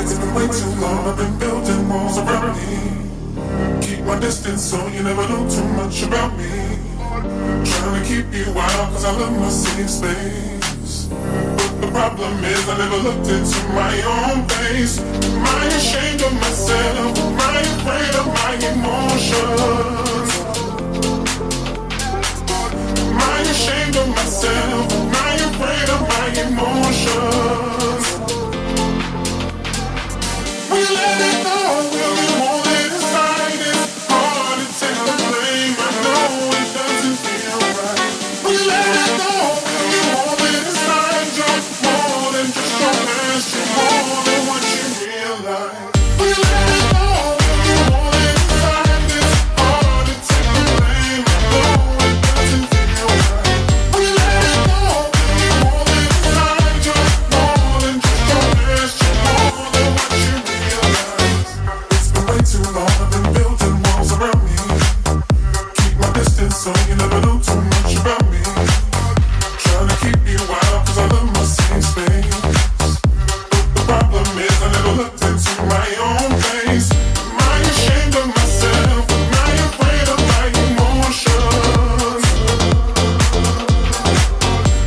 It's been way too long, I've been building walls around me. Keep my distance so you never know too much about me. Trying to keep you out cause I love my safe space. But the problem is I never looked into my own face. Am I ashamed of myself? Am I afraid of my emotions? Am I ashamed of myself? Am I afraid of my emotions? We let it go, will you hold it inside? It's hard to take the blame, I know it doesn't feel right. We let it go, will you hold it inside? You're more than just your past, you're more than what you realize. We let it go, will you hold it inside? It's hard to take the blame, I know it doesn't feel right. We let it go, will you hold it inside? You're more than just your past, you're more than what you realize. It's been way too long, I've been building walls around me. Keep my distance so you never know too much about me. Trying to keep you out cause I love my safe space. But the problem is I never looked into my own face. Am I ashamed of myself? Am I afraid of my emotions?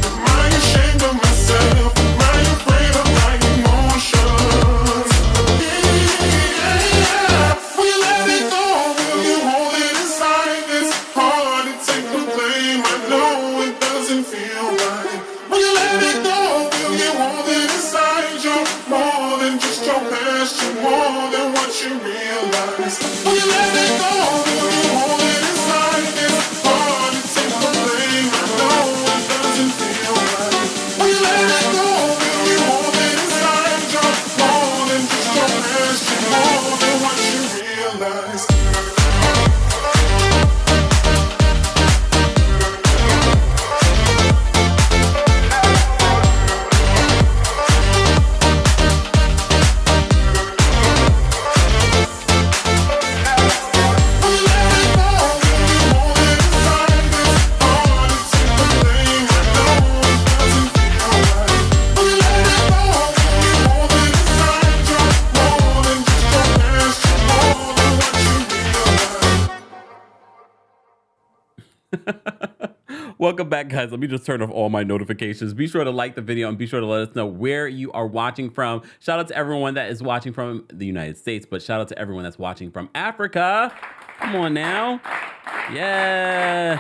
Am I ashamed of myself? Am I afraid of my emotions? Yeah. We let it go, will you hold it inside? It's hard to take the blame, I know it doesn't feel right. We let it go, will you hold it inside? You're more than just your past, you're more than what you realize. We let it go, will you hold it inside? It's hard to take the blame, I know it doesn't feel right. We let it go, will you hold it inside? You're more than just your past, you're more than what you realize. Welcome back, guys. Let me just turn off all my notifications. Be sure to like the video and be sure to let us know where you are watching from. Shout out to everyone that is watching from the United States, but shout out to everyone that's watching from Africa. Come on now. Yes.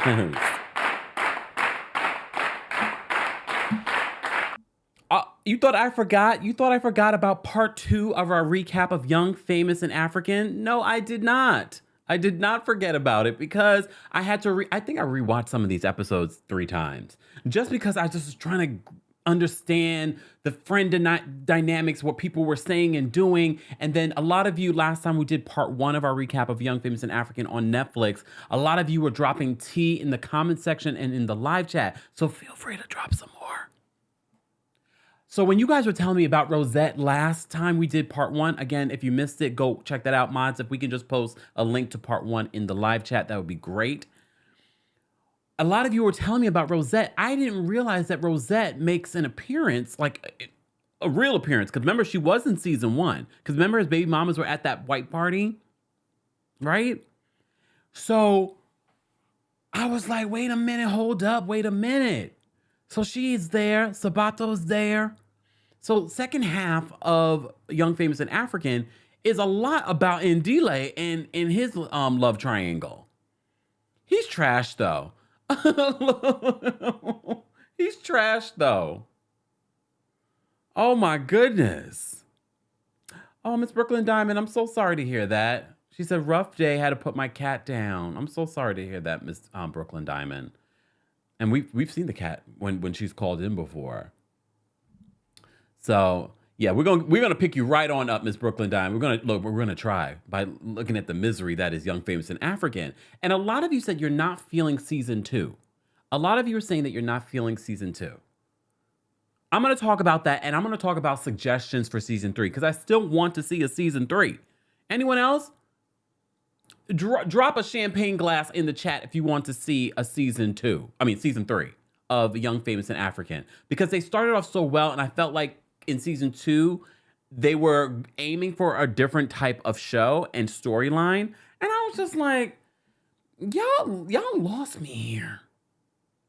You thought I forgot? You thought I forgot about part 2 of our recap of Young, Famous, and African? No, I did not. I did not forget about it because I had to I think I rewatched some of these episodes 3 times just because I just was trying to understand the friend dynamics, what people were saying and doing. And then a lot of you, last time we did part 1 of our recap of Young, Famous, and African on Netflix, a lot of you were dropping tea in the comment section and in the live chat. So feel free to drop some more. So when you guys were telling me about Rosette last time we did part 1, again, if you missed it, go check that out, mods. If we can just post a link to part 1 in the live chat, that would be great. A lot of you were telling me about Rosette. I didn't realize that Rosette makes an appearance, like a real appearance. Because remember, she was in season 1. Because remember, his baby mamas were at that white party, right? So I was like, wait a minute, hold up, wait a minute. So she's there, Sabato's there. So second half of Young, Famous, and African is a lot about Andile and his love triangle. He's trash though. He's trash though. Oh my goodness. Oh, Miss Brooklyn Diamond, I'm so sorry to hear that. She said, rough day, had to put my cat down. I'm so sorry to hear that, Miss Brooklyn Diamond. And we've seen the cat when she's called in before. So yeah, we're gonna pick you right on up, Miss Brooklyn Diamond. We're gonna try by looking at the misery that is Young, Famous, and African. And a lot of you said you're not feeling season 2. A lot of you are saying that you're not feeling season 2. I'm gonna talk about that, and I'm gonna talk about suggestions for season 3 because I still want to see a season 3. Anyone else? Drop a champagne glass in the chat if you want to see a season 3 of Young, Famous, and African, because they started off so well, and I felt like in season 2, they were aiming for a different type of show and storyline. And I was just like, y'all lost me here.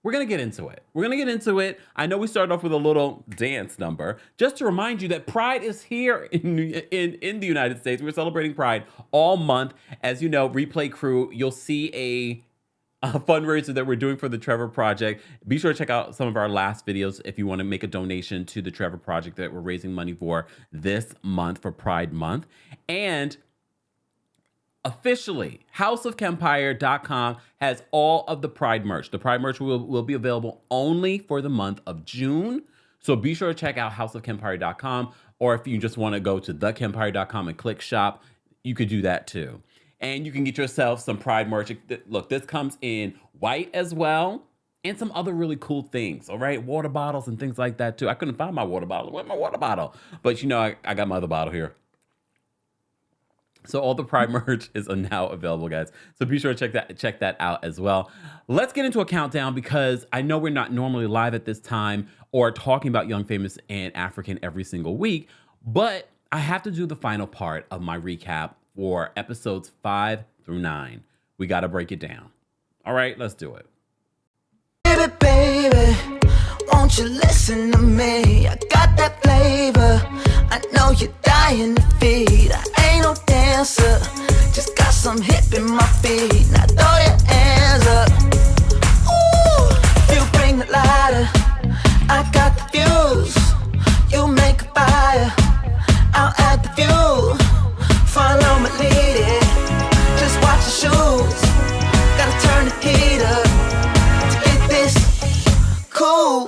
We're going to get into it. We're going to get into it. I know we started off with a little dance number. Just to remind you that Pride is here in the United States. We're celebrating Pride all month. As you know, Replay Crew, you'll see a fundraiser that we're doing for the Trevor Project. Be sure to check out some of our last videos if you want to make a donation to the Trevor Project that we're raising money for this month for Pride Month. And officially, houseofkempire.com has all of the Pride merch. The Pride merch will be available only for the month of June. So be sure to check out houseofkempire.com, or if you just want to go to TheKempire.com and click shop, you could do that too. And you can get yourself some Pride merch. Look, this comes in white as well, and some other really cool things, all right? Water bottles and things like that too. I couldn't find my water bottle. Where's my water bottle? But you know, I got my other bottle here. So all the Pride merch is now available, guys. So be sure to check that out as well. Let's get into a countdown, because I know we're not normally live at this time or talking about Young, Famous, and African every single week, but I have to do the final part of my recap for episodes 5 through 9. We got to break it down. All right, let's do it. Baby, baby, won't you listen to me? I got that flavor. I know you're dying to feed. I ain't no dancer, just got some hip in my feet. Now throw your hands up. Ooh, you bring the lighter, I got the fuse. You make a fire, I'll add the fuel. Follow my lead, just watch your shoes. Gotta turn the heat up to get this cool.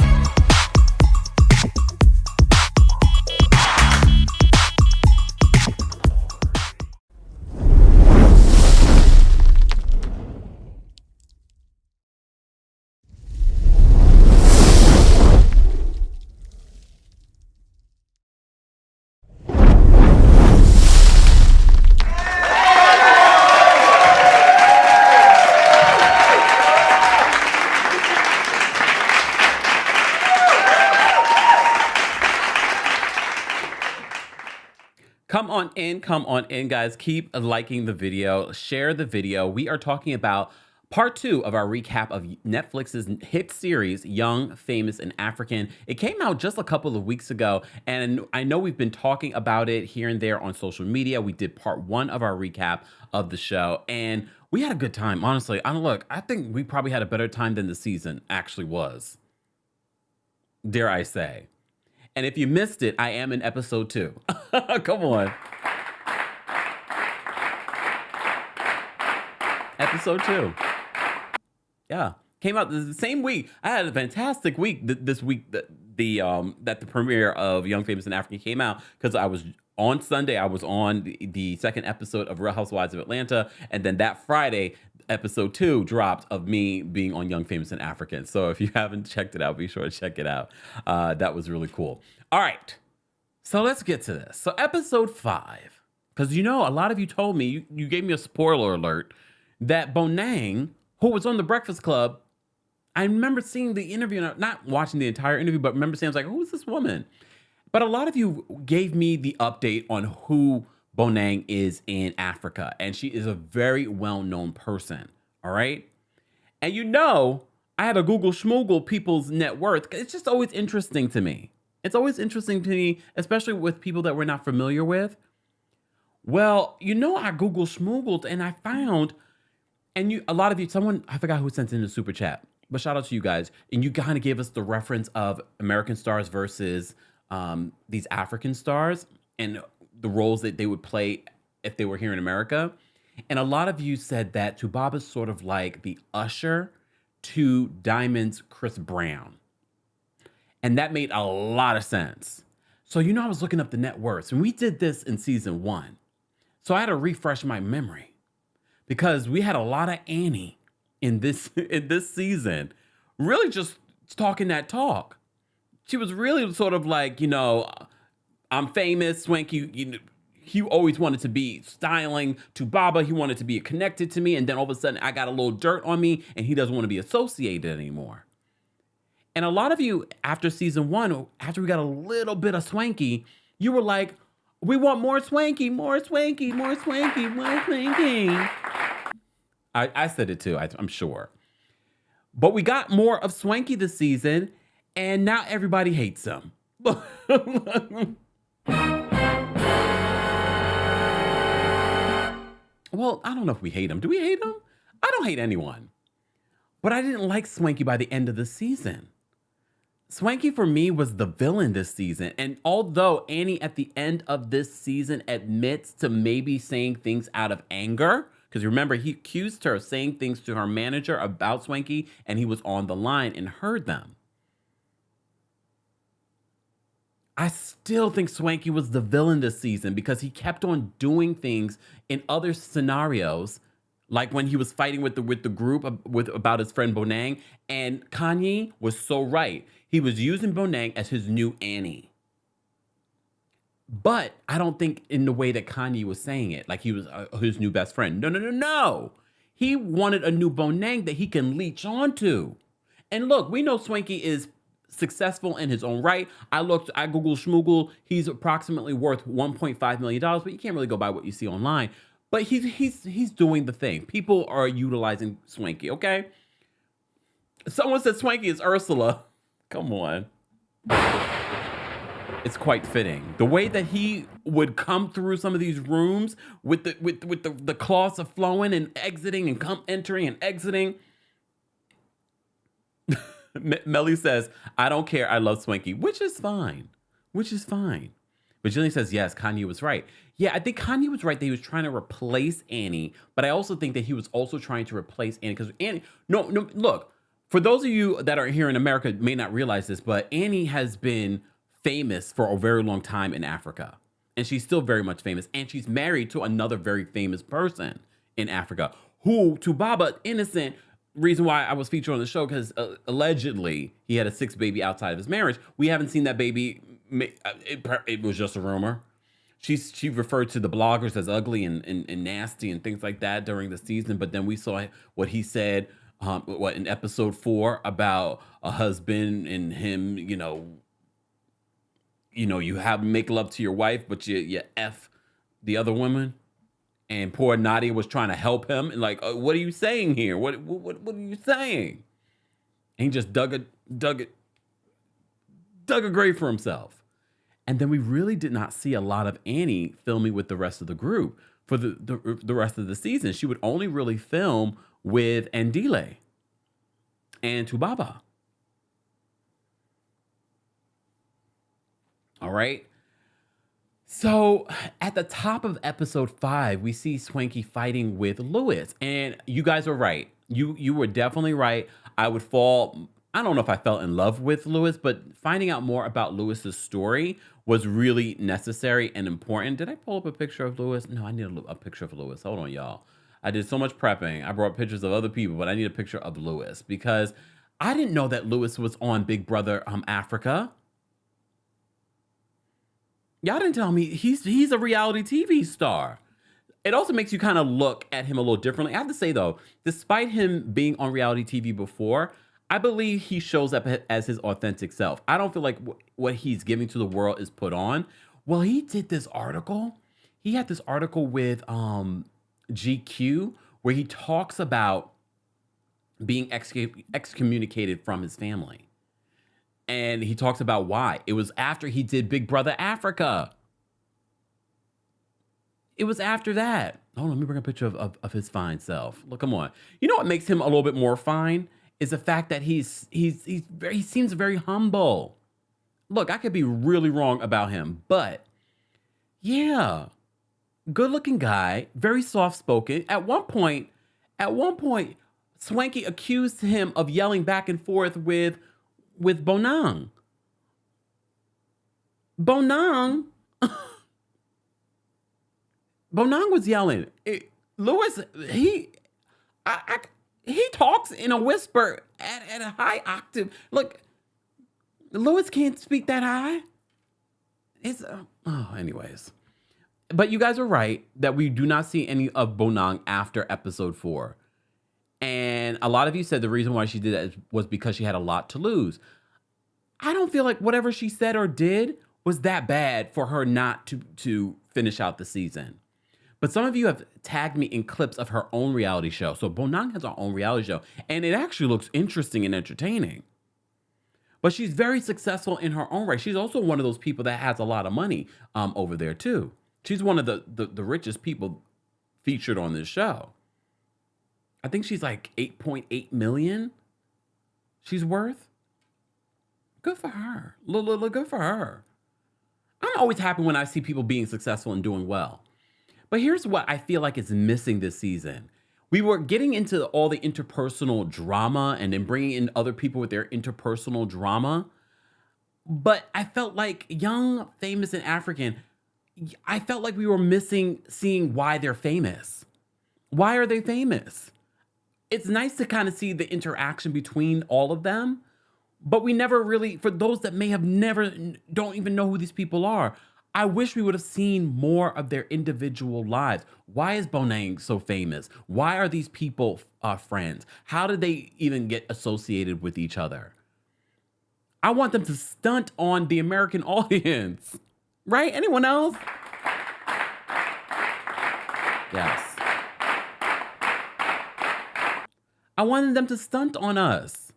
Come on in, guys. Keep liking the video, share the video. We are talking about part 2 of our recap of Netflix's hit series, Young, Famous, and African. It came out just a couple of weeks ago, and I know we've been talking about it here and there on social media. We did part 1 of our recap of the show, and we had a good time, honestly. I think we probably had a better time than the season actually was, dare I say. And if you missed it, I am in episode 2. Come on. Episode 2. Yeah. Came out the same week. I had a fantastic week this week that the premiere of Young, Famous, and African came out, because I was on Sunday, I was on the second episode of Real Housewives of Atlanta, and then that Friday, episode 2 dropped of me being on Young, Famous, and African. So if you haven't checked it out, be sure to check it out. That was really cool. All right. So let's get to this. So episode 5, because you know, a lot of you told me, you gave me a spoiler alert, that Bonang, who was on The Breakfast Club, I remember seeing the interview, not watching the entire interview, but remember saying, I was like, who is this woman? But a lot of you gave me the update on who Bonang is in Africa, and she is a very well-known person, all right? And you know, I had a Google schmoogle people's net worth. It's just always interesting to me. It's always interesting to me, especially with people that we're not familiar with. Well, you know, I Google schmoogled and I found, and a lot of you, someone, I forgot who sent in the super chat, but shout out to you guys. And you kind of gave us the reference of American stars versus these African stars and the roles that they would play if they were here in America. And a lot of you said that Tubaba's sort of like the Usher to Diamond's Chris Brown. And that made a lot of sense. So, you know, I was looking up the net worths, and we did this in season 1. So I had to refresh my memory, because we had a lot of Annie in this season, really just talking that talk. She was really sort of like, you know, I'm famous, swanky, you know, he always wanted to be styling to Baba. He wanted to be connected to me. And then all of a sudden I got a little dirt on me and he doesn't want to be associated anymore. And a lot of you after season 1, after we got a little bit of swanky, you were like, We want more Swanky, more Swanky, more Swanky, more Swanky. I said it too, I'm sure. But we got more of Swanky this season, and now everybody hates him. Well, I don't know if we hate him. Do we hate him? I don't hate anyone. But I didn't like Swanky by the end of the season. Swanky for me was the villain this season. And although Annie at the end of this season admits to maybe saying things out of anger, because remember, he accused her of saying things to her manager about Swanky, and he was on the line and heard them. I still think Swanky was the villain this season because he kept on doing things in other scenarios, like when he was fighting with the group about his friend Bonang, and Kanye was so right. He was using Bonang as his new Annie. But I don't think in the way that Kanye was saying it, like he was his new best friend. No. He wanted a new Bonang that he can leech onto. And look, we know Swanky is successful in his own right. I Google Schmoogle. He's approximately worth $1.5 million, but you can't really go by what you see online. But he's doing the thing. People are utilizing Swanky, okay? Someone said Swanky is Ursula. Come on. It's quite fitting. The way that he would come through some of these rooms with the cloths of flowing and exiting and entering and exiting. Melly says, I don't care. I love Swanky, which is fine. But Jillian says, yes, Kanye was right. Yeah, I think Kanye was right that he was trying to replace Annie, but I also think that he was also trying to replace Annie because Annie, no, look, for those of you that are here in America may not realize this, but Annie has been famous for a very long time in Africa, and she's still very much famous, and she's married to another very famous person in Africa, who, to Baba, innocent, reason why I was featured on the show, because allegedly he had a 6th baby outside of his marriage. We haven't seen that baby. It was just a rumor. She referred to the bloggers as ugly and nasty and things like that during the season, but then we saw what he said in episode 4 about a husband and him, you have make love to your wife, but you F the other woman. And poor Nadia was trying to help him. And like, what are you saying here? What are you saying? And he just dug a grave for himself. And then we really did not see a lot of Annie filming with the rest of the group for the rest of the season. She would only really film with Andile and Tubaba. All right. So at the top of episode 5, we see Swanky fighting with Lewis. And you guys were right. You were definitely right. I don't know if I fell in love with Lewis, but finding out more about Lewis's story was really necessary and important. Did I pull up a picture of Lewis? No, I need a picture of Lewis. Hold on, y'all. I did so much prepping. I brought pictures of other people, but I need a picture of Lewis because I didn't know that Lewis was on Big Brother Africa. Y'all didn't tell me he's a reality TV star. It also makes you kind of look at him a little differently. I have to say, though, despite him being on reality TV before, I believe he shows up as his authentic self. I don't feel like what he's giving to the world is put on. Well, he did this article. He had this article with GQ where he talks about being excommunicated from his family. And he talks about why. It was after he did Big Brother Africa. It was after that. Hold on, let me bring a picture of his fine self. Look, come on. You know what makes him a little bit more fine is the fact that he seems very humble. Look, I could be really wrong about him, but yeah, good-looking guy, very soft-spoken. At one point, Swanky accused him of yelling back and forth with Bonang. Bonang was yelling. Lewis, he talks in a whisper at a high octave. Look, Lewis can't speak that high. Anyways. But you guys are right that we do not see any of Bonang after episode 4. And a lot of you said the reason why she did that was because she had a lot to lose. I don't feel like whatever she said or did was that bad for her not to finish out the season. But some of you have tagged me in clips of her own reality show. So Bonang has her own reality show, and it actually looks interesting and entertaining. But she's very successful in her own right. She's also one of those people that has a lot of money over there too. She's one of the richest people featured on this show. I think she's like 8.8 million she's worth. Good for her. Look, good for her. I'm always happy when I see people being successful and doing well. But here's what I feel like is missing this season. We were getting into all the interpersonal drama and then bringing in other people with their interpersonal drama. But I felt like Young, Famous, and African, I felt like we were missing seeing why they're famous. Why are they famous? It's nice to kind of see the interaction between all of them, but we never really, for those that may have never, don't even know who these people are, I wish we would have seen more of their individual lives. Why is Bonang so famous? Why are these people friends? How did they even get associated with each other? I want them to stunt on the American audience, right? Anyone else? Yes. I wanted them to stunt on us.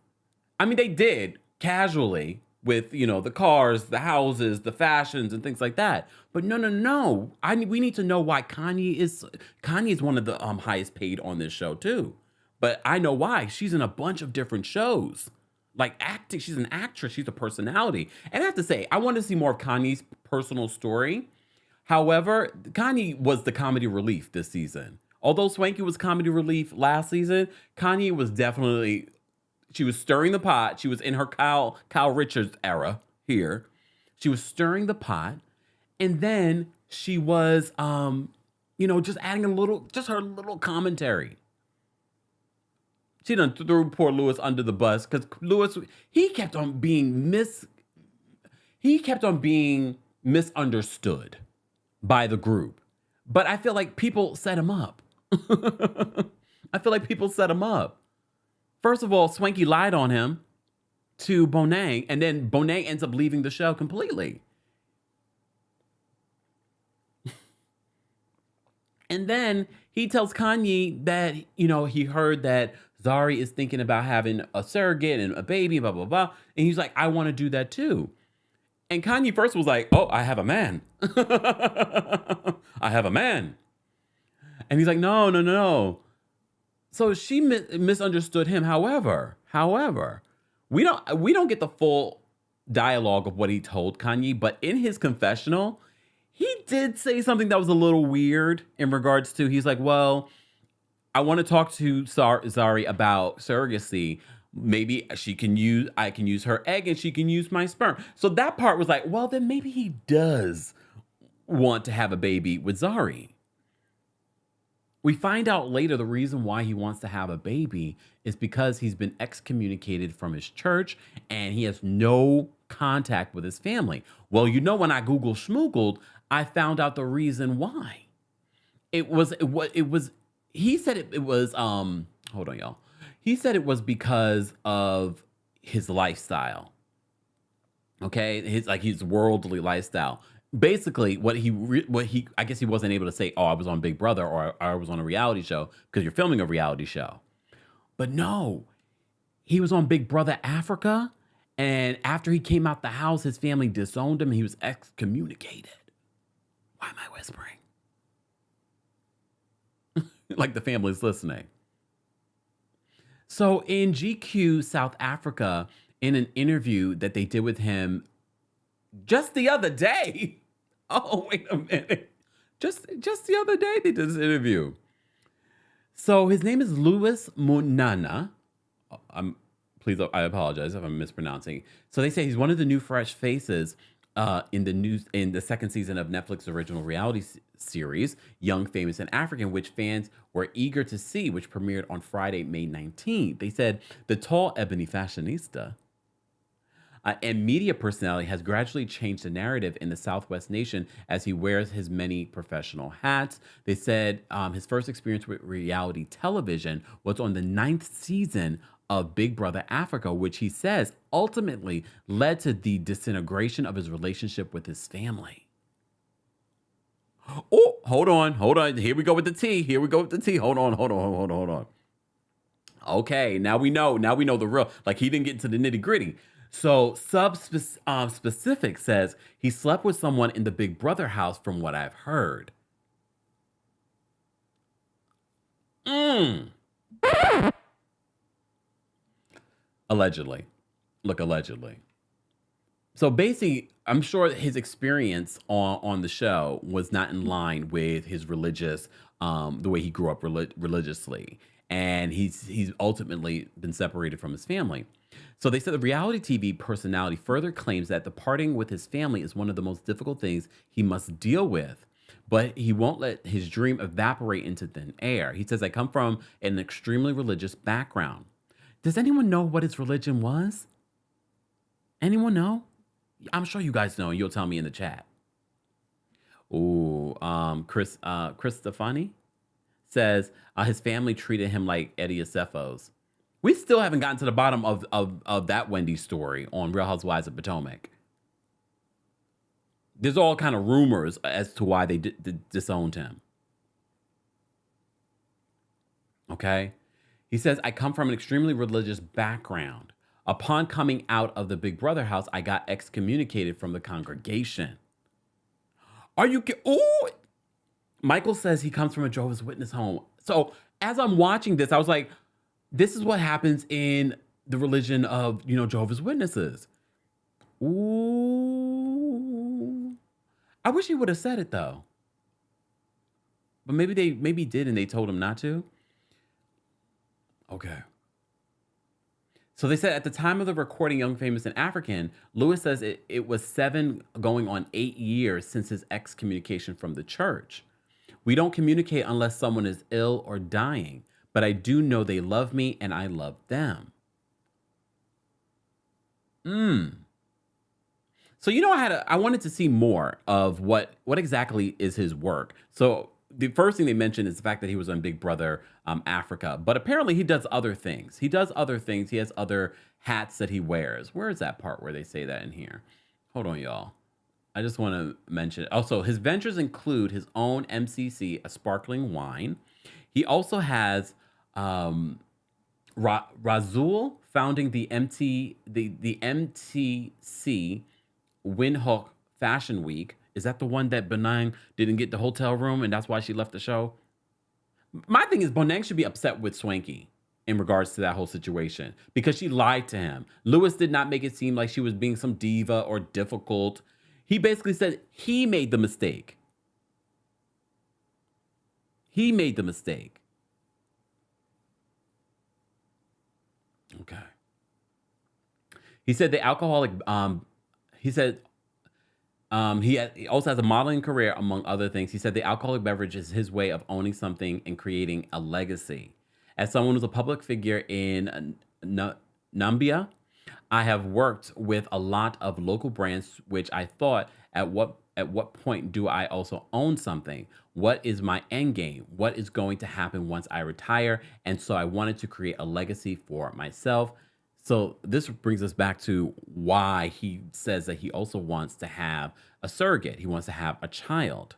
I mean, they did casually with, the cars, the houses, the fashions, and things like that. But no. We need to know why Kanye is one of the highest paid on this show too. But I know why. She's in a bunch of different shows. Like acting, she's an actress, she's a personality. And I have to say, I want to see more of Kanye's personal story. However, Kanye was the comedy relief this season. Although Swanky was comedy relief last season, Kanye was definitely, she was stirring the pot. She was in her Kyle Richards era here. She was stirring the pot. And then she was, just adding just her little commentary. She done threw poor Lewis under the bus because Lewis, he kept on being misunderstood by the group. But I feel like people set him up. First of all, Swanky lied on him to Bonang, and then Bonang ends up leaving the show completely. And then he tells Kanye that, he heard that Zari is thinking about having a surrogate and a baby, blah, blah, blah. And he's like, I want to do that too. And Kanye first was like, oh, I have a man. I have a man. And he's like, no. So she misunderstood him. However, we don't get the full dialogue of what he told Kanye, but in his confessional, he did say something that was a little weird in regards to, he's like, well, I want to talk to Zari about surrogacy. Maybe I can use her egg and she can use my sperm. So that part was like, well, then maybe he does want to have a baby with Zari. We find out later the reason why he wants to have a baby is because he's been excommunicated from his church and he has no contact with his family. Well, when I Google schmoogled, I found out the reason why. He said it was, hold on, y'all. He said it was because of his lifestyle. Okay, his worldly lifestyle. Basically, what he I guess he wasn't able to say, oh, I was on Big Brother or I was on a reality show because you're filming a reality show. But no, he was on Big Brother Africa, and after he came out the house, his family disowned him. He was excommunicated. Why am I whispering? Like the family's listening. So in GQ South Africa, in an interview that they did with him just the other day. Oh, wait a minute. Just the other day they did this interview. So his name is Louis Munana. I apologize if I'm mispronouncing. So they say he's one of the new fresh faces in the second season of Netflix original reality series, Young, Famous, and African, which fans were eager to see, which premiered on Friday, May 19th. They said the tall ebony fashionista and media personality has gradually changed the narrative in the Southwest nation as he wears his many professional hats. They said his first experience with reality television was on the 9th season of Big Brother Africa, which he says ultimately led to the disintegration of his relationship with his family. Oh, hold on. Here we go with the tea. Hold on. Okay, now we know the real. Like, he didn't get into the nitty gritty. So specific says he slept with someone in the Big Brother house, from what I've heard. Allegedly. Look, allegedly. So basically, I'm sure that his experience on the show was not in line with his religious, the way he grew up religiously, and he's ultimately been separated from his family. So they said the reality TV personality further claims that the parting with his family is one of the most difficult things he must deal with, but he won't let his dream evaporate into thin air. He says, "I come from an extremely religious background." Does anyone know what his religion was? Anyone know? I'm sure you guys know. You'll tell me in the chat. Ooh, Chris Stefani says his family treated him like Eddie Acefo's. We still haven't gotten to the bottom of that Wendy story on Real Housewives of Potomac. There's all kind of rumors as to why they disowned him. Okay? He says, "I come from an extremely religious background. Upon coming out of the Big Brother house, I got excommunicated from the congregation." Are you oh? Michael says he comes from a Jehovah's Witness home. So as I'm watching this, I was like, this is what happens in the religion of, Jehovah's Witnesses. Ooh. I wish he would have said it, though. But maybe he did and they told him not to. Okay. So they said at the time of the recording Young, Famous, and African, Lewis says it was 7 going on 8 years since his excommunication from the church. "We don't communicate unless someone is ill or dying, but I do know they love me and I love them." So I wanted to see more of what exactly is his work. So the first thing they mentioned is the fact that he was on Big Brother Africa, but apparently he does other things. He has other hats that he wears. Where is that part where they say that in here? Hold on, y'all. I just want to mention. Also, his ventures include his own MCC, a sparkling wine. He also has Razul founding the MTC Windhoek Fashion Week. Is that the one that Bonang didn't get the hotel room and that's why she left the show? My thing is, Bonang should be upset with Swanky in regards to that whole situation because she lied to him. Lewis did not make it seem like she was being some diva or difficult. He basically said he made the mistake. Okay. He said the alcoholic, he also has a modeling career, among other things. He said the alcoholic beverage is his way of owning something and creating a legacy. As someone who's a public figure in Nambia, I have worked with a lot of local brands, which I thought, at what point do I also own something? What is my end game? What is going to happen once I retire? And so I wanted to create a legacy for myself. So this brings us back to why he says that he also wants to have a surrogate. He wants to have a child.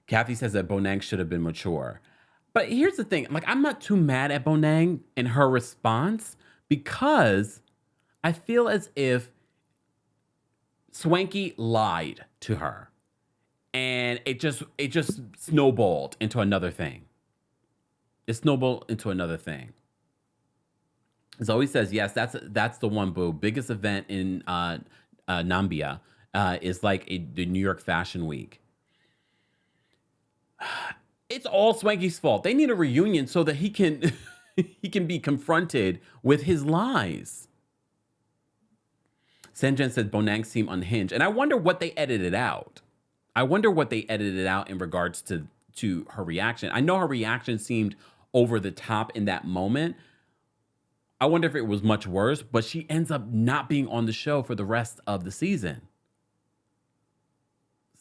Kathy says that Bonang should have been mature. But here's the thing. Like, I'm not too mad at Bonang and her response because I feel as if Swanky lied to her. And it just snowballed into another thing. Zoe says, yes, that's the one, boo. Biggest event in Nambia is like the New York Fashion Week. It's all Swanky's fault. They need a reunion so that he can he can be confronted with his lies. Sanjan said Bonang seemed unhinged. And I wonder what they edited out. In regards to her reaction. I know her reaction seemed over the top in that moment. I wonder if it was much worse, but she ends up not being on the show for the rest of the season.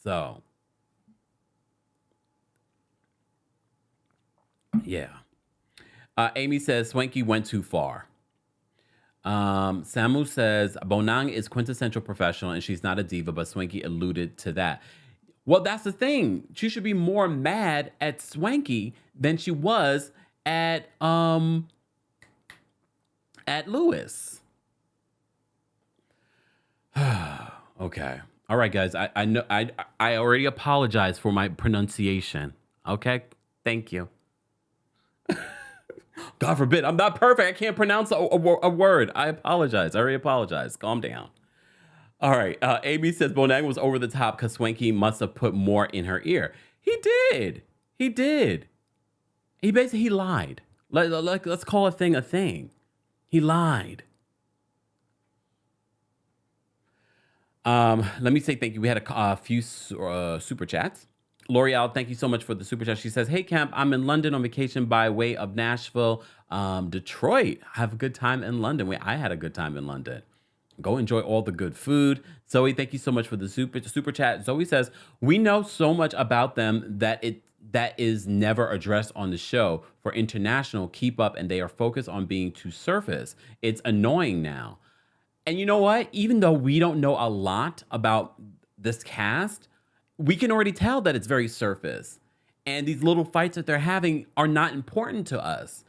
So, yeah. Amy says Swanky went too far. Samu says Bonang is quintessential professional and she's not a diva, but Swanky alluded to that. Well, that's the thing. She should be more mad at Swanky than she was at Lewis. Okay. All right, guys. I know I already apologized for my pronunciation. Okay? Thank you. God forbid. I'm not perfect. I can't pronounce a word. I apologize. I already apologized. Calm down. All right. Amy says Bonang was over the top because Swanky must have put more in her ear. He did. He did. He basically lied. Let's call a thing a thing. He lied. Let me say thank you. We had a few super chats. L'Oreal, thank you so much for the super chat. She says, hey, Kemp, I'm in London on vacation by way of Nashville, Detroit. Have a good time in London. I had a good time in London. Go enjoy all the good food. Zoe, thank you so much for the super chat. Zoe says, we know so much about them that is never addressed on the show. For international, keep up, and they are focused on being too surface. It's annoying now. And you know what? Even though we don't know a lot about this cast, we can already tell that it's very surface. And these little fights that they're having are not important to us.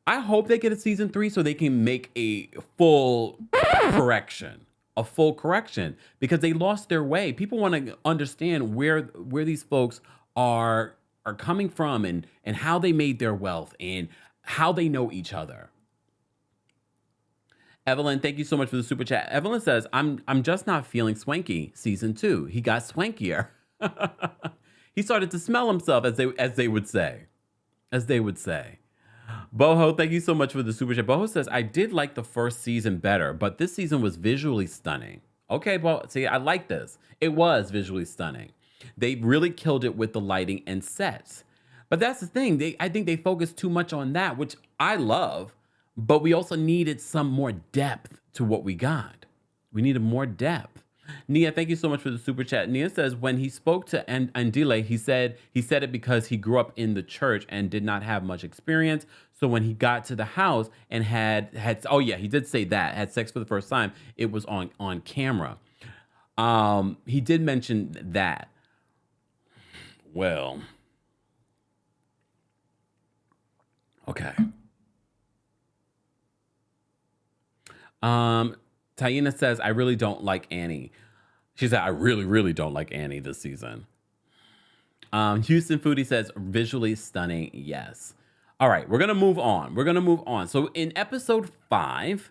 I hope they get a season 3 so they can make a full correction. A full correction. Because they lost their way. People want to understand where these folks are coming from and how they made their wealth and how they know each other. Evelyn, thank you so much for the super chat. Evelyn says, I'm just not feeling Swanky season 2. He got swankier. He started to smell himself, as they would say. As they would say. Boho, thank you so much for the super chat. Boho says, I did like the first season better, but this season was visually stunning. Okay, Boho, see, I like this. It was visually stunning. They really killed it with the lighting and sets. But that's the thing. I think they focused too much on that, which I love. But we also needed some more depth to what we got. We needed more depth. Nia, thank you so much for the super chat. Nia says when he spoke to Andile, he said it because he grew up in the church and did not have much experience. So when he got to the house and had oh yeah, he did say that, had sex for the first time, it was on camera. He did mention that. Well, okay. Taina says, I really don't like Annie. She said, I really, really don't like Annie this season. Houston Foodie says, visually stunning, yes. All right, we're going to move on. So in episode 5,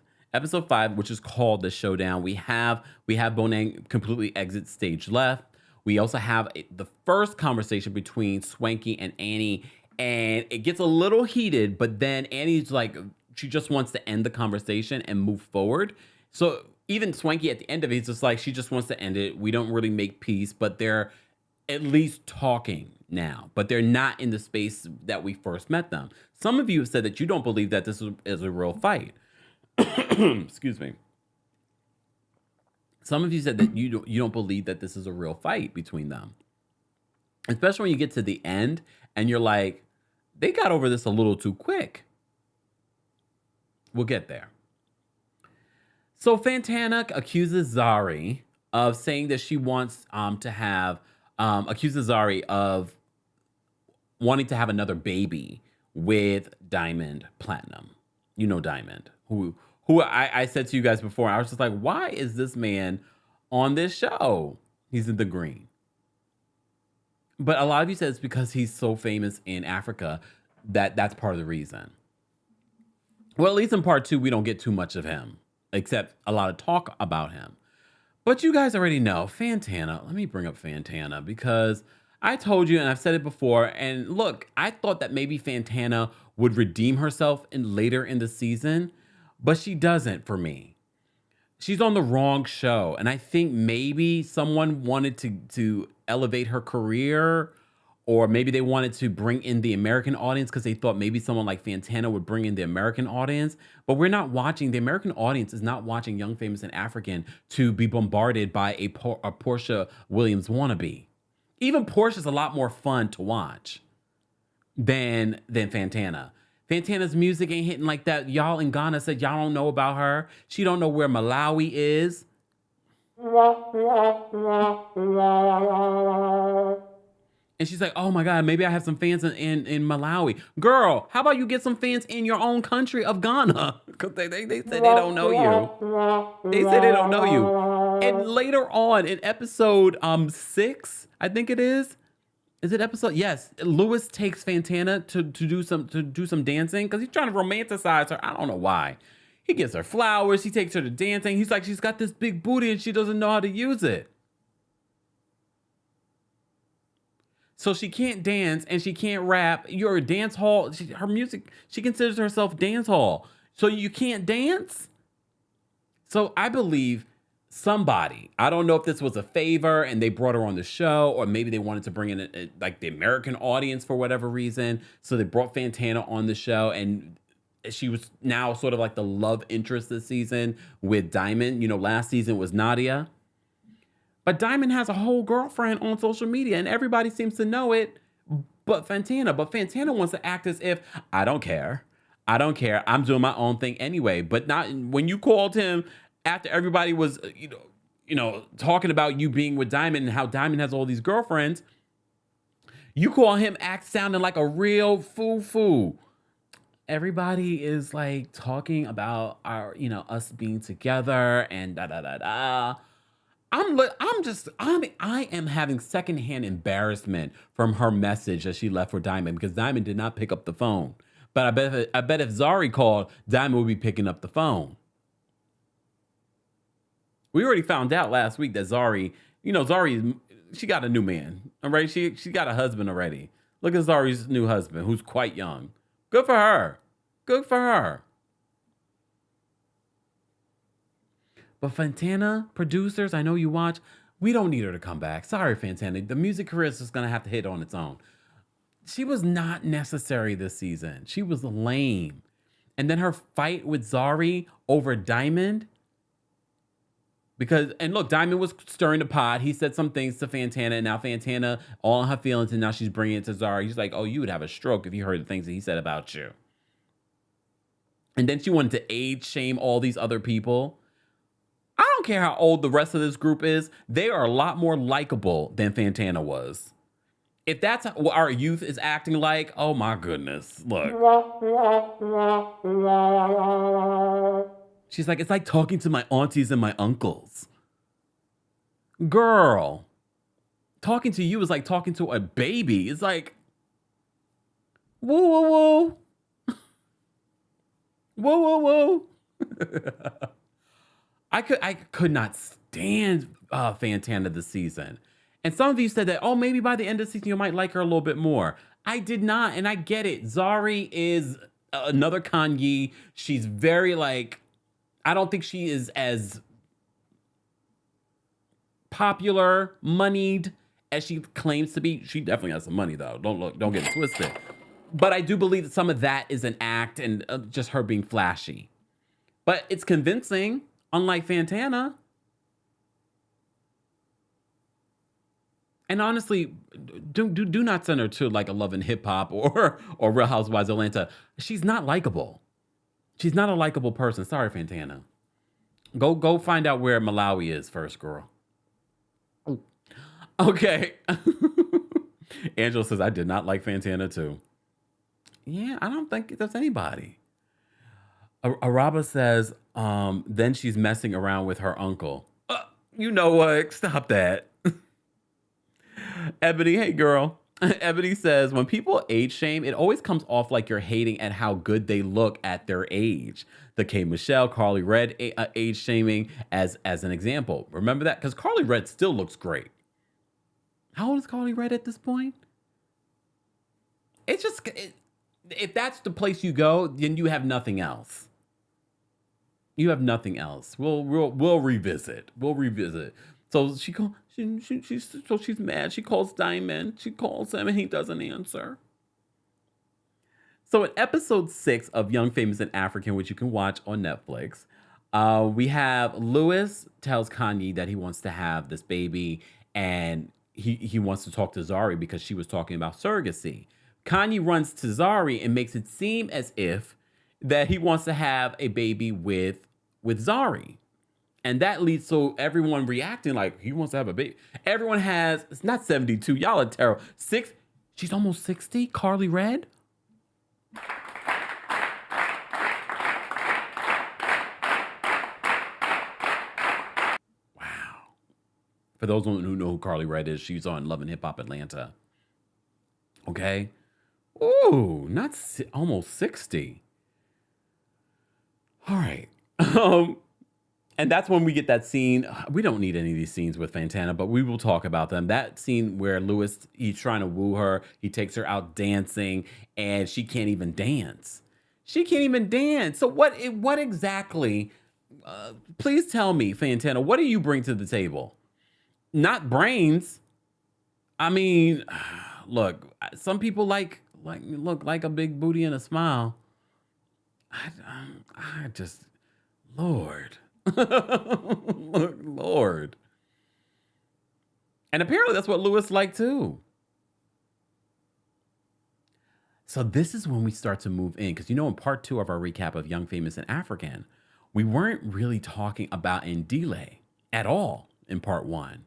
which is called The Showdown, we have Bonang completely exit stage left. We also have the first conversation between Swanky and Annie, and it gets a little heated, but then Annie's like, she just wants to end the conversation and move forward. So even Swanky at the end of it, he's just like, she just wants to end it. We don't really make peace, but they're at least talking now. But they're not in the space that we first met them. Some of you have said that you don't believe that this is a real fight. Excuse me. Some of you said that you don't believe that this is a real fight between them. Especially when you get to the end and you're like, they got over this a little too quick. We'll get there. So Fantana accuses Zari of saying that she wants to have, accuses Zari of wanting to have another baby with Diamond Platinum. You know Diamond, who I said to you guys before, I was just like, why is this man on this show? He's in the green. But a lot of you said it's because he's so famous in Africa that's part of the reason. Well, at least in part 2, we don't get too much of him, except a lot of talk about him. But you guys already know, Fantana, let me bring up Fantana because I told you, and I've said it before, and look, I thought that maybe Fantana would redeem herself later in the season, but she doesn't for me. She's on the wrong show, and I think maybe someone wanted to elevate her career, or maybe they wanted to bring in the American audience because they thought maybe someone like Fantana would bring in the American audience. But we're not watching, the American audience is not watching Young, Famous, and African to be bombarded by a Portia Williams wannabe. Even Portia's a lot more fun to watch than Fantana. Fantana's music ain't hitting like that. Y'all in Ghana said y'all don't know about her. She don't know where Malawi is. And she's like, oh my God, maybe I have some fans in Malawi. Girl, how about you get some fans in your own country of Ghana? Because they said they don't know you. They said they don't know you. And later on in episode 6, I think it is. Is it episode? Yes. Lewis takes Fantana to do some dancing because he's trying to romanticize her. I don't know why. He gives her flowers. He takes her to dancing. He's like, she's got this big booty and she doesn't know how to use it. So she can't dance and she can't rap. You're a dance hall. Her music, she considers herself dance hall. So you can't dance? So I believe somebody, I don't know if this was a favor and they brought her on the show, or maybe they wanted to bring in like the American audience for whatever reason. So they brought Fantana on the show, and she was now sort of like the love interest this season with Diamond. You know, last season was Nadia. But Diamond has a whole girlfriend on social media and everybody seems to know it but Fantana. But Fantana wants to act as if, I don't care. I don't care. I'm doing my own thing anyway. But not when you called him after everybody was, talking about you being with Diamond and how Diamond has all these girlfriends. You call him sounding like a real foo-foo. Everybody is like talking about our, us being together and da-da-da-da. I am having secondhand embarrassment from her message that she left for Diamond because Diamond did not pick up the phone. But I bet if Zari called, Diamond would be picking up the phone. We already found out last week that Zari, she got a new man. All right, she got a husband already. Look at Zari's new husband, who's quite young. Good for her. Good for her. But Fantana, producers, I know you watch, we don't need her to come back. Sorry, Fantana. The music career is just going to have to hit on its own. She was not necessary this season. She was lame. And then her fight with Zari over Diamond. And look, Diamond was stirring the pot. He said some things to Fantana, and now Fantana, all in her feelings, and now she's bringing it to Zari. He's like, oh, you would have a stroke if you heard the things that he said about you. And then she wanted to age shame all these other people. I don't care how old the rest of this group is. They are a lot more likable than Fantana was. If that's what our youth is acting like, oh my goodness, look. She's like, it's like talking to my aunties and my uncles. Girl, talking to you is like talking to a baby. It's like, whoa, whoa, whoa. Whoa, whoa, whoa. I could not stand Fantana this season. And some of you said that, oh, maybe by the end of the season you might like her a little bit more. I did not, and I get it. Zari is another Kanye. She's very I don't think she is as popular, moneyed as she claims to be. She definitely has some money though. Don't get it twisted. But I do believe that some of that is an act and just her being flashy. But it's convincing. Unlike Fantana. And honestly, do not send her to like a Love and Hip Hop or Real Housewives of Atlanta. She's not likable. She's not a likable person. Sorry, Fantana. Go find out where Malawi is first, girl. Okay. Angela says, I did not like Fantana too. Yeah, I don't think that's anybody. Araba says, then she's messing around with her uncle. You know what? Stop that. Ebony, hey girl. Ebony says, when people age shame, it always comes off like you're hating at how good they look at their age. The K. Michelle, Carly Red age shaming as an example. Remember that? Because Carly Red still looks great. How old is Carly Red at this point? It's just, if that's the place you go, then you have nothing else. You have nothing else. We'll revisit. We'll revisit. So she's mad. She calls Diamond. She calls him and he doesn't answer. So in episode 6 of Young, Famous, and African, which you can watch on Netflix, we have Lewis tells Kanye that he wants to have this baby and he wants to talk to Zari because she was talking about surrogacy. Kanye runs to Zari and makes it seem as if that he wants to have a baby with Zari. And that leads to everyone reacting like he wants to have a baby. Everyone has, it's not 72. Y'all are terrible. She's almost 60. Carly Red. Wow. For those who know who Carly Red is, she's on Love and Hip Hop Atlanta. Okay. Ooh, almost 60. All right. And that's when we get that scene. We don't need any of these scenes with Fantana, but we will talk about them. That scene where Louis, he's trying to woo her. He takes her out dancing and she can't even dance. She can't even dance. So what exactly, please tell me, Fantana, what do you bring to the table? Not brains. I mean, look, some people like a big booty and a smile. I just, Lord. Lord. And apparently that's what Louis liked too. So this is when we start to move in. Because in part 2 of our recap of Young, Famous, and African, we weren't really talking about Andile at all in part 1.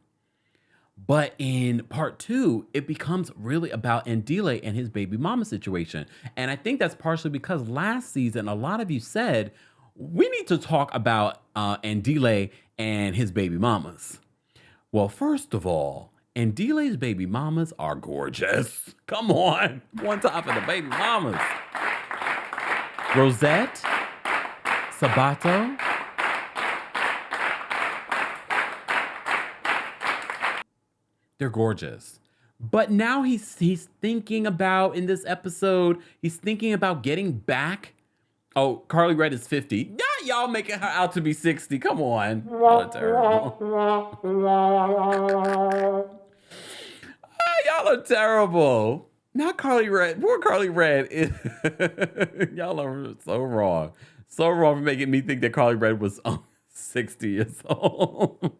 But in part 2, it becomes really about Andile and his baby mama situation. And I think that's partially because last season, a lot of you said, we need to talk about Andile and his baby mamas. Well, first of all, Andile's baby mamas are gorgeous. Come on. One top of the baby mamas. Rosette, Sabato. They're gorgeous. But now he's thinking about, in this episode, he's thinking about getting back. Oh, Carly Red is 50. Yeah, y'all making her out to be 60. Come on. Y'all are terrible. Y'all are terrible. Not Carly Red. Poor Carly Red. Y'all are so wrong. So wrong for making me think that Carly Red was 60 years old.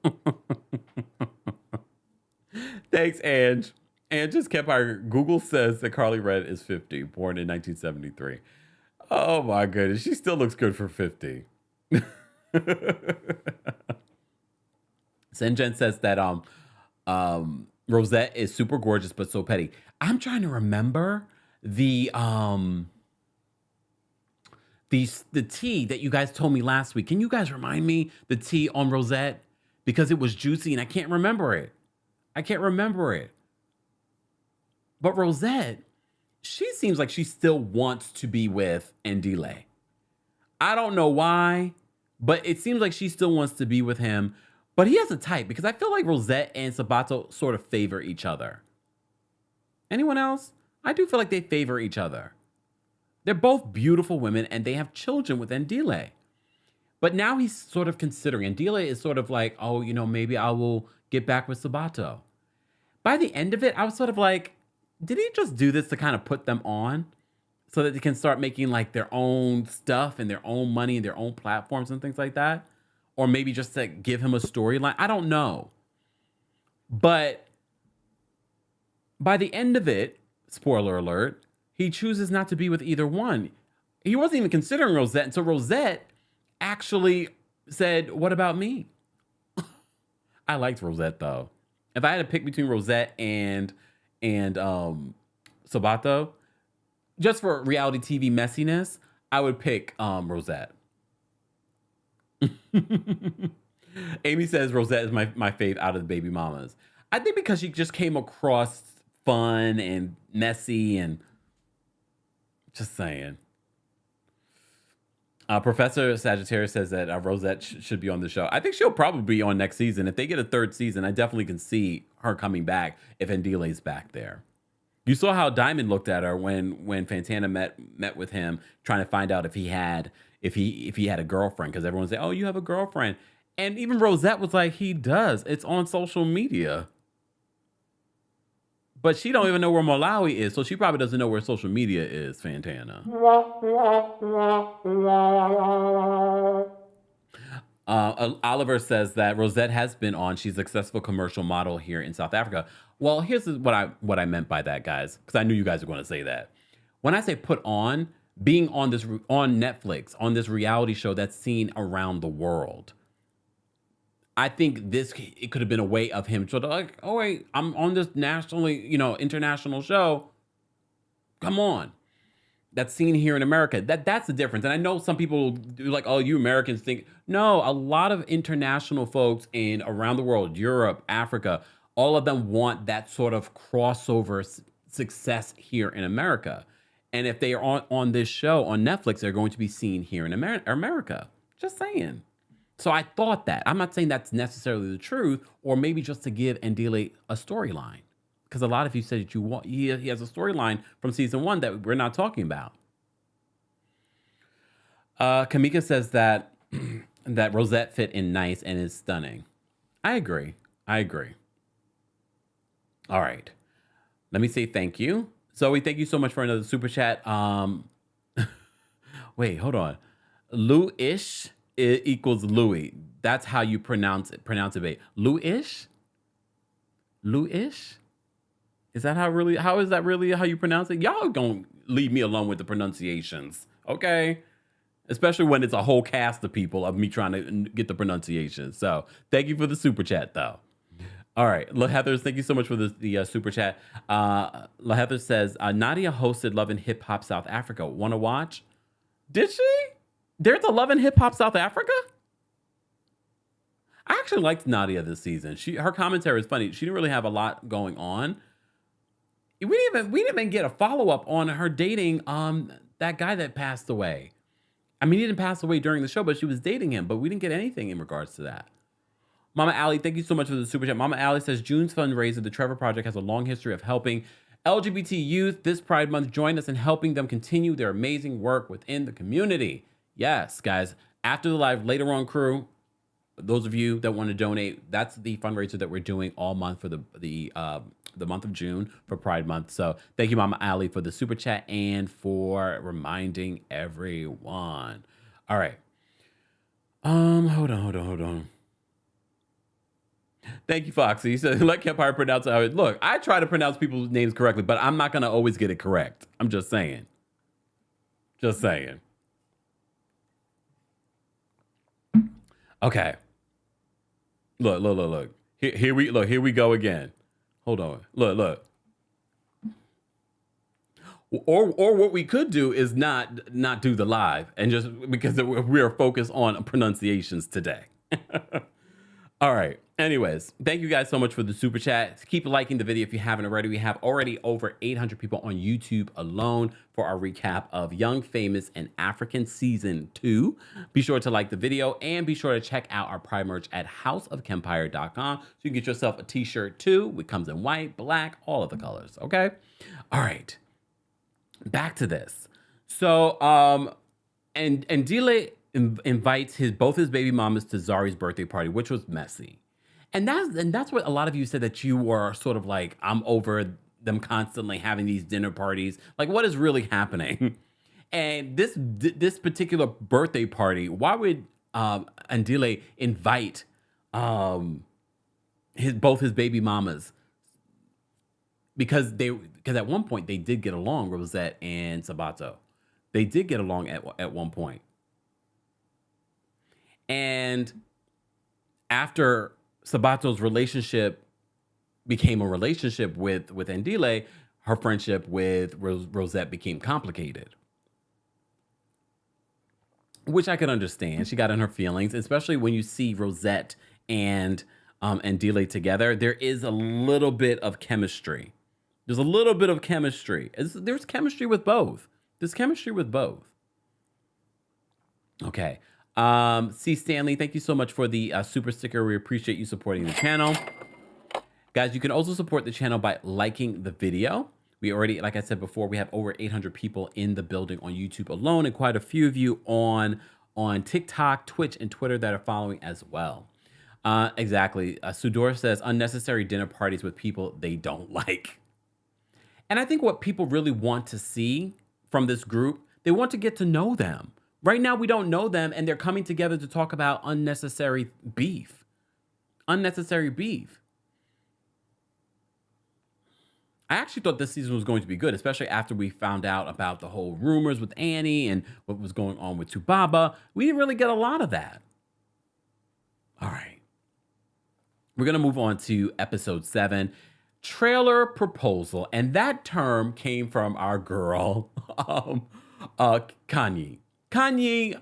Thanks, Ange. Ange just Kempire. Google says that Carly Red is 50, born in 1973. Oh my goodness, she still looks good for 50. Senjen says that Rosette is super gorgeous but so petty. I'm trying to remember the tea that you guys told me last week. Can you guys remind me the tea on Rosette? Because it was juicy and I can't remember it. But Rosette, she seems like she still wants to be with Andile. I don't know why, but it seems like she still wants to be with him. But he has a type because I feel like Rosette and Sabato sort of favor each other. Anyone else? I do feel like they favor each other. They're both beautiful women and they have children with Andile. But now he's sort of considering. Andile is sort of like, oh, maybe I will get back with Sabato. By the end of it, I was sort of like, did he just do this to kind of put them on so that they can start making like their own stuff and their own money and their own platforms and things like that? Or maybe just to give him a storyline? I don't know. But by the end of it, spoiler alert, he chooses not to be with either one. He wasn't even considering Rosette until Rosette actually said, what about me? I liked Rosette though. If I had to pick between Rosette and Sabato, just for reality TV messiness, I would pick Rosette. Amy says Rosette is my fave out of the baby mamas. I think because she just came across fun and messy and just saying. Professor Sagittarius says that Rosette should be on the show. I think she'll probably be on next season. If they get a third season, I definitely can see her coming back if Andile's back there. You saw how Diamond looked at her when Fantana met with him, trying to find out if he had a girlfriend, because everyone said, "Oh, you have a girlfriend," and even Rosette was like, "He does. It's on social media." But she don't even know where Malawi is, so she probably doesn't know where social media is, Fantana. Oliver says that Rosette has been on. She's a successful commercial model here in South Africa. Well, here's what I meant by that, guys, because I knew you guys were going to say that. When I say put on, being on Netflix, on this reality show that's seen around the world. I think it could have been a way of him sort of like, oh wait, I'm on this nationally, international show. Come on. That's seen here in America. That's the difference. And I know some people do like, oh, you Americans think. No, a lot of international folks in around the world, Europe, Africa, all of them want that sort of crossover success here in America. And if they are on this show on Netflix, they're going to be seen here in America. Just saying. So I thought that. I'm not saying that's necessarily the truth, or maybe just to give Andile a storyline. Because a lot of you said that you want he has a storyline from season 1 that we're not talking about. Kamika says that that Rosette fit in nice and is stunning. I agree. All right. Let me say thank you. Zoe, thank you so much for another super chat. Wait, hold on. Lou-ish equals Louis. That's how you pronounce it, babe. Lou-ish? Lou-ish? Is that how is that really how you pronounce it? Y'all don't leave me alone with the pronunciations, okay? Especially when it's a whole cast of people of me trying to get the pronunciation. So thank you for the super chat, though. All right, La Heathers, thank you so much for the super chat. La Heather says, Nadia hosted Love and Hip Hop South Africa. Want to watch? Did she? There's a Love and Hip Hop South Africa? I actually liked Nadia this season. Her commentary is funny. She didn't really have a lot going on. We didn't even get a follow-up on her dating that guy that passed away. I mean, he didn't pass away during the show, but she was dating him. But we didn't get anything in regards to that. Mama Allie, thank you so much for the super chat. Mama Allie says, June's fundraiser, the Trevor Project, has a long history of helping LGBT youth. This Pride Month, join us in helping them continue their amazing work within the community. Yes, guys. After the live, later on, crew, those of you that want to donate, that's the fundraiser that we're doing all month for the month of June for Pride Month. So thank you, Mama Ali, for the super chat and for reminding everyone. All right. Hold on. Thank you, Foxy. He said, let Kempire pronounce it. Look, I try to pronounce people's names correctly, but I'm not going to always get it correct. I'm just saying. Okay. Look. Here we go again. Hold on. Look. Or what we could do is not do the live, and just because we are focused on pronunciations today. All right. Anyways, thank you guys so much for the super chat. Keep liking the video if you haven't already. We have already over 800 people on YouTube alone for our recap of Young, Famous, and African Season 2. Be sure to like the video and be sure to check out our Pride merch at houseofkempire.com so you can get yourself a t-shirt too. It comes in white, black, all of the colors, okay? All right. Back to this. So, and Andile invites both his baby mamas to Zari's birthday party, which was messy. And that's what a lot of you said, that you were sort of like, I'm over them constantly having these dinner parties. Like, what is really happening? And this particular birthday party, why would Andile invite both his baby mamas? Because at one point they did get along, Rosette and Sabato. They did get along at one point. And after Sabato's relationship became a relationship with Andile, her friendship with Rosette became complicated. Which I could understand. She got in her feelings, especially when you see Rosette and Andile together. There is a little bit of chemistry. There's a little bit of chemistry. There's chemistry with both. Okay. C. Stanley, thank you so much for the super sticker. We appreciate you supporting the channel. Guys, you can also support the channel by liking the video. We already, like I said before, we have over 800 people in the building on YouTube alone, and quite a few of you on TikTok, Twitch, and Twitter that are following as well. Exactly. Sudor says, unnecessary dinner parties with people they don't like. And I think what people really want to see from this group, they want to get to know them. Right now, we don't know them, and they're coming together to talk about unnecessary beef. Unnecessary beef. I actually thought this season was going to be good, especially after we found out about the whole rumors with Annie and what was going on with Tubaba. We didn't really get a lot of that. All right. We're going to move on to episode 7, trailer proposal. And that term came from our girl, Kanye. Kanye,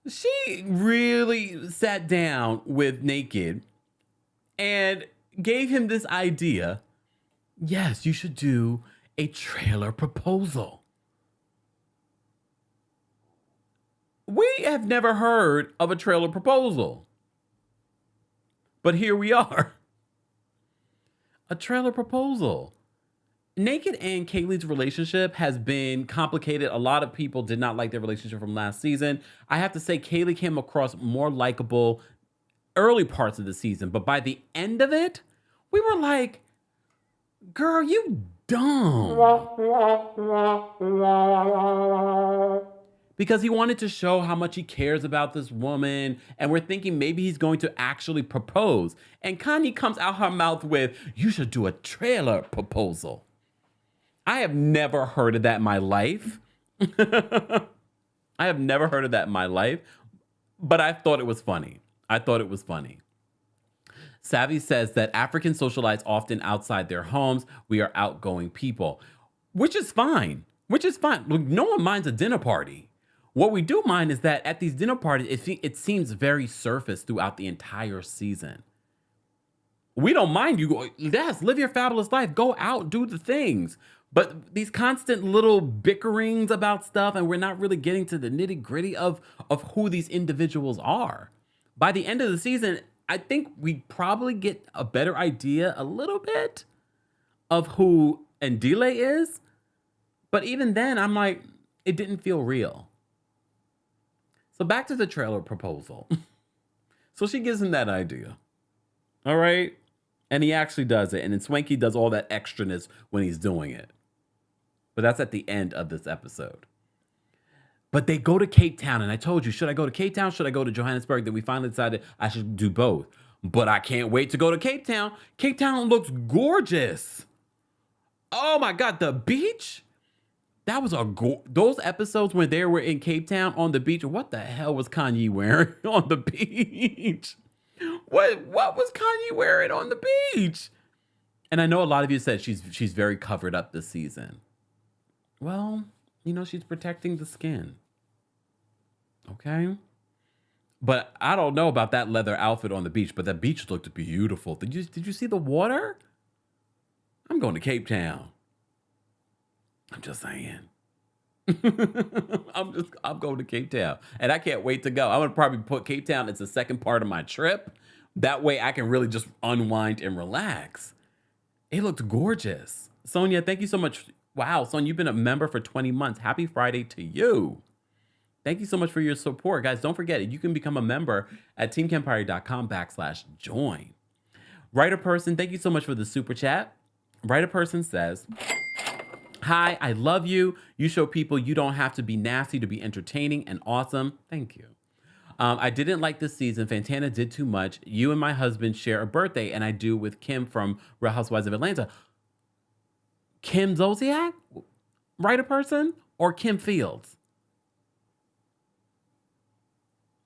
she really sat down with Naked and gave him this idea. Yes, you should do a trailer proposal. We have never heard of a trailer proposal. But here we are. A trailer proposal. Naked and Kaylee's relationship has been complicated. A lot of people did not like their relationship from last season. I have to say, Kaylee came across more likable early parts of the season. But by the end of it, we were like, girl, you dumb. Because he wanted to show how much he cares about this woman. And we're thinking maybe he's going to actually propose. And Kanye comes out her mouth with, you should do a trailer proposal. I have never heard of that in my life. I have never heard of that in my life. But I thought it was funny. Savvy says that Africans socialize often outside their homes. We are outgoing people, which is fine. Look, no one minds a dinner party. What we do mind is that at these dinner parties, it seems very surface throughout the entire season. We don't mind you. Yes, live your fabulous life. Go out, do the things. But these constant little bickerings about stuff, and we're not really getting to the nitty gritty of who these individuals are. By the end of the season, I think we probably get a better idea a little bit of who Andile is. But even then, I'm like, it didn't feel real. So back to the trailer proposal. So she gives him that idea. All right. And he actually does it. And then Swanky does all that extraness when he's doing it. But that's at the end of this episode. But they go to Cape Town. And I told you, should I go to Cape Town? Should I go to Johannesburg? Then we finally decided I should do both. But I can't wait to go to Cape Town. Cape Town looks gorgeous. Oh my God, the beach? That was those episodes when they were in Cape Town on the beach. What the hell was Kanye wearing on the beach? What was Kanye wearing on the beach? And I know a lot of you said she's very covered up this season. Well, she's protecting the skin. Okay? But I don't know about that leather outfit on the beach, but the beach looked beautiful. Did you see the water? I'm going to Cape Town. I'm just saying. I'm going to Cape Town. And I can't wait to go. I'm going to probably put Cape Town as the second part of my trip. That way I can really just unwind and relax. It looked gorgeous. Sonia, thank you so much. Wow, Sonia, you've been a member for 20 months. Happy Friday to you. Thank you so much for your support. Guys, don't forget, you can become a member at teamkempire.com/join. Writer Person, thank you so much for the super chat. Writer Person says, hi, I love you. You show people you don't have to be nasty to be entertaining and awesome. Thank you. I didn't like this season. Fantana did too much. You and my husband share a birthday, and I do with Kim from Real Housewives of Atlanta. Kim Zolciak? Writer Person? Or Kim Fields?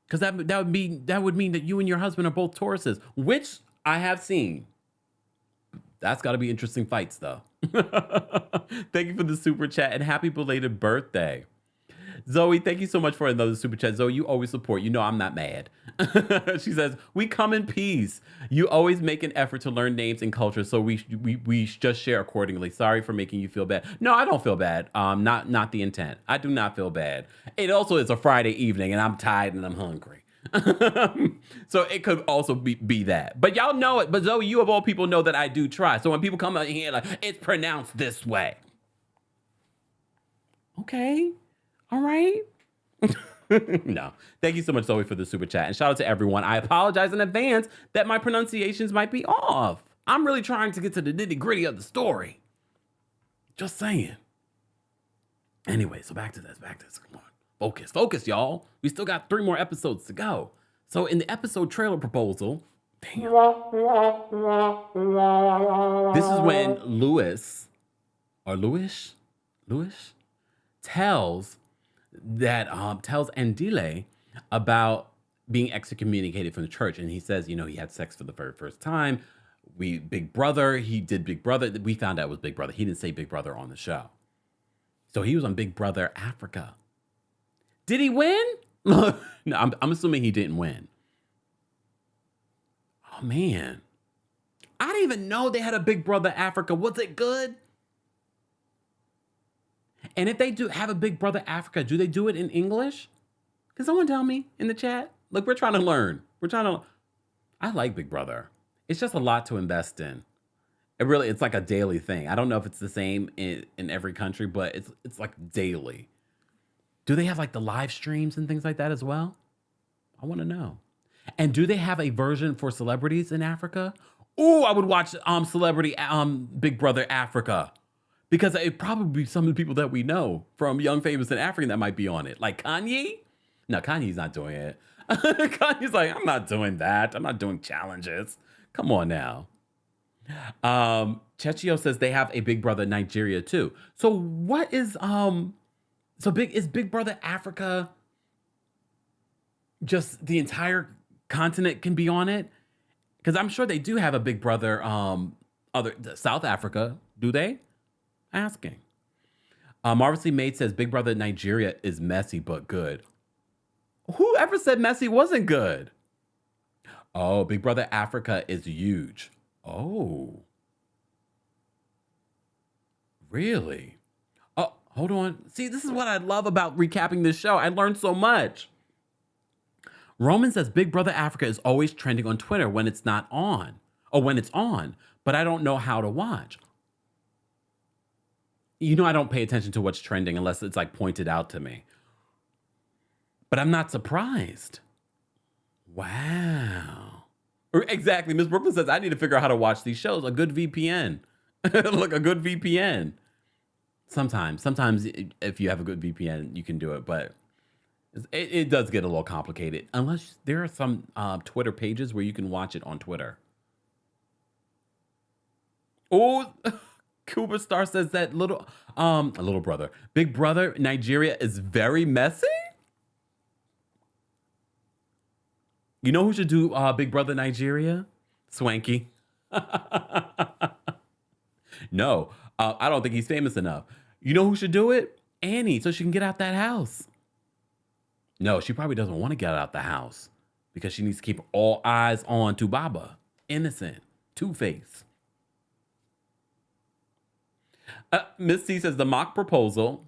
Because that would mean that you and your husband are both Tauruses, which I have seen. That's got to be interesting fights, though. Thank you for the super chat and happy belated birthday. Zoe, thank you so much for another super chat. Zoe, you always support. I'm not mad. She says, we come in peace. You always make an effort to learn names and culture, so we just share accordingly. Sorry for making you feel bad. No, I don't feel bad. Not the intent. I do not feel bad. It also is a Friday evening, and I'm tired and I'm hungry. So it could also be that. But y'all know it. But Zoe, you of all people know that I do try. So when people come out here like, it's pronounced this way. Okay. All right. No. Thank you so much, Zoe, for the super chat. And shout out to everyone. I apologize in advance that my pronunciations might be off. I'm really trying to get to the nitty gritty of the story. Just saying. Anyway, so back to this. Come on. Focus, y'all. We still got 3 more episodes to go. So in the episode trailer proposal, damn. This is when Louis tells Andile about being excommunicated from the church. And he says, he had sex for the very first time. He did Big Brother. We found out it was Big Brother. He didn't say Big Brother on the show. So he was on Big Brother Africa. Did he win? No, I'm assuming he didn't win. Oh, man. I didn't even know they had a Big Brother Africa. Was it good? And if they do have a Big Brother Africa, do they do it in English? Can someone tell me in the chat? Look, we're trying to learn. I like Big Brother. It's just a lot to invest in. It's like a daily thing. I don't know if it's the same in every country, but it's like daily. Do they have like the live streams and things like that as well? I want to know. And do they have a version for celebrities in Africa? Ooh, I would watch Celebrity Big Brother Africa. Because it probably be some of the people that we know from Young, Famous, and African that might be on it. Like Kanye? No, Kanye's not doing it. Kanye's like, I'm not doing that. I'm not doing challenges. Come on now. Chechio says they have a Big Brother Nigeria too. So what is is Big Brother Africa just the entire continent can be on it? Because I'm sure they do have a Big Brother South Africa. Do they? Asking. Marvelously Made says Big Brother Nigeria is messy but good. Whoever said messy wasn't good? Oh, Big Brother Africa is huge. Oh. Really? Oh, hold on. See, this is what I love about recapping this show. I learned so much. Roman says Big Brother Africa is always trending on Twitter when it's not on. Or when it's on, but I don't know how to watch. I don't pay attention to what's trending unless it's like pointed out to me. But I'm not surprised. Wow. Exactly. Miss Brooklyn says, I need to figure out how to watch these shows. A good VPN. Look, a good VPN. Sometimes if you have a good VPN, you can do it. But it does get a little complicated. Unless there are some Twitter pages where you can watch it on Twitter. Oh, Cuba Star says that little brother, Big Brother Nigeria is very messy. You know who should do Big Brother Nigeria? Swanky. No, I don't think he's famous enough. You know who should do it? Annie, so she can get out that house. No, she probably doesn't want to get out the house because she needs to keep all eyes on Tubaba. Innocent. Two-Face. Miss C says the mock proposal,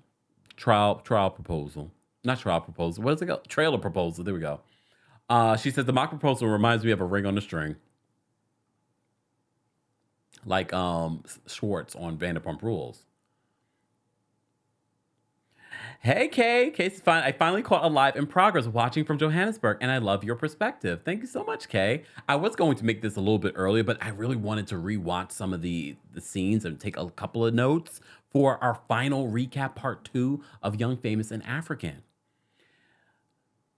trial proposal, not trial proposal. What is it called? Trailer proposal. There we go. She says the mock proposal reminds me of a ring on a string, like Schwartz on Vanderpump Rules. Hey, Kay. Kay's fine. I finally caught a live in progress watching from Johannesburg, and I love your perspective. Thank you so much, Kay. I was going to make this a little bit earlier, but I really wanted to rewatch some of the scenes and take a couple of notes for our final recap part 2 of Young, Famous, and African.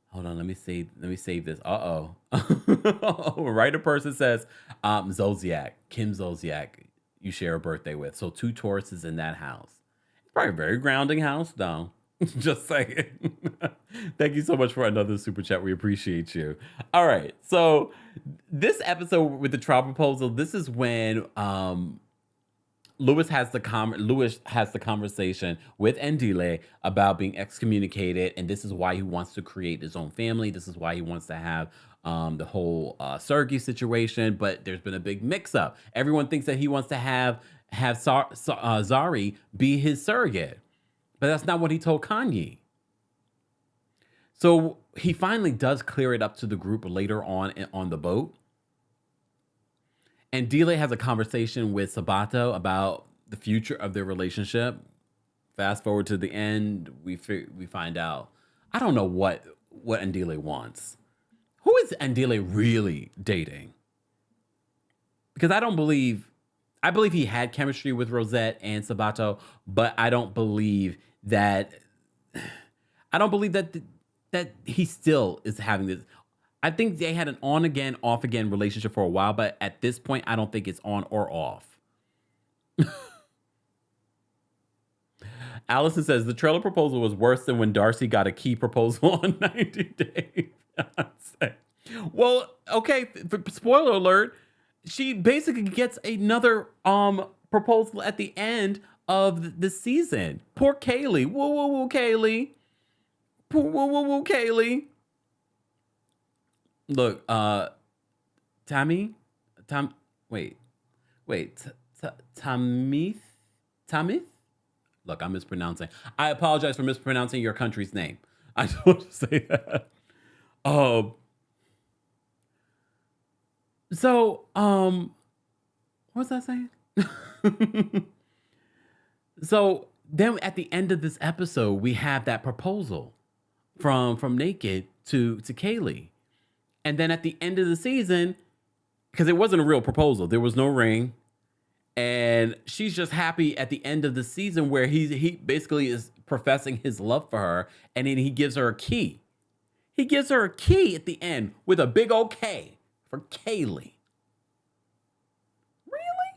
Hold on, let me save this. Uh-oh. Writer person says, Zolciak, Kim Zolciak, you share a birthday with. So 2 Tauruses in that house. It's probably a very grounding house, though. Just saying. Thank you so much for another super chat. We appreciate you. All right. So this episode with the trial proposal, this is when Louis has the conversation with Andile about being excommunicated, and this is why he wants to create his own family. This is why he wants to have the whole Sergey situation, but there's been a big mix-up. Everyone thinks that he wants to have Zari be his surrogate, but that's not what he told Kanye. So he finally does clear it up to the group later on the boat. And Andile has a conversation with Sabato about the future of their relationship. Fast forward to the end, we find out. I don't know what Andile wants. Who is Andile really dating? Because I believe he had chemistry with Rosette and Sabato, but I don't believe that. I don't believe that he still is having this. I think they had an on again, off again relationship for a while, but at this point, I don't think it's on or off. Allison says the trailer proposal was worse than when Darcy got a key proposal on 90 Day Fiancé. Well, okay, spoiler alert, she basically gets another proposal at the end of the season. Poor Kaylee. Woo woo woo Kaylee. Woo woo woo Kaylee. Look, Tamith? Tamith? Look, I'm mispronouncing. I apologize for mispronouncing your country's name. I just want to say that. What was I saying? So then at the end of this episode, we have that proposal from Naked to Kaylee. And then at the end of the season, because it wasn't a real proposal, there was no ring. And she's just happy at the end of the season where he basically is professing his love for her. And then he gives her a key. He gives her a key at the end with a big old K for Kaylee. Really?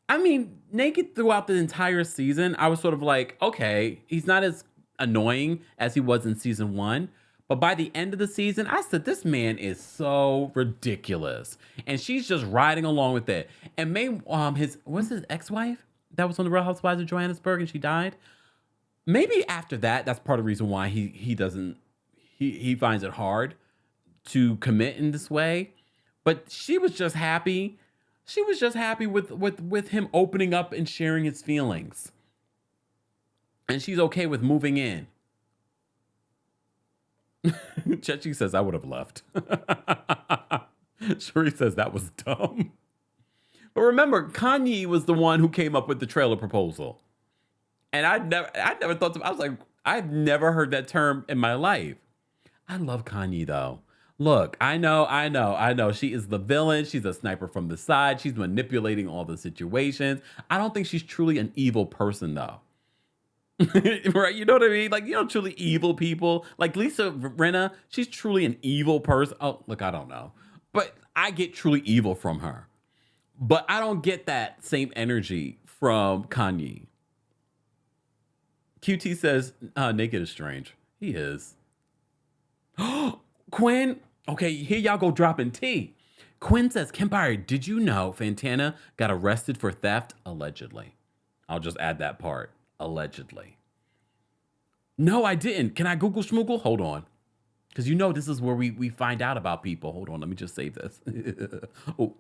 I mean, Naked throughout the entire season, I was sort of like, okay, he's not as annoying as he was in season 1. But by the end of the season, I said, this man is so ridiculous. And she's just riding along with it. And his ex-wife that was on the Real Housewives of Johannesburg and she died? Maybe after that's part of the reason why he finds it hard to commit in this way. But she was just happy. She was just happy with him opening up and sharing his feelings. And she's okay with moving in. Chechi says, I would have left. Cherie says that was dumb. But remember, Kanye was the one who came up with the trailer proposal. And I never thought, I was like, I've never heard that term in my life. I love Kanye though. Look, I know. She is the villain. She's a sniper from the side. She's manipulating all the situations. I don't think she's truly an evil person though. Right? You know what I mean? Like, truly evil people. Like Lisa Rinna, she's truly an evil person. Oh, look, I don't know. But I get truly evil from her. But I don't get that same energy from Kanye. QT says, Naked is strange. He is. Quinn. Okay, here y'all go dropping tea. Quinn says, Kempire, did you know Fantana got arrested for theft? Allegedly. I'll just add that part. Allegedly. No, I didn't. Can I Google schmoogle? Hold on. Because this is where we find out about people. Hold on, let me just save this. Oh,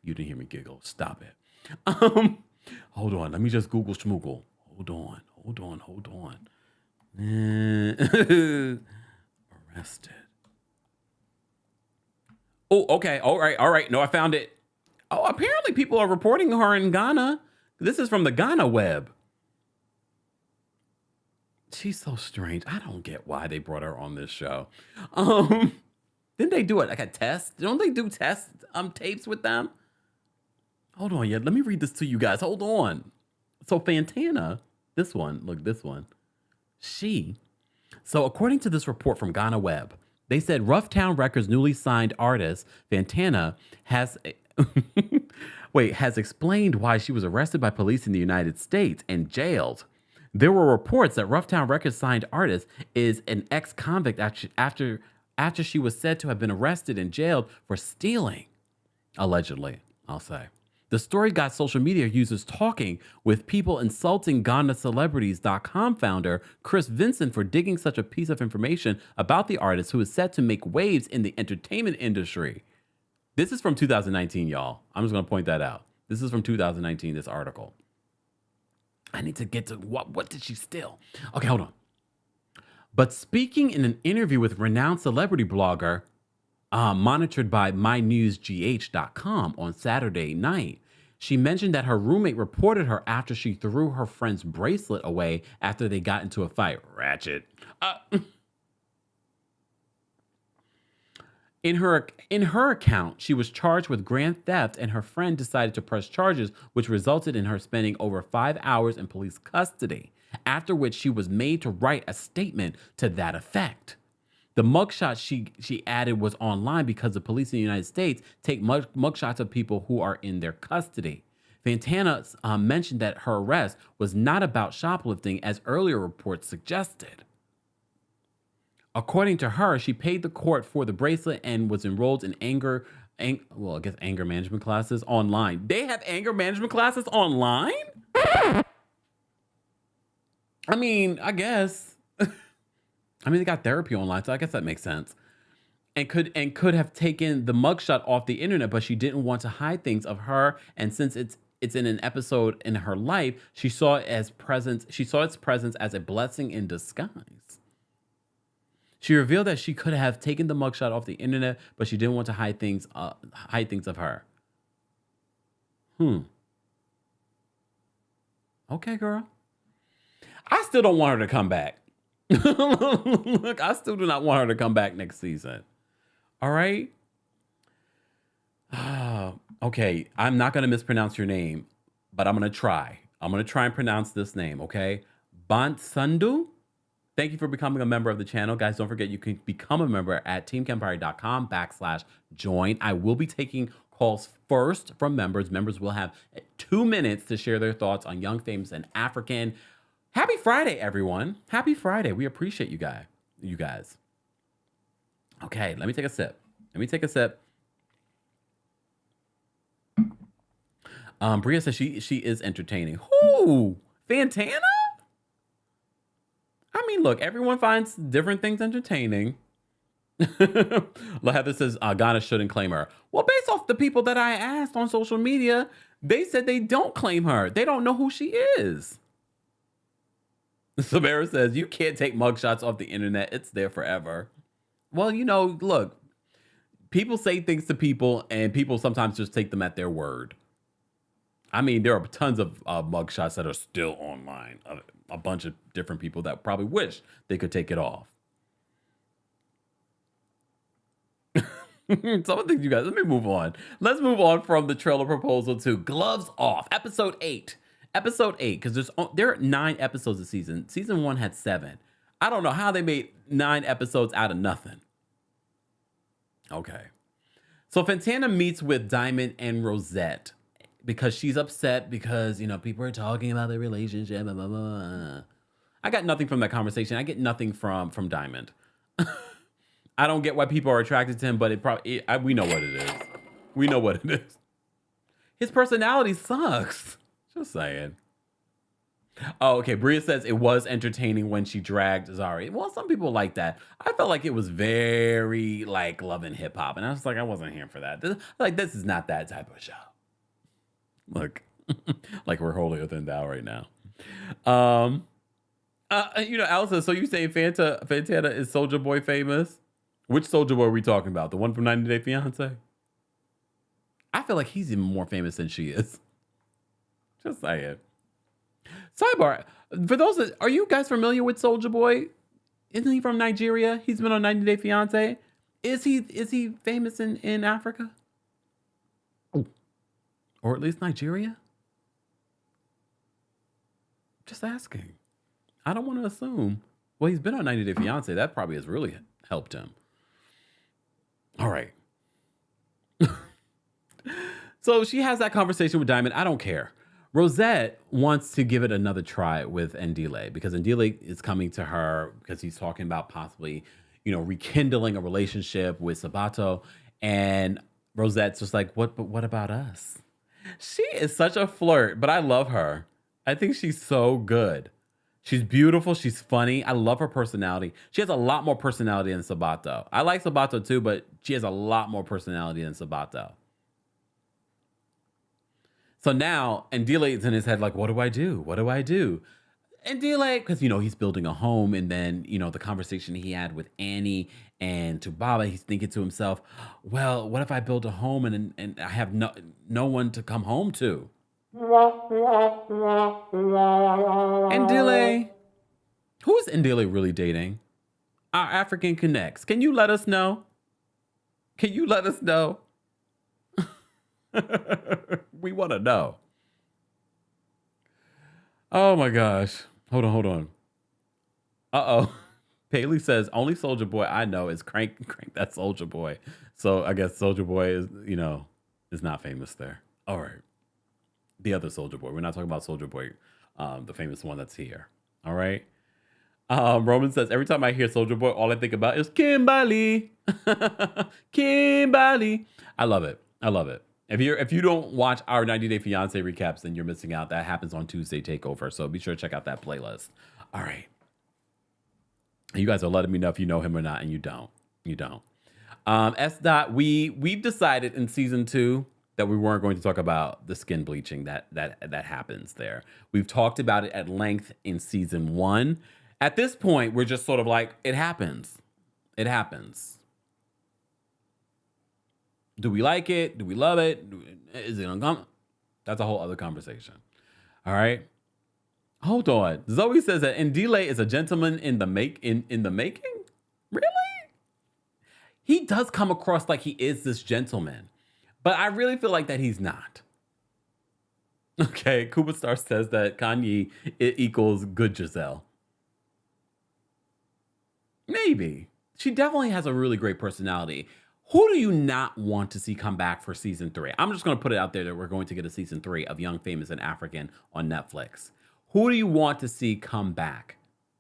you didn't hear me giggle. Stop it. Hold on, let me just Google schmoogle. Hold on. Arrested. Oh, okay. All right. No, I found it. Oh, apparently people are reporting her in Ghana. This is from the Ghana web. She's so strange. I don't get why they brought her on this show. Didn't they do it like a test? Don't they do test tapes with them? Hold on, let me read this to you guys. Hold on. So Fantana, this one. So according to this report from Ghana Web, they said Rough Town Records' newly signed artist Fantana has explained why she was arrested by police in the United States and jailed. There were reports that Rough Town Records signed artist is an ex-convict after she was said to have been arrested and jailed for stealing. Allegedly, I'll say. The story got social media users talking, with people insulting GhanaCelebrities.com founder Chris Vincent for digging such a piece of information about the artist who is set to make waves in the entertainment industry. This is from 2019, y'all. I'm just going to point that out. This is from 2019, this article. I need to get to what did she steal? Okay, hold on. But speaking in an interview with renowned celebrity blogger, monitored by mynewsgh.com on Saturday night, she mentioned that her roommate reported her after she threw her friend's bracelet away after they got into a fight. Ratchet. In her account, she was charged with grand theft, and her friend decided to press charges, which resulted in her spending over 5 hours in police custody. after which she was made to write a statement to that effect. The mugshot she added was online because the police in the United States take mugshots of people who are in their custody. Fantana mentioned that her arrest was not about shoplifting, as earlier reports suggested. According to her, she paid the court for the bracelet and was enrolled in anger management classes online. They have anger management classes online? I mean, I guess. I mean, they got therapy online, so I guess that makes sense. And could have taken the mugshot off the internet, but she didn't want to hide things of her. And since it's in an episode in her life, she saw its presence as a blessing in disguise. She revealed that she could have taken the mugshot off the internet, but she didn't want to hide things of her. Okay, girl. I still don't want her to come back. Look, I still do not want her to come back next season. All right? Okay, I'm not going to mispronounce your name, but I'm going to try. I'm going to try and pronounce this name, okay? Bantsandu? Thank you for becoming a member of the channel. Guys, don't forget you can become a member at teamkempire.com/join. I will be taking calls first from members. Members will have 2 minutes to share their thoughts on Young, Famous, and African. Happy Friday, everyone. Happy Friday. We appreciate you guys. Okay, let me take a sip. Bria says she is entertaining. Who? Fantana? I mean, look, everyone finds different things entertaining. Heather says Ghana shouldn't claim her. Well, based off the people that I asked on social media, they said they don't claim her. They don't know who she is. Samara says, you can't take mugshots off the internet. It's there forever. Well, look, people say things to people and people sometimes just take them at their word. I mean, there are tons of mugshots that are still online. A bunch of different people that probably wish they could take it off. Some of the things, you guys, let me move on. Let's move on from the trailer proposal to Gloves Off, episode 8. Episode 8, because there are 9 episodes a season. Season 1 had 7. I don't know how they made 9 episodes out of nothing. Okay. So Fantana meets with Diamond and Rosette because she's upset because, people are talking about their relationship. Blah, blah, blah. I got nothing from that conversation. I get nothing from Diamond. I don't get why people are attracted to him, but we know what it is. We know what it is. His personality sucks. Just saying. Oh, okay. Bria says it was entertaining when she dragged Zari. Well, some people like that. I felt like it was very like Love and Hip Hop, and I was like, I wasn't here for that. This is not that type of show. Look, like we're holier than thou right now. Alice says, so you saying Fantana is Soldier Boy famous? Which Soldier Boy are we talking about? The one from 90 Day Fiance? I feel like he's even more famous than she is. Just saying. Sidebar. For those are you guys familiar with Soldier Boy? Isn't he from Nigeria? He's been on 90 Day Fiance. Is he famous in Africa? Or at least Nigeria? Just asking. I don't want to assume. Well, he's been on 90 Day Fiance. That probably has really helped him. All right. So she has that conversation with Diamond. I don't care. Rosette wants to give it another try with Andile because Andile is coming to her because he's talking about possibly, rekindling a relationship with Sabato. And Rosette's just like, but what about us? She is such a flirt, but I love her. I think she's so good. She's beautiful. She's funny. I love her personality. She has a lot more personality than Sabato. I like Sabato too, but she has a lot more personality than Sabato. So now Andile is in his head like, what do I do? What do I do? Andile, because, he's building a home. And then, the conversation he had with Annie and Tubaba, he's thinking to himself, well, what if I build a home and I have no one to come home to? Andile. Who is Andile really dating? Our African Connects. Can you let us know? Can you let us know? We want to know. Oh my gosh. Hold on. Uh-oh. Paley says, only Soldier Boy I know is Crank that Soldier Boy. So I guess Soldier Boy is, is not famous there. All right. The other Soldier Boy. We're not talking about Soldier Boy, the famous one that's here. All right. Roman says, every time I hear Soldier Boy, all I think about is Kimberly. Kimberly. I love it. I love it. If you don't watch our 90 Day Fiance recaps, then you're missing out. That happens on Tuesday Takeover. So be sure to check out that playlist. All right. You guys are letting me know if you know him or not, and you don't. You don't. S. Dot, we've decided in season 2 that we weren't going to talk about the skin bleaching that happens there. We've talked about it at length in season 1. At this point, we're just sort of like, it happens. It happens. Do we like it? Do we love it? Is it uncomfortable? That's a whole other conversation. All right. Hold on. Zoe says that Andile is a gentleman in the making. Really? He does come across like he is this gentleman, but I really feel like that he's not. Okay. Kuba Star says that Kanye equals good Giselle. Maybe. She definitely has a really great personality. Who do you not want to see come back for season 3? I'm just going to put it out there that we're going to get a season 3 of Young, Famous, and African on Netflix. Who do you want to see come back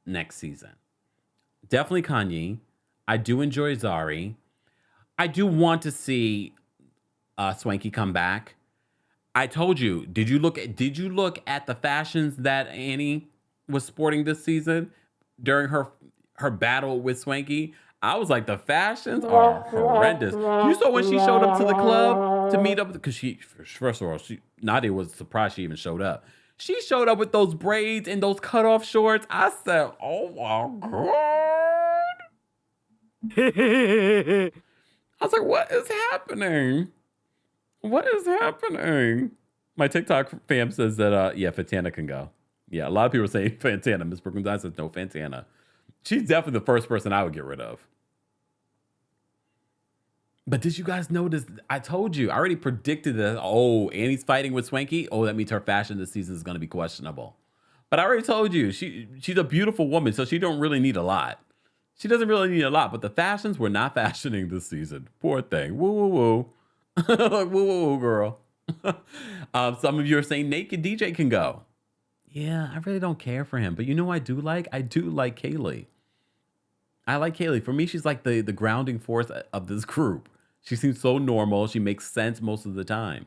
next season? Definitely Kanye. I do enjoy Zari. I do want to see Swanky come back. I told you. Did you look at the fashions that Annie was sporting this season during her battle with Swanky? I was like, the fashions are horrendous. You saw when she showed up to the club to meet up, because first of all, Nadia was surprised she even showed up. She showed up with those braids and those cutoff shorts. I said, oh my God. I was like, what is happening? What is happening? My TikTok fam says that, Fantana can go. Yeah, a lot of people are saying Fantana. Miss Brooklyn says, no, Fantana. She's definitely the first person I would get rid of. But did you guys notice? I told you, I already predicted that. Oh, Annie's fighting with Swanky. Oh, that means her fashion this season is going to be questionable. But I already told you, she's a beautiful woman, so she don't really need a lot. She doesn't really need a lot, but the fashions were not fashioning this season. Poor thing. Woo, woo, woo. Woo, woo, woo, girl. Some of you are saying Naked DJ can go. Yeah, I really don't care for him. But you know what I do like? I do like Kaylee. I like Kaylee. For me, she's like the grounding force of this group. She seems so normal. She makes sense most of the time.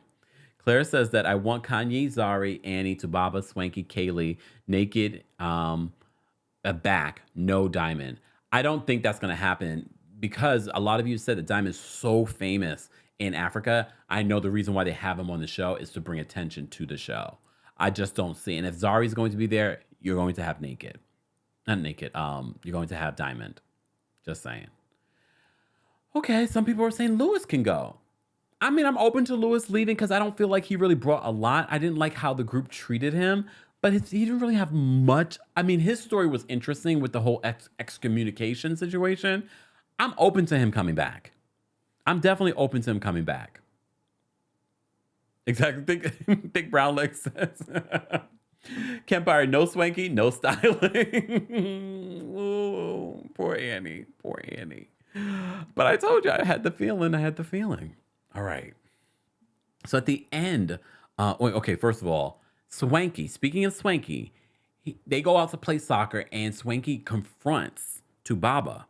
Claire says that I want Kanye, Zari, Annie, Tubaba, Swanky, Kaylee, Naked, back, no Diamond. I don't think that's going to happen because a lot of you said that Diamond is so famous in Africa. I know the reason why they have him on the show is to bring attention to the show. I just don't see. And if Zari's going to be there, you're going to have Naked. Not Naked. You're going to have Diamond. Just saying. Okay, some people are saying Lewis can go. I mean, I'm open to Lewis leaving because I don't feel like he really brought a lot. I didn't like how the group treated him, but he didn't really have much. I mean, his story was interesting with the whole excommunication situation. I'm open to him coming back. I'm definitely open to him coming back. Exactly. Think Brown Leg says. Kempire, no Swanky, no styling. Ooh, poor Annie. Poor Annie. But I told you, I had the feeling. All right. So at the end, okay, first of all, Swanky, speaking of Swanky, they go out to play soccer and Swanky confronts Tubaba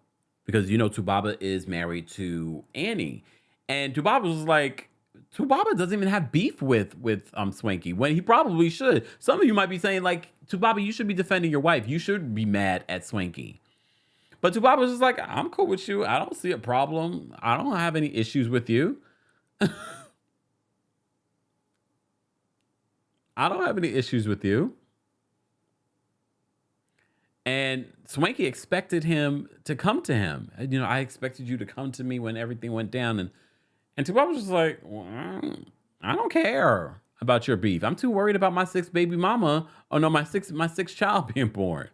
because, Tubaba is married to Annie. And Tubaba was like, Tubaba doesn't even have beef with Swanky when he probably should. Some of you might be saying like, Tubaba, you should be defending your wife. You should be mad at Swanky. But Tubaba was just like, I'm cool with you. I don't see a problem. I don't have any issues with you. I don't have any issues with you. And Swanky expected him to come to him. I expected you to come to me when everything went down. And Tubaba was just like, well, I don't care about your beef. I'm too worried about my sixth baby mama. Oh no, my sixth child being born.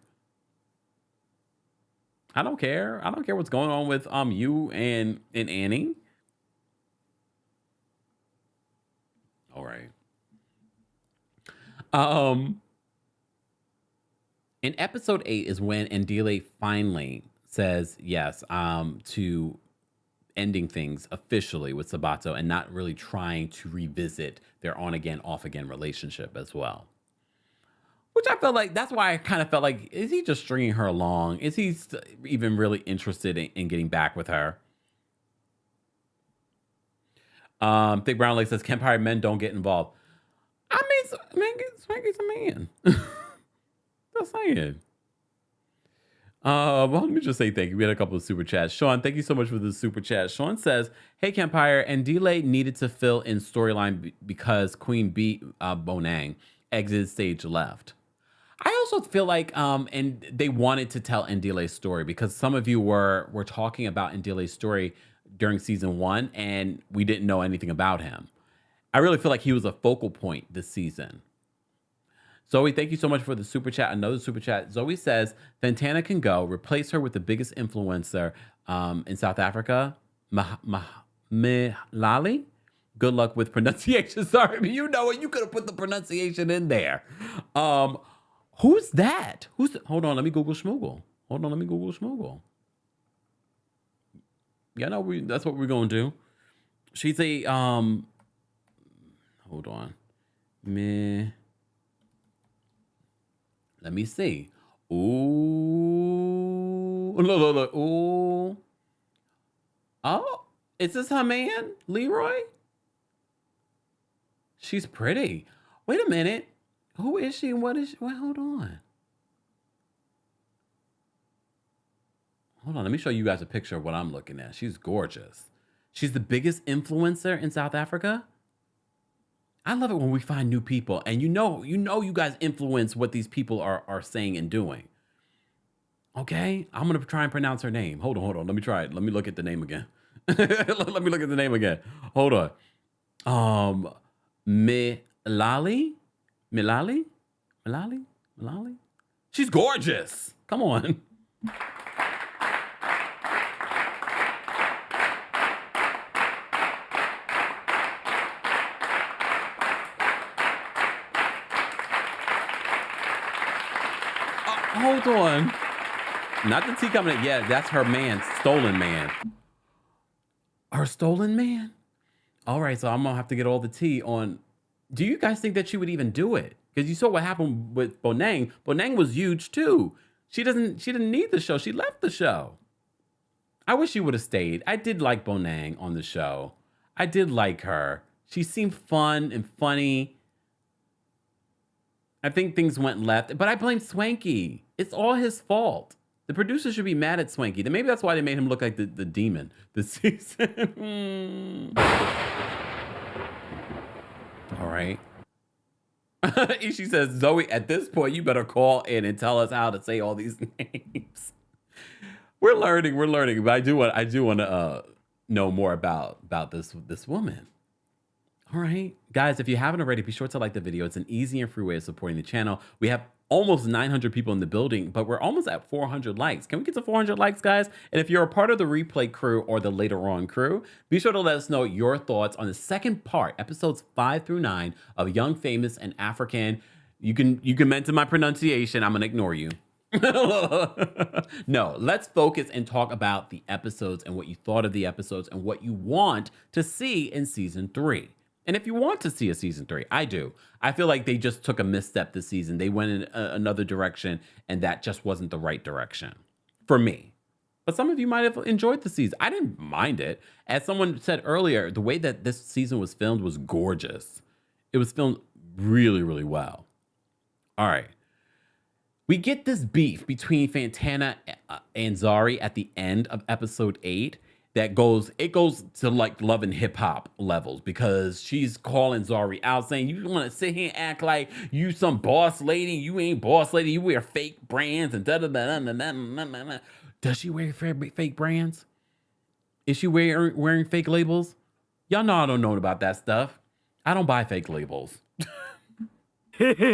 I don't care. I don't care what's going on with you and Annie. All right. In episode 8 is when Andile finally says yes to ending things officially with Sabato and not really trying to revisit their on again, off again relationship as well. Which I felt like, that's why I kind of felt like, is he just stringing her along? Is he even really interested in getting back with her? Thick Brown Lake says, Kempire men don't get involved. I mean, Swanky's a man. Just saying. Well, let me just say thank you. We had a couple of super chats. Sean, thank you so much for the super chat. Sean says, hey, Kempire, Andile needed to fill in storyline because Queen Bee Bonang exited stage left. I also feel like, and they wanted to tell Andile's story because some of you were talking about Andile's story during season 1, and we didn't know anything about him. I really feel like he was a focal point this season. Zoe, thank you so much for the super chat. Another super chat. Zoe says, Fantana can go. Replace her with the biggest influencer in South Africa, Milali. Good luck with pronunciation. Sorry, but you know it. You could have put the pronunciation in there. Who's that? Hold on, let me Google Schmoogle. Yeah, no, that's what we're gonna do. She's a hold on. Let me see. Ooh. Look. Ooh. Oh, is this her man, Leroy? She's pretty. Wait a minute. Who is she and what is she? Wait, hold on. Hold on. Let me show you guys a picture of what I'm looking at. She's gorgeous. She's the biggest influencer in South Africa. I love it when we find new people, and you know you guys influence what these people are saying and doing. Okay, I'm gonna try and pronounce her name. Hold on. Let me try it. Let me look at the name again. Hold on. Milali. She's gorgeous. Come on. Hold on. Not the tea coming in. Yeah, that's her man, stolen man. Her stolen man? All right, so I'm gonna have to get all the tea on. Do you guys think that she would even do it? Because you saw what happened with Bonang. Bonang was huge too. She didn't need the show. She left the show. I wish she would have stayed. I did like Bonang on the show. I did like her. She seemed fun and funny. I think things went left, but I blame Swanky. It's all his fault. The producer should be mad at Swanky. Maybe that's why they made him look like the demon this season. All right. She says, Zoe, at this point, you better call in and tell us how to say all these names. We're learning, but I do want to know more about this woman. All right, guys, if you haven't already, be sure to like the video. It's an easy and free way of supporting the channel. We have almost 900 people in the building, but we're almost at 400 likes. Can we get to 400 likes, guys? And if you're a part of the replay crew or the later on crew, be sure to let us know your thoughts on the second part, episodes 5 through 9 of Young, Famous, and African. You can mention my pronunciation. I'm gonna ignore you. No, let's focus and talk about the episodes and what you thought of the episodes and what you want to see in season 3. And if you want to see a season 3, I do. I feel like they just took a misstep this season. They went in another direction, and that just wasn't the right direction for me. But some of you might have enjoyed the season. I didn't mind it. As someone said earlier, the way that this season was filmed was gorgeous. It was filmed really, really well. All right. We get this beef between Fantana and Zari at the end of episode 8. It goes to like Love and Hip Hop levels because she's calling Zari out saying, you want to sit here and act like you some boss lady. You ain't boss lady. You wear fake brands and da-da-da-da-da-da-da-da. Does she wear fake brands? Is she wearing fake labels? Y'all know I don't know about that stuff. I don't buy fake labels. Look,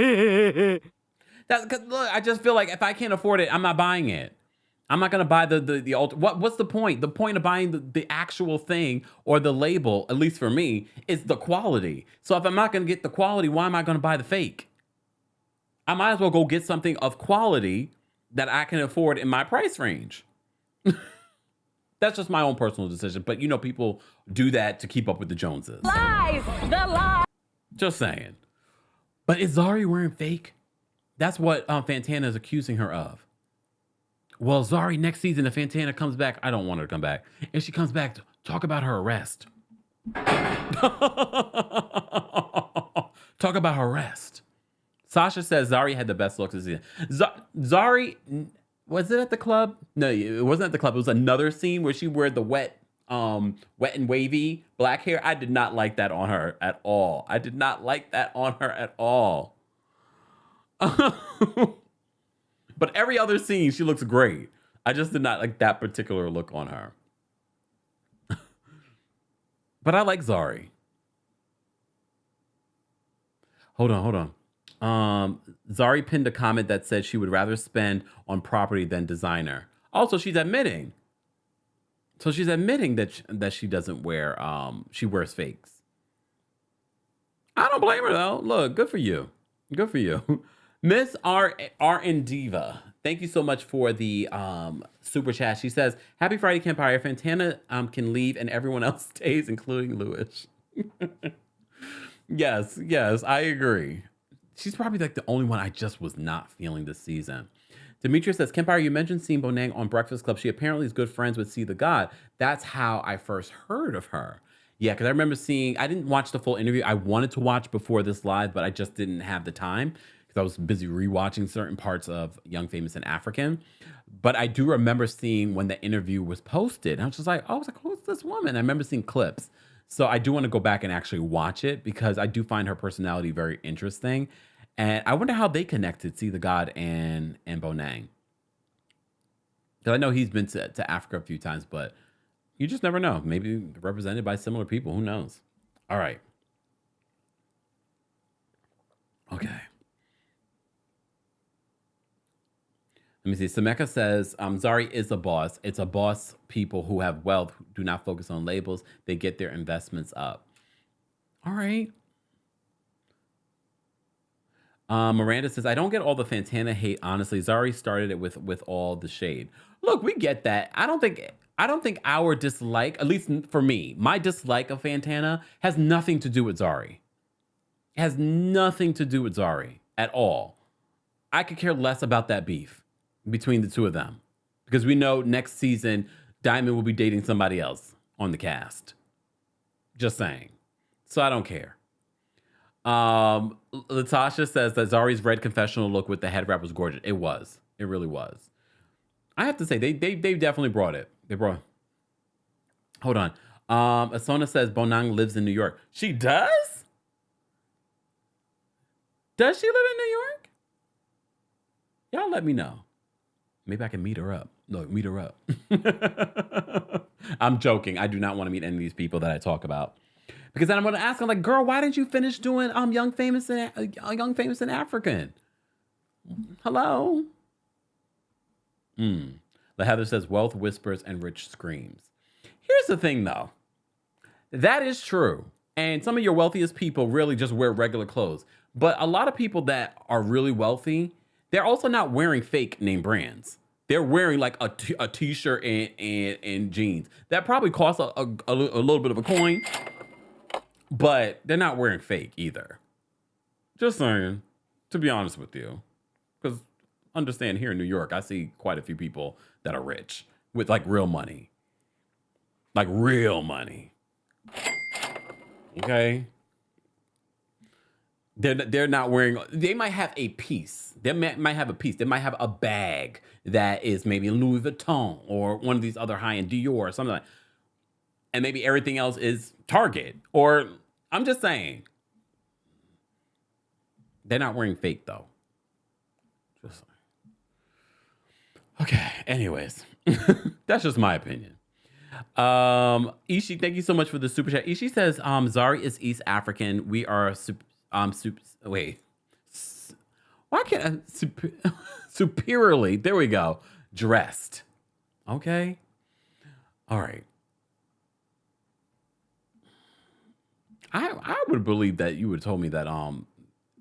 I just feel like if I can't afford it, I'm not buying it. I'm not going to buy the what's the point? The point of buying the actual thing or the label, at least for me, is the quality. So if I'm not going to get the quality, why am I going to buy the fake? I might as well go get something of quality that I can afford in my price range. That's just my own personal decision. But you know, people do that to keep up with the Joneses. Lies! The lie! Just saying. But is Zari wearing fake? That's what Fantana is accusing her of. Well, Zari, next season, if Fantana comes back, I don't want her to come back. If she comes back, talk about her arrest. Talk about her arrest. Sasha says Zari had the best looks this season. Zari, was it at the club? No, it wasn't at the club. It was another scene where she wore the wet and wavy black hair. I did not like that on her at all. I did not like that on her at all. But every other scene, she looks great. I just did not like that particular look on her. But I like Zari. Hold on. Zari pinned a comment that said she would rather spend on property than designer. Also, she's admitting. So she's admitting that she doesn't wear, she wears fakes. I don't blame her though. Look, good for you. Good for you. Miss R&, Diva, thank you so much for the super chat. She says, "Happy Friday, Kempire. Fantana can leave and everyone else stays, including Lewis." Yes, I agree. She's probably like the only one I just was not feeling this season. Demetria says, "Kempire, you mentioned seeing Bonang on Breakfast Club. She apparently is good friends with See the God. That's how I first heard of her." Yeah, because I remember I didn't watch the full interview. I wanted to watch before this live, but I just didn't have the time because I was busy rewatching certain parts of Young, Famous, and African. But I do remember seeing when the interview was posted. I was just like, who's this woman? I remember seeing clips. So I do want to go back and actually watch it because I do find her personality very interesting. And I wonder how they connected, See the God and Bonang. Because I know he's been to Africa a few times, but you just never know. Maybe represented by similar people. Who knows? All right. Okay. Let me see. Sameka says, Zari is a boss. It's a boss. People who have wealth who do not focus on labels. They get their investments up. All right. Miranda says, I don't get all the Fantana hate. Honestly, Zari started it with all the shade. Look, we get that. I don't think our dislike, at least for me, my dislike of Fantana has nothing to do with Zari. It has nothing to do with Zari at all. I could care less about that beef between the two of them because we know next season Diamond will be dating somebody else on the cast. Just saying. So I don't care. Latasha says that Zari's red confessional look with the head wrap was gorgeous. It was. It really was. I have to say, they definitely brought it. Hold on. Asona says Bonang lives in New York. She does? Does she live in New York? Y'all let me know. Maybe I can meet her up. Look, meet her up. I'm joking. I do not want to meet any of these people that I talk about. Because then I'm going to ask her, like, girl, why didn't you finish doing Young, Famous, and African? Hello? The Heather says, wealth whispers and rich screams. Here's the thing, though. That is true. And some of your wealthiest people really just wear regular clothes. But a lot of people that are really wealthy, they're also not wearing fake name brands. They're wearing like a t-shirt and jeans. That probably costs a little bit of a coin. But they're not wearing fake either. Just saying, to be honest with you. Because understand, here in New York, I see quite a few people that are rich with like real money. Like real money. Okay? They're not wearing, they might have a piece. They might have a piece. They might have a bag that is maybe Louis Vuitton or one of these other high-end Dior or something like that. And maybe everything else is Target. Or, I'm just saying. They're not wearing fake, though. Just saying. Okay, anyways. That's just my opinion. Ishi, thank you so much for the super chat. Ishi says, Zari is East African. We are, why can't I, superiorly, there we go, dressed. Okay. All right. I would believe that you would have told me that,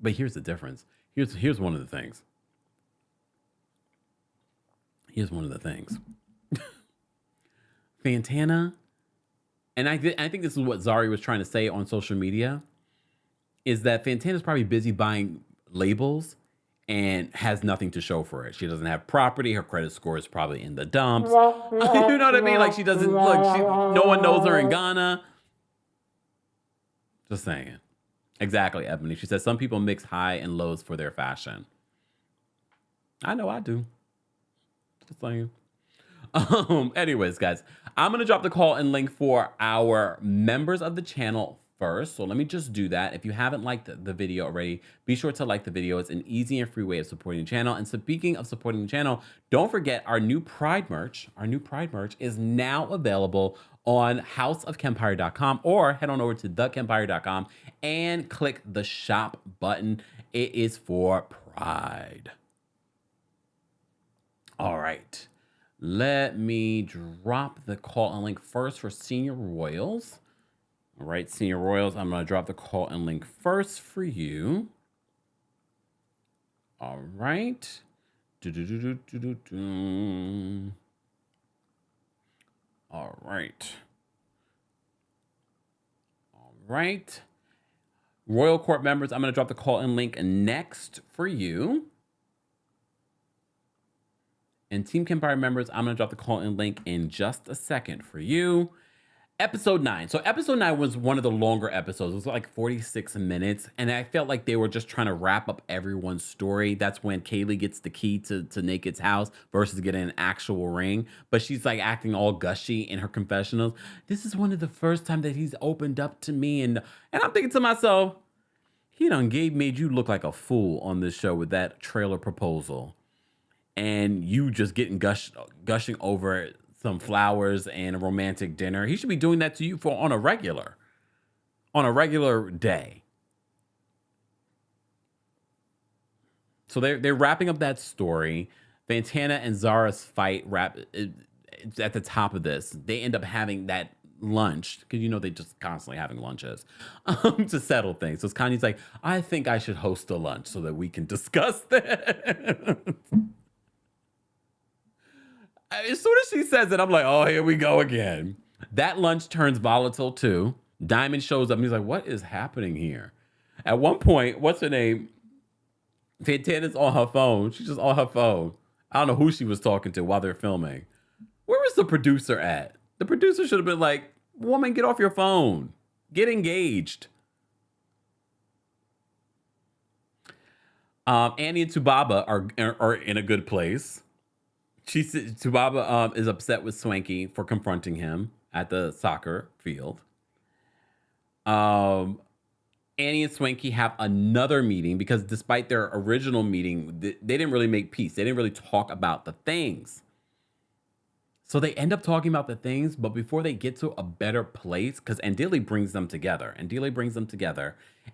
but here's the difference. Here's one of the things. Here's one of the things. Fantana, and I think this is what Zari was trying to say on social media, is that Fantana's probably busy buying labels and has nothing to show for it. She doesn't have property. Her credit score is probably in the dumps. You know what I mean? Like, she doesn't look. No one knows her in Ghana. Just saying. Exactly, Ebony. She says some people mix high and lows for their fashion. I know I do. Just saying. Anyways, guys, I'm going to drop the call and link for our members of the channel first. So let me just do that. If you haven't liked the video already, be sure to like the video. It's an easy and free way of supporting the channel. And speaking of supporting the channel, don't forget our new Pride merch. Our new Pride merch is now available on houseofkempire.com, or head on over to TheKempire.com and click the shop button. It is for Pride. All right. Let me drop the call and link first for Senior Royals. All right, Senior Royals, I'm going to drop the call and link first for you. All right. All right. All right. Royal Court members, I'm going to drop the call and link next for you. And Team Kempire members, I'm going to drop the call and link in just a second for you. Episode 9. So episode 9 was one of the longer episodes. It was like 46 minutes. And I felt like they were just trying to wrap up everyone's story. That's when Kaylee gets the key to Naked's house versus getting an actual ring. But she's like acting all gushy in her confessionals. This is one of the first time that he's opened up to me. And I'm thinking to myself, he done made you look like a fool on this show with that trailer proposal. And you just getting gushing over some flowers and a romantic dinner. He should be doing that to you on a regular day. So they're wrapping up that story. Fantana and Zara's fight it's at the top of this. They end up having that lunch, because they just constantly having lunches to settle things. So Kanye's like, I think I should host a lunch so that we can discuss that. As soon as she says it, I'm like, oh, here we go again. That lunch turns volatile too. Diamond shows up and he's like, what is happening here? At one point, what's her name? Fantana's on her phone. She's just on her phone. I don't know who she was talking to while they're filming. Where was the producer at? The producer should have been like, woman, get off your phone. Get engaged. Annie and Tubaba are in a good place. Tubaba is upset with Swanky for confronting him at the soccer field. Annie and Swanky have another meeting because despite their original meeting, they didn't really make peace. They didn't really talk about the things. So they end up talking about the things, but before they get to a better place, because Andile brings them together.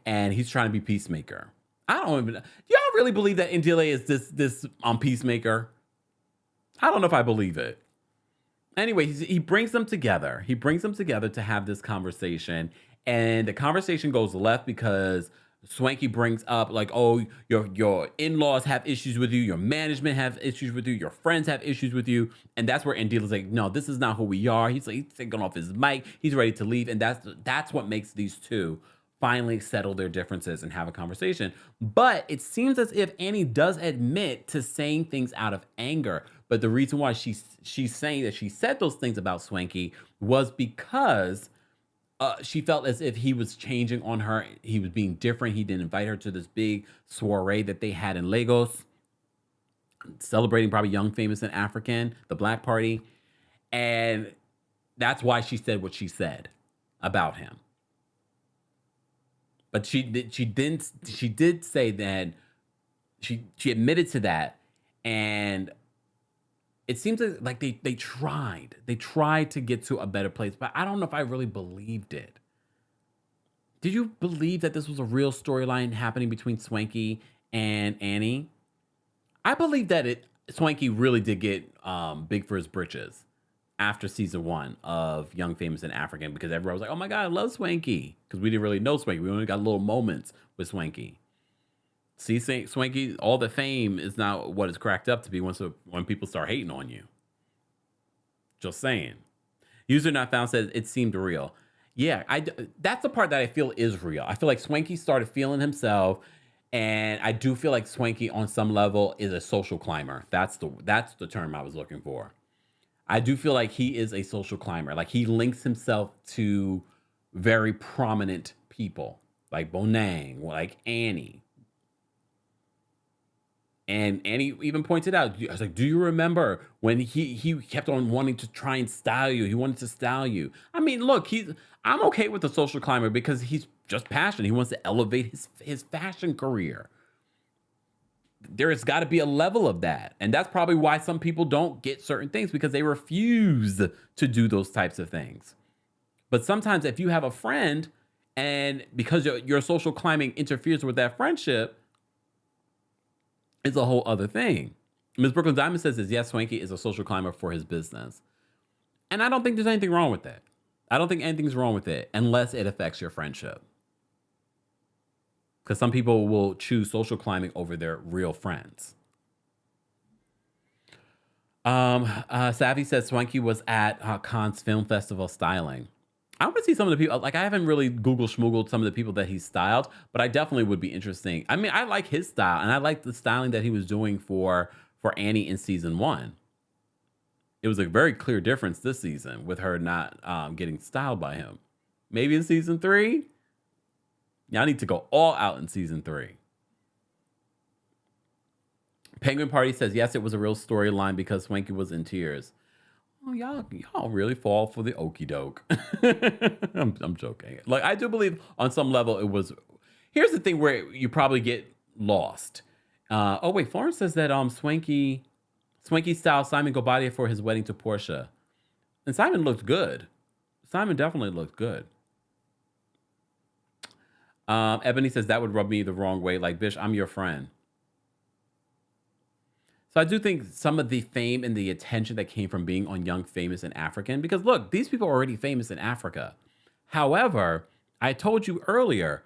And he's trying to be peacemaker. I don't even... Y'all really believe that Andile is this peacemaker? I don't know if I believe it. Anyway, he brings them together. He brings them together to have this conversation. And the conversation goes left because Swanky brings up like, oh, your in-laws have issues with you. Your management have issues with you. Your friends have issues with you. And that's where Andile's like, no, this is not who we are. He's taking off his mic. He's ready to leave. And that's what makes these two finally settle their differences and have a conversation. But it seems as if Annie does admit to saying things out of anger. But the reason why she's saying that she said those things about Swanky was because she felt as if he was changing on her. He was being different. He didn't invite her to this big soiree that they had in Lagos, celebrating probably Young, Famous, and African, the Black Party. And that's why she said what she said about him. But she did say that she admitted to that, and it seems like they tried to get to a better place, but I don't know if I really believed it. Did you believe that this was a real storyline happening between Swanky and Annie? I believe that Swanky really did get big for his britches after season 1 of Young, Famous, and African, because everyone was like, oh my God, I love Swanky. Because we didn't really know Swanky. We only got little moments with Swanky. See, Swanky, all the fame is not what it's cracked up to be when people start hating on you. Just saying. User Not Found says it seemed real. Yeah, that's the part that I feel is real. I feel like Swanky started feeling himself, and I do feel like Swanky on some level is a social climber. That's the term I was looking for. I do feel like he is a social climber. Like he links himself to very prominent people, like Bonang, like Annie. And Annie even pointed out, I was like, do you remember when he kept on wanting to try and style you? He wanted to style you. I mean, look, I'm okay with the social climber because he's just passionate. He wants to elevate his fashion career. There's got to be a level of that. And that's probably why some people don't get certain things, because they refuse to do those types of things. But sometimes if you have a friend and because your social climbing interferes with that friendship, it's a whole other thing. Ms. Brooklyn Diamond says this, yes, Swanky is a social climber for his business. And I don't think there's anything wrong with that. I don't think anything's wrong with it unless it affects your friendship. Because some people will choose social climbing over their real friends. Savvy says Swanky was at Cannes Film Festival styling. I want to see some of the people, like I haven't really Google schmoogled some of the people that he styled, but I definitely would be interesting. I mean, I like his style, and I like the styling that he was doing for Annie in season 1. It was a very clear difference this season with her not getting styled by him. Maybe in season 3? Y'all need to go all out in season 3. Penguin Party says, yes, it was a real storyline because Swanky was in tears. Oh, y'all really fall for the okie doke. I'm joking. Like, I do believe on some level it was. Here's the thing where you probably get lost. Oh wait, Florence says that Swanky styled Simon Gobadia for his wedding to Portia, and Simon looked good. Simon definitely looked good. Ebony says that would rub me the wrong way. Like, bitch, I'm your friend. So I do think some of the fame and the attention that came from being on Young, Famous, and African, because look, these people are already famous in Africa. However, I told you earlier,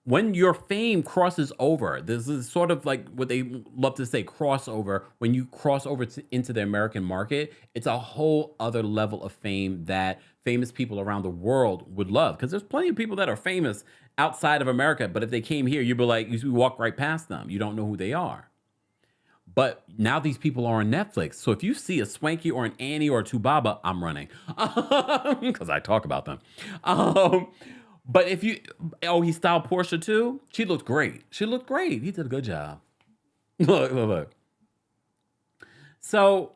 when your fame crosses over, this is sort of like what they love to say, crossover. When you cross over into the American market, it's a whole other level of fame that famous people around the world would love. Because there's plenty of people that are famous outside of America, but if they came here, you'd be like, you walk right past them. You don't know who they are. But now these people are on Netflix. So if you see a Swanky or an Annie or a Tubaba, I'm running. Because I talk about them. But if you... Oh, he styled Portia too? She looked great. She looked great. He did a good job. Look. So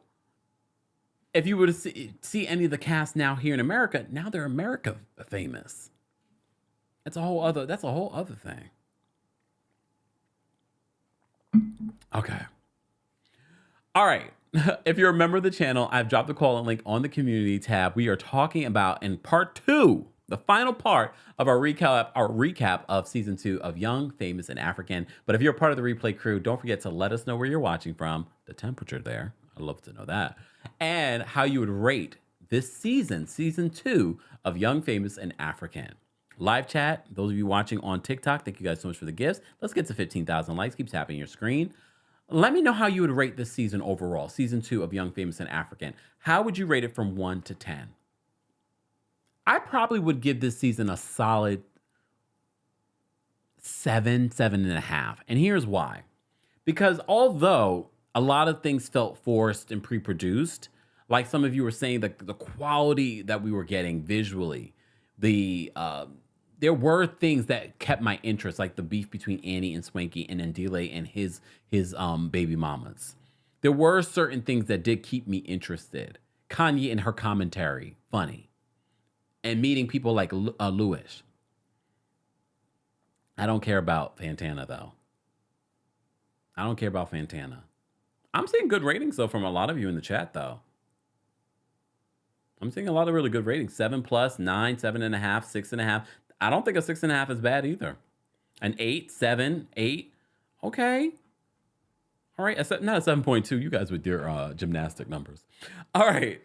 if you were to see any of the cast now here in America, now they're America famous. That's a whole other thing. Okay. All right. If you're a member of the channel, I've dropped the call-in link on the community tab. We are talking about in part 2, the final part of our recap of season 2 of Young, Famous, and African. But if you're a part of the replay crew, don't forget to let us know where you're watching from, the temperature there. I'd love to know that. And how you would rate this season 2 of Young, Famous, and African. Live chat, those of you watching on TikTok, thank you guys so much for the gifts. Let's get to 15,000 likes. Keep tapping your screen. Let me know how you would rate this season overall, season 2 of Young, Famous, and African. How would you rate it from 1 to 10? I probably would give this season a solid 7.5. And here's why. Because although a lot of things felt forced and pre-produced, like some of you were saying, the quality that we were getting visually, there were things that kept my interest, like the beef between Annie and Swanky and Andile and his baby mamas. There were certain things that did keep me interested. Kanye and her commentary, funny. And meeting people like Louis. I don't care about Fantana, though. I don't care about Fantana. I'm seeing good ratings, though, from a lot of you in the chat, though. I'm seeing a lot of really good ratings. 7+, 9, 7.5, 6.5. I don't think a 6.5 is bad either. An 8, 7, 8. Okay. All right. Not a 7.2. You guys with your gymnastic numbers. All right.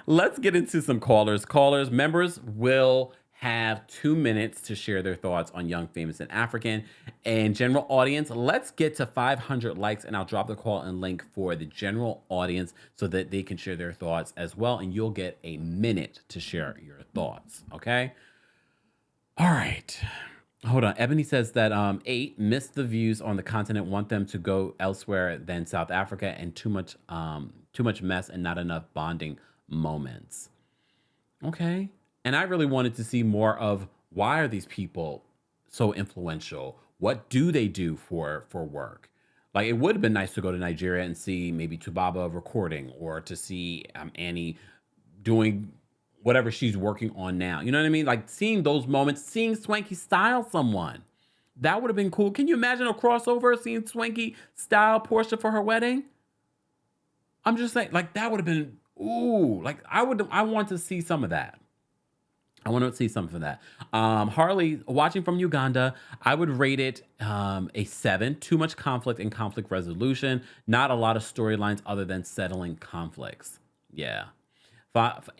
Let's get into some callers. Members will have 2 minutes to share their thoughts on Young, Famous, and African. And general audience, let's get to 500 likes, and I'll drop the call and link for the general audience so that they can share their thoughts as well. And you'll get a minute to share your thoughts. Okay. All right. Hold on. Ebony says that 8 missed the views on the continent, want them to go elsewhere than South Africa, and too much mess and not enough bonding moments. Okay. And I really wanted to see more of why are these people so influential? What do they do for work? Like, it would have been nice to go to Nigeria and see maybe Tubaba recording, or to see Annie doing whatever she's working on now. You know what I mean? Like, seeing those moments, seeing Swanky style someone. That would have been cool. Can you imagine a crossover, seeing Swanky style Portia for her wedding? I'm just saying, like, that would have been, ooh, like, I want to see some of that. I want to see something of that. Harley, watching from Uganda, I would rate it a 7. Too much conflict and conflict resolution. Not a lot of storylines other than settling conflicts. Yeah.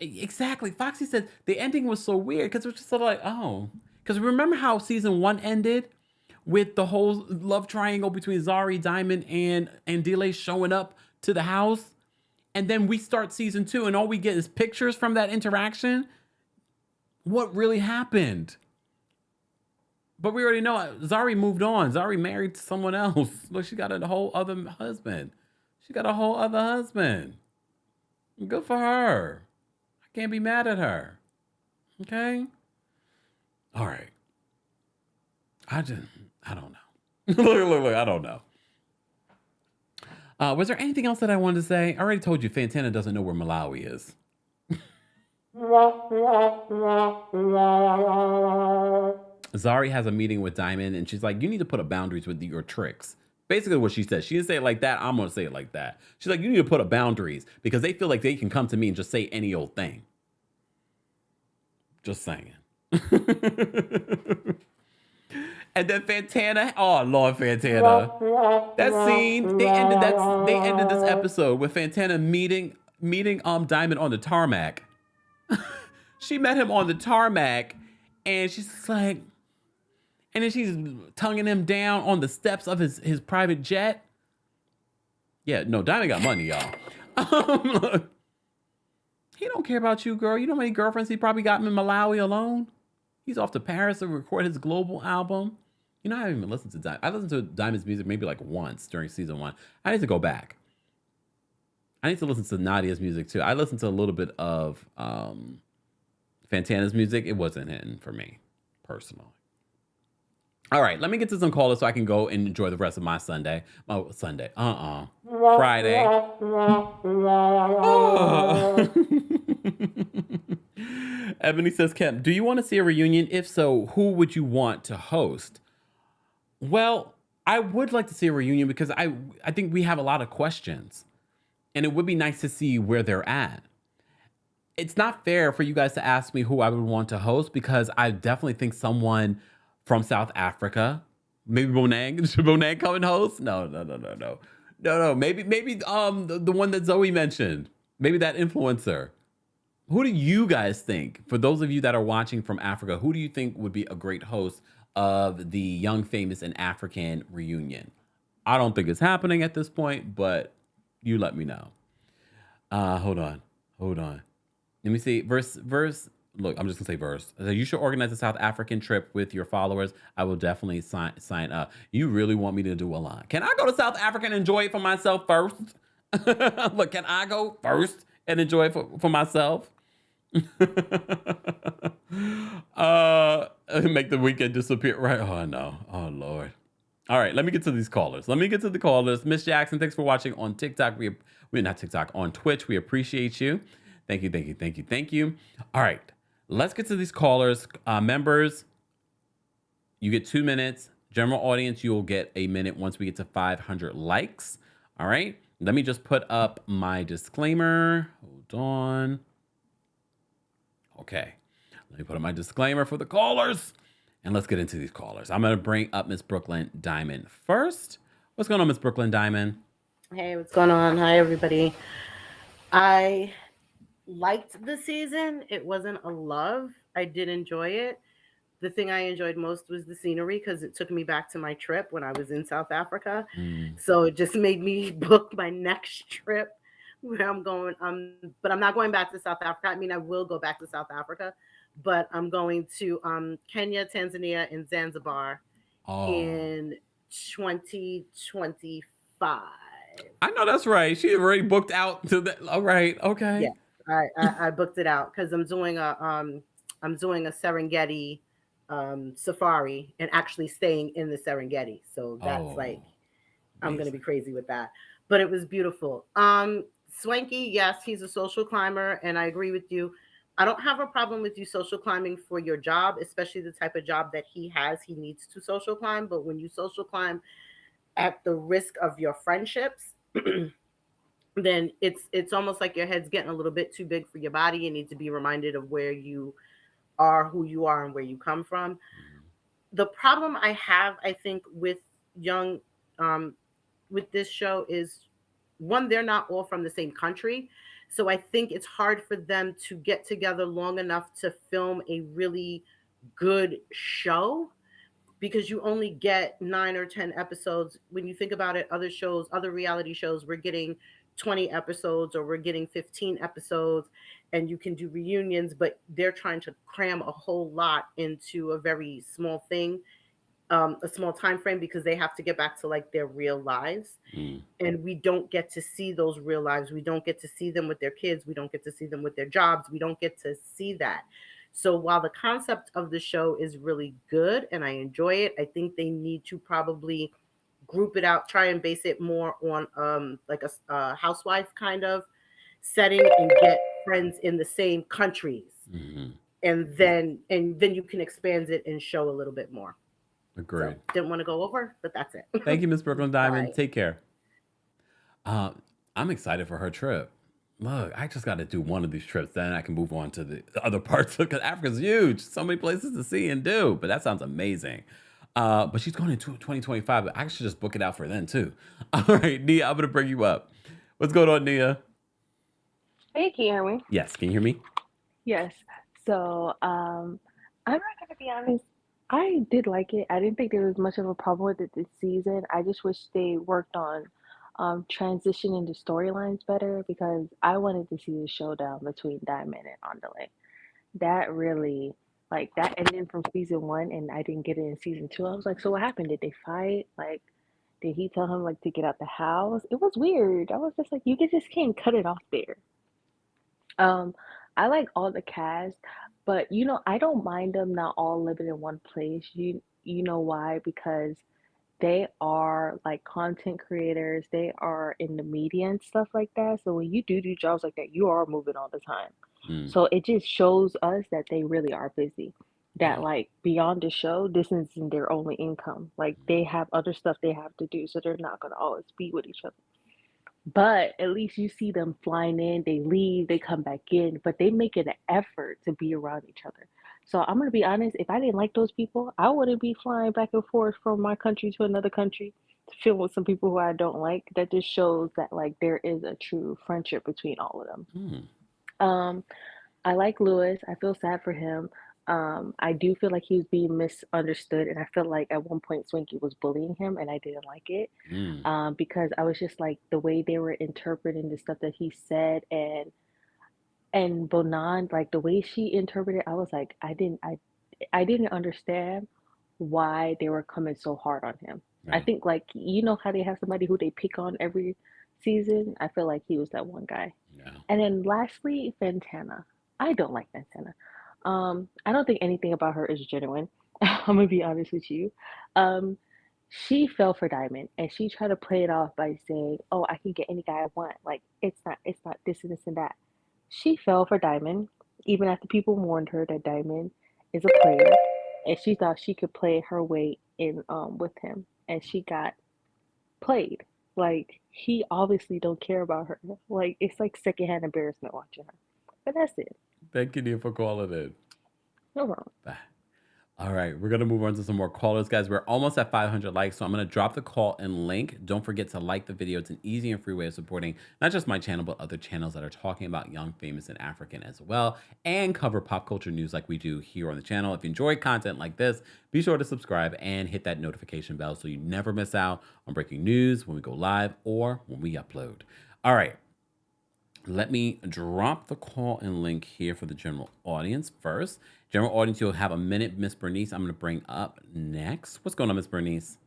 Exactly. Foxy said the ending was so weird because it was just sort of like, oh. Because remember how season 1 ended with the whole love triangle between Zari, Diamond, and Andile showing up to the house? And then we start season 2 and all we get is pictures from that interaction. What really happened? But we already know Zari moved on. Zari married someone else. Look, she got a whole other husband. Good for her. I can't be mad at her. Okay? All right. I don't know. look, I don't know. Was there anything else that I wanted to say? I already told you Fantana doesn't know where Malawi is. Zari has a meeting with Diamond, and she's like, you need to put up boundaries with your tricks. Basically what she said. She didn't say it like that. I'm going to say it like that. She's like, you need to put up boundaries because they feel like they can come to me and just say any old thing. Just saying. And then Fantana, oh Lord, Fantana. That scene, they ended this episode with Fantana meeting Diamond on the tarmac. She met him on the tarmac, and she's just like, and then she's tonguing him down on the steps of his private jet. Yeah, no, Diamond got money, y'all. He don't care about you, girl. You know how many girlfriends he probably got in Malawi alone? He's off to Paris to record his global album. You know, I haven't even listened to Diamond. I listened to Diamond's music maybe like once during season 1. I need to go back. I need to listen to Nadia's music too. I listened to a little bit of Fantana's music. It wasn't hitting for me, personally. All right, let me get to some callers so I can go and enjoy the rest of my Sunday. Oh, Sunday. Friday. Oh. Ebony says, Kemp, do you want to see a reunion? If so, who would you want to host? Well, I would like to see a reunion because I think we have a lot of questions. And it would be nice to see where they're at. It's not fair for you guys to ask me who I would want to host because I definitely think someone from South Africa, maybe Bonang. Should Bonang come and host? No. Maybe the one that Zoe mentioned. Maybe that influencer. Who do you guys think, for those of you that are watching from Africa, who do you think would be a great host of the Young, Famous, and African reunion? I don't think it's happening at this point, but you let me know. Hold on. Let me see. Verse. Look, I'm just gonna say verse. So you should organize a South African trip with your followers. I will definitely sign up. You really want me to do a lot? Can I go to South Africa and enjoy it for myself first? Look, can I go first and enjoy it for myself? Make the weekend disappear, right? Oh no. Oh Lord. All right, let me get to these callers. Miss Jackson, thanks for watching on TikTok. We're not TikTok, on Twitch. We appreciate you. Thank you. All right, let's get to these callers. Members, you get 2 minutes. General audience, you will get a minute once we get to 500 likes. All right, let me just put up my disclaimer. Hold on. Okay, let me put up my disclaimer for the callers. And let's get into these callers. I'm going to bring up Miss Brooklyn Diamond first. What's going on, Miss Brooklyn Diamond? Hey, what's going on? Hi, everybody. I liked the season. It wasn't a love. I did enjoy it. The thing I enjoyed most was the scenery because it took me back to my trip when I was in South Africa. Mm. So it just made me book my next trip where I'm going. But I'm not going back to South Africa. I mean, I will go back to South Africa, but I'm going to Kenya, Tanzania, and Zanzibar Oh, in 2025. I know that's right. She already booked out to that. All right. Okay. Yes, I booked it out because I'm doing a Serengeti safari and actually staying in the Serengeti. So that's like Oh, I'm gonna be amazing. crazy with that. But it was beautiful. Swanky, yes, he's a social climber, and I agree with you. I don't have a problem with you social climbing for your job, especially the type of job that he has. He needs to social climb, but when you social climb at the risk of your friendships, then it's almost like your head's getting a little bit too big for your body. You need to be reminded of where you are, who you are, and where you come from. Mhm. The problem I have, I think, with young um, with this show is one, they're not all from the same country. So I think it's hard for them to get together long enough to film a really good show because you only get 9 or 10 episodes. When you think about it, other shows, other reality shows, we're getting 20 episodes or we're getting 15 episodes, and you can do reunions, but they're trying to cram a whole lot into a very small thing, a small time frame because they have to get back to like their real lives. Mm. And we don't get to see those real lives. We don't get to see them with their kids. We don't get to see them with their jobs. We don't get to see that. So while the concept of the show is really good and I enjoy it, I think they need to probably group it out, try and base it more on like a housewife kind of setting and get friends in the same countries, Hmm. and then you can expand it and show a little bit more. So Agreed. didn't want to go over, but that's it. Thank you, Miss Brooklyn Diamond. Bye. Take care. Uh, I'm excited for her trip. Look, I just got to do one of these trips, then I can move on to the other parts because Africa's huge. So many places to see and do. But that sounds amazing. But she's going into 2025. But I should just book it out for then too. All right, Nia, I'm gonna bring you up. What's going on, Nia? Hey, can you hear me? Yes, can you hear me? Yes. So, I'm not gonna be honest. I did like it. I didn't think there was much of a problem with it this season. I just wish they worked on transitioning the storylines better because I wanted to see the showdown between Diamond and Andile. That really, like, that ending from season one, and I didn't get it in season two. I was like, so what happened? Did they fight? Like, did he tell him like to get out the house? It was weird. I was just like, just can't cut it off there. Um, I like all the cast, but I don't mind them not all living in one place. You know why? Because they are like content creators, they are in the media and stuff like that. So when you do jobs like that, you are moving all the time. Mm, So it just shows us that they really are busy. That yeah. like beyond the show, this isn't their only income. Like they have other stuff they have to do, so they're not gonna always be with each other. But at least you see them flying in, they leave, they come back in, but they make an effort to be around each other. So I'm gonna be honest, if I didn't like those people, I wouldn't be flying back and forth from my country to another country to film with some people who I don't like. That just shows that like there is a true friendship between all of them. Mm, Um, I like Lewis. I feel sad for him. I do feel like he was being misunderstood, and I feel like at one point Swinky was bullying him, and I didn't like it mm, because I was just like the way they were interpreting the stuff that he said, and Bonan, like the way she interpreted, I was like, I didn't understand why they were coming so hard on him. I right. think like how they have somebody who they pick on every season. I feel like he was that one guy. Yeah. And then lastly, Fantana. I don't like Fantana. I don't think anything about her is genuine. I'm gonna be honest with you. Um, she fell for Diamond and she tried to play it off by saying, "Oh, I can get any guy I want." Like it's not this and this and that. She fell for Diamond, even after people warned her that Diamond is a player, and she thought she could play her way in with him, and she got played. Like he obviously don't care about her. Like it's like secondhand embarrassment watching her. But that's it. Thank you, Nia, for calling in. No wrong. Bye. All right, we're gonna move on to some more callers, guys. We're almost at 500 likes, so I'm gonna drop the call and link. Don't forget to like the video. It's an easy and free way of supporting not just my channel, but other channels that are talking about young, famous, and African as well, and cover pop culture news like we do here on the channel. If you enjoy content like this, be sure to subscribe and hit that notification bell so you never miss out on breaking news when we go live or when we upload. All right. Let me drop the call and link here for the general audience first. General audience, you'll have a minute. Miss Bernice, I'm going to bring up next. What's going on, Miss Bernice?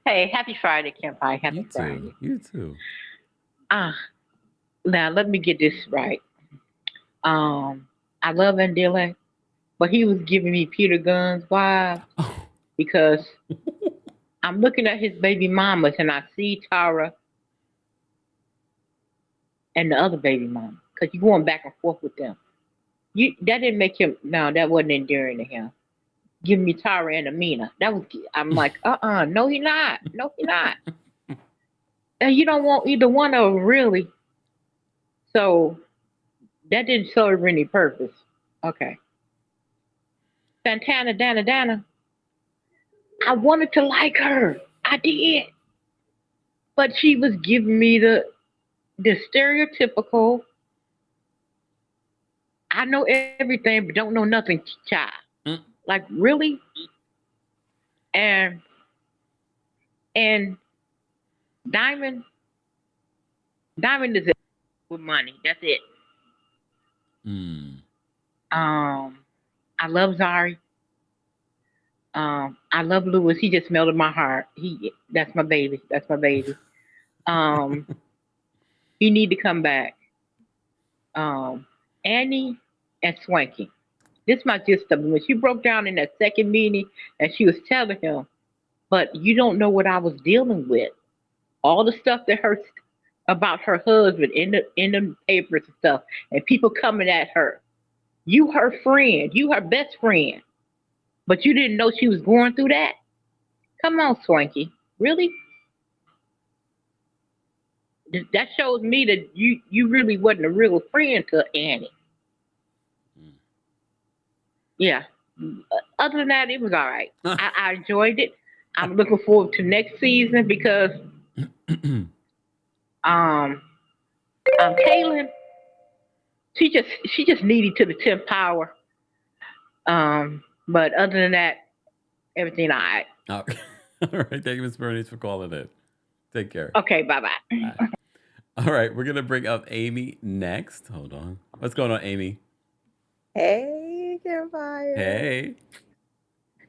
Hey, happy Friday, Kempire. Happy You too. Friday. You too. Now let me get this right. I love Andile, but he was giving me Peter Guns vibe because I'm looking at his baby mamas and I see Tara and the other baby mama because you're going back and forth with them. That didn't make him. No, that wasn't endearing to him. Giving me Tara and Amina. That was. I'm like, no, he not. No, he not. And you don't want either one of them really. So that didn't serve any purpose. Okay. Fantana, Dana. I wanted to like her. I did. But she was giving me the stereotypical, I know everything but don't know nothing child. Like really? And Diamond is it with money. That's it. I love Zari. I love Lewis. He just melted my heart. That's my baby. That's my baby. He need to come back. Annie and Swanky. This my gist of it. When she broke down in that second meeting and she was telling him, but you don't know what I was dealing with. All the stuff that hurts about her husband in the papers and stuff, and people coming at her. You her friend, you her best friend, but you didn't know she was going through that. Come on, Swanky, really? That shows me that you really wasn't a real friend to Annie. Yeah. Other than that, it was all right. I enjoyed it. I'm looking forward to next season because Kaylin, she just needed to the 10th power. But other than that, everything all right. Okay. All right. Thank you, Miss Bernice, for calling in. Take care. Okay, bye-bye. Bye. All right, we're gonna bring up Amy next. Hold on. What's going on, Amy? Hey, Kempire. Hey.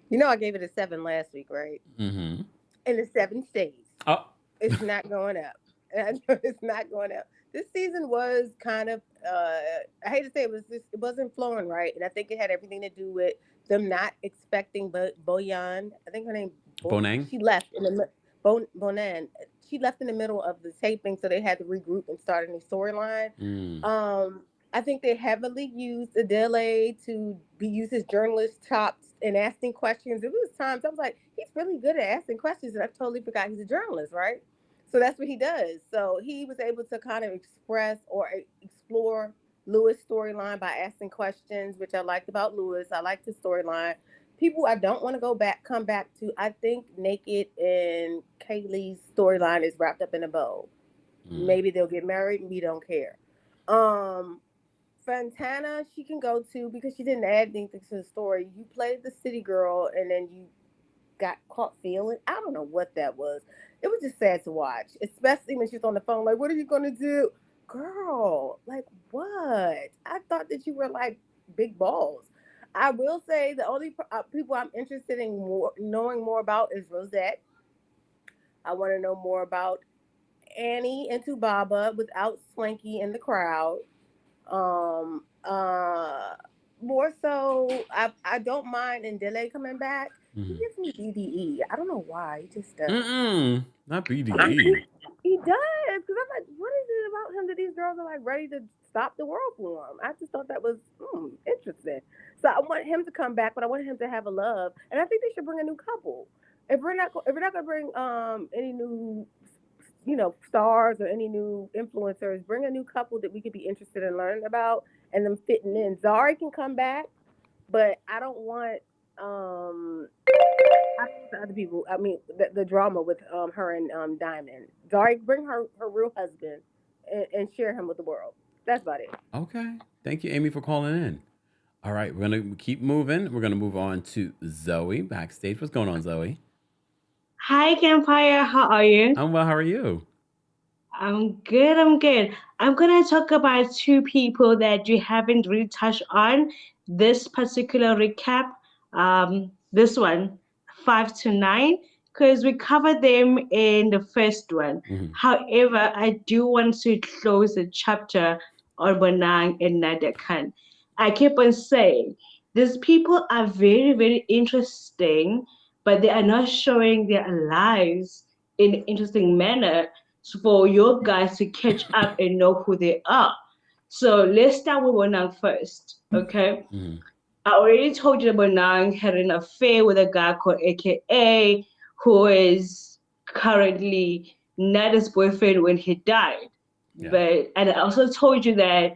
You know I gave it a 7 last week, right? Mm-hmm. And the 7 stays. Oh. It's not going up. I know it's not going up. This season was kind of, I hate to say it wasn't flowing right. And I think it had everything to do with them not expecting Boyan. I think her name Bonang. She left in the Bonan. She left in the middle of the taping, so they had to regroup and start a new storyline. I think they heavily used Andile to use his journalist chops and asking questions. It was times I was like, he's really good at asking questions, and I totally forgot he's a journalist, right? So that's what he does. So he was able to kind of express or explore Lewis' storyline by asking questions, which I liked about Lewis. I liked his storyline. People I don't want to come back to. I think Naked and Kaylee's storyline is wrapped up in a bow. Maybe they'll get married, and we don't care. Fantana, she can go to because she didn't add anything to the story. You played the city girl, and then you got caught feeling. I don't know what that was. It was just sad to watch, especially when she's on the phone. Like, what are you gonna do, girl? Like, what? I thought that you were like big balls. I will say the only people I'm interested in knowing more about is Rosette. I want to know more about Annie and Tubaba without Swanky in the crowd. Um, uh, More so, I don't mind Andile coming back. He gives me BDE. I don't know why. He just does. Not BDE. He does. Because I'm like, what is it about him that these girls are like ready to stop the world for him? I just thought that was interesting. So I want him to come back, but I want him to have a love. And I think they should bring a new couple. If we're not gonna bring any new stars or any new influencers, bring a new couple that we could be interested in learning about and them fitting in. Zari can come back, but I don't want I don't know the other people. I mean, the drama with her and Diamond. Zari, bring her real husband and share him with the world. That's about it. Okay. Thank you, Amy, for calling in. All right, we're gonna keep moving. We're gonna move on to Zoe backstage. What's going on, Zoe? Hi, Kempire. How are you? I'm well. How are you? I'm good. I'm good. I'm going to talk about two people that you haven't really touched on this particular recap. This one, 5 to 9, because we covered them in the first one. Mhm. However, I do want to close the chapter on Bonang and Nadia Khan. I keep on saying these people are very, very interesting, but they are not showing their lives in an interesting manner for your guys to catch up and know who they are. So let's start with Bonang first, okay? Mhm. I already told you that Bonang had an affair with a guy called AKA, who is currently not his boyfriend when he died. Yeah. And I also told you that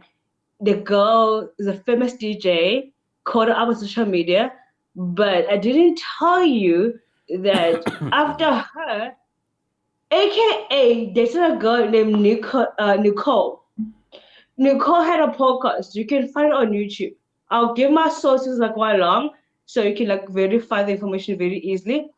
the girl is a famous DJ, called her up on social media, but I didn't tell you that Excuse after me. her, AKA dated a girl named Nicole. Nicole had a podcast. You can find it on YouTube. I'll give my sources like one along so you can like verify the information very easily.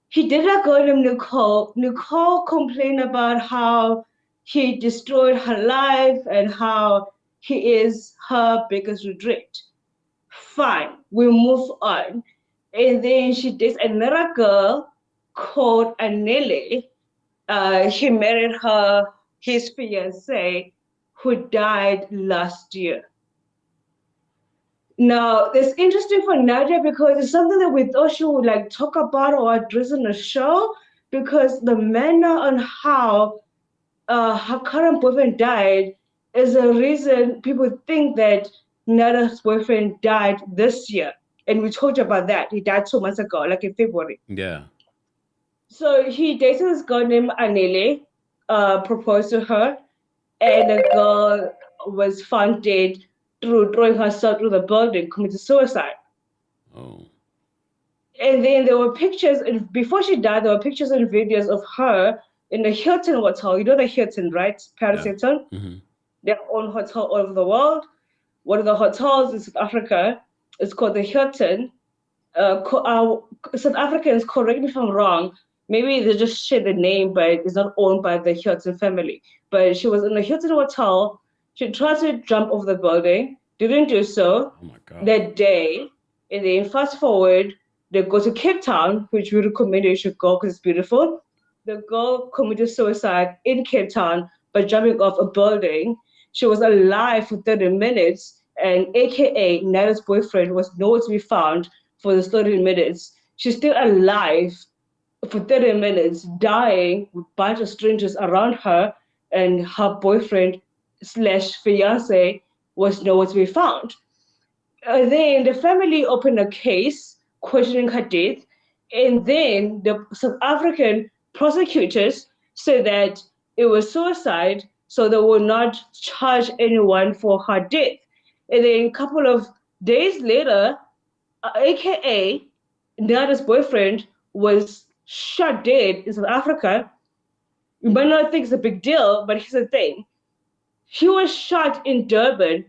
He dated a girl named Nicole. Nicole complained about how he destroyed her life and how he is her biggest regret. Fine, we move on. And then she dates another girl called Andile. He married his fiance, who died last year. Now, it's interesting for Nadia because it's something that we thought she would like talk about or address in the show, because the manner on how her current boyfriend died is a reason people think that Nadia's boyfriend died this year. And we told you about that. He died 2 months ago, like in February. Yeah. So he dated this girl named Andile, proposed to her, and the girl was found dead through throwing herself through the building, committed suicide. Oh. And then there were pictures, and before she died, there were pictures and videos of her in the Hilton Hotel. You know the Hilton, right? Paris Yeah. Hilton. Hmm. Their own hotel all over the world. One of the hotels in South Africa is called the Hilton. South Africans, correct me if I'm wrong, maybe they just share the name, but it's not owned by the Hilton family. But she was in the Hilton Hotel. She tried to jump off the building, didn't do so Oh my God. that day. And then fast forward, they go to Cape Town, which we recommend you should go because it's beautiful. The girl committed suicide in Cape Town by jumping off a building. She was alive for 30 minutes, and AKA Nada's boyfriend was nowhere to be found for the 30 minutes. She's still alive for 30 minutes, dying with a bunch of strangers around her, and her boyfriend slash fiance was nowhere to be found. Then the family opened a case questioning her death, and then the South African prosecutors said that it was suicide, so they will not charge anyone for her death. And then a couple of days later, AKA Nada's boyfriend was shot dead in South Africa. You might not think it's a big deal, but here's the thing. He was shot in Durban,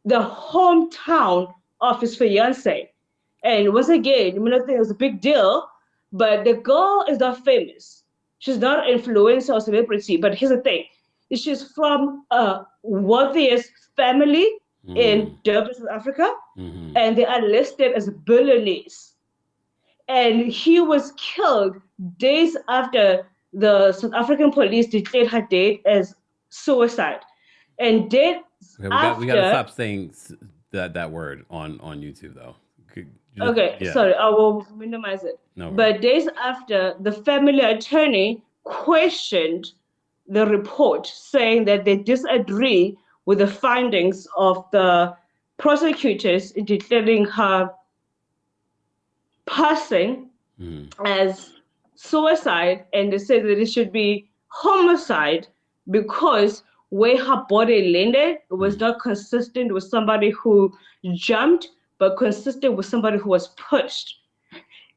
the hometown of his fiance. And once again, you might not think it was a big deal, but the girl is not famous. She's not an influencer or celebrity, but here's the thing. She's from a wealthiest family in Durban, South Africa, Mm-hmm. and they are listed as billionaires. And he was killed days after the South African police declared her dead as suicide. And days Okay, we got to after, stop saying that word on YouTube though. okay, Yeah. sorry, I will minimize it. No. But days after, the family attorney questioned the report, saying that they disagree with the findings of the prosecutors in declaring her passing as suicide, and they said that it should be homicide because where her body landed was not consistent with somebody who jumped but consistent with somebody who was pushed.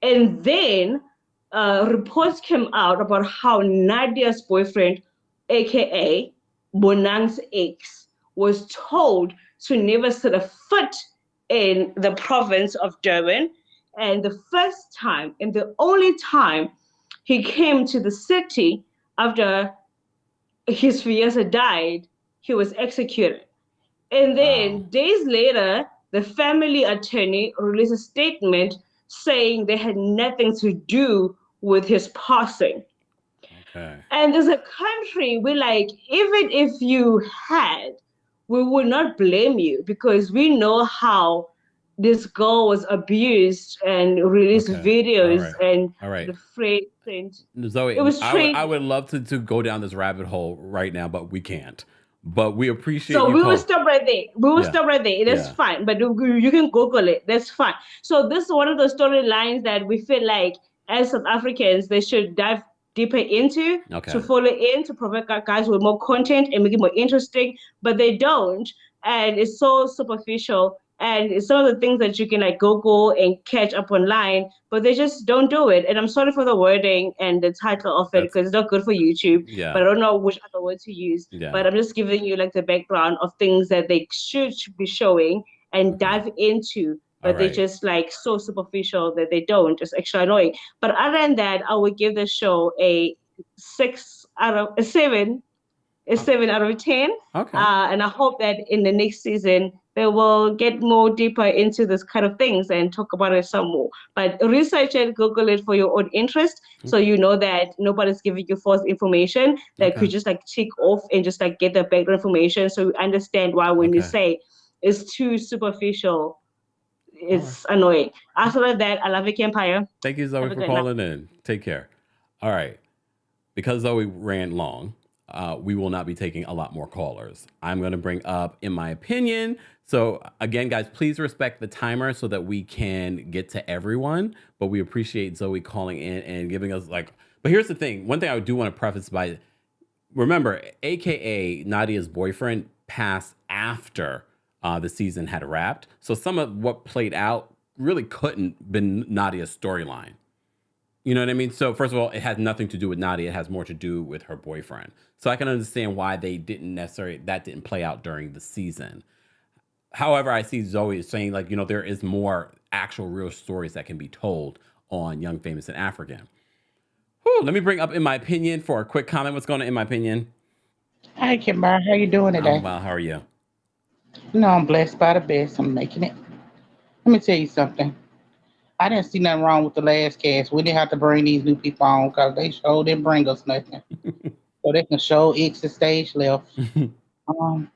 And then reports came out about how Nadia's boyfriend, aka Bonang's ex, was told to never set a foot in the province of Durban. And the first time and the only time he came to the city after his fiancé died, he was executed. And then Wow. days later, the family attorney released a statement saying they had nothing to do with his passing. Okay. And as a country, we're like, even if you had, we would not blame you because we know how this girl was abused and released Okay. All videos right. and All right. the phrase and Zoe, it was I would training. love to go down this rabbit hole right now, but we can't. But we appreciate So you we will call. stop right there. We will Yeah. stop right there. That's Yeah. fine. But you can Google it. That's fine. So this is one of the storylines that we feel like as South Africans they should dive deeper into Okay. to follow in to provide guys with more content and make it more interesting. But they don't, and it's so superficial. And it's some of the things that you can like Google and catch up online, but they just don't do it. And I'm sorry for the wording and the title of it That's because it's not good for YouTube. yeah. But I don't know which other word to use. Yeah. But I'm just giving you like the background of things that they should be showing and Okay. dive into, All but they right. just like so superficial that they don't. It's actually annoying. But other than that, I would give the show a 7, a 7 out of 10. Okay. And I hope that in the next season they will get more deeper into this kind of things and talk about it some more. But research it, Google it for your own interest, so you know that nobody's giving you false information that Okay. could just like tick off and just like get the background information, so you understand why when you Okay. say it's too superficial, All right. it's annoying. After that, I love you, Kempire. Thank you, Zoe, Have a for good night. calling in. Take care. All right. Because Zoe ran long, we will not be taking a lot more callers. I'm going to bring up, in my opinion. So again, guys, please respect the timer so that we can get to everyone. But we appreciate Zoe calling in and giving us like. But here's the thing. One thing I do want to preface by, remember, AKA Nadia's boyfriend passed after the season had wrapped. So some of what played out really couldn't been Nadia's storyline. You know what I mean? So first of all, it has nothing to do with Nadia. It has more to do with her boyfriend. So I can understand why they didn't necessarily, that didn't play out during the season. However, I see Zoe saying like, there is more actual real stories that can be told on Young, Famous, and African. Whew, let me bring up In My Opinion for a quick comment. What's going on In My Opinion? Hi, Kempire. How you doing I'm today? well. How are you? I'm blessed by the best. I'm making it. Let me tell you something. I didn't see nothing wrong with the last cast. We didn't have to bring these new people on because they sure didn't bring us nothing. So they can show exit stage left. Um,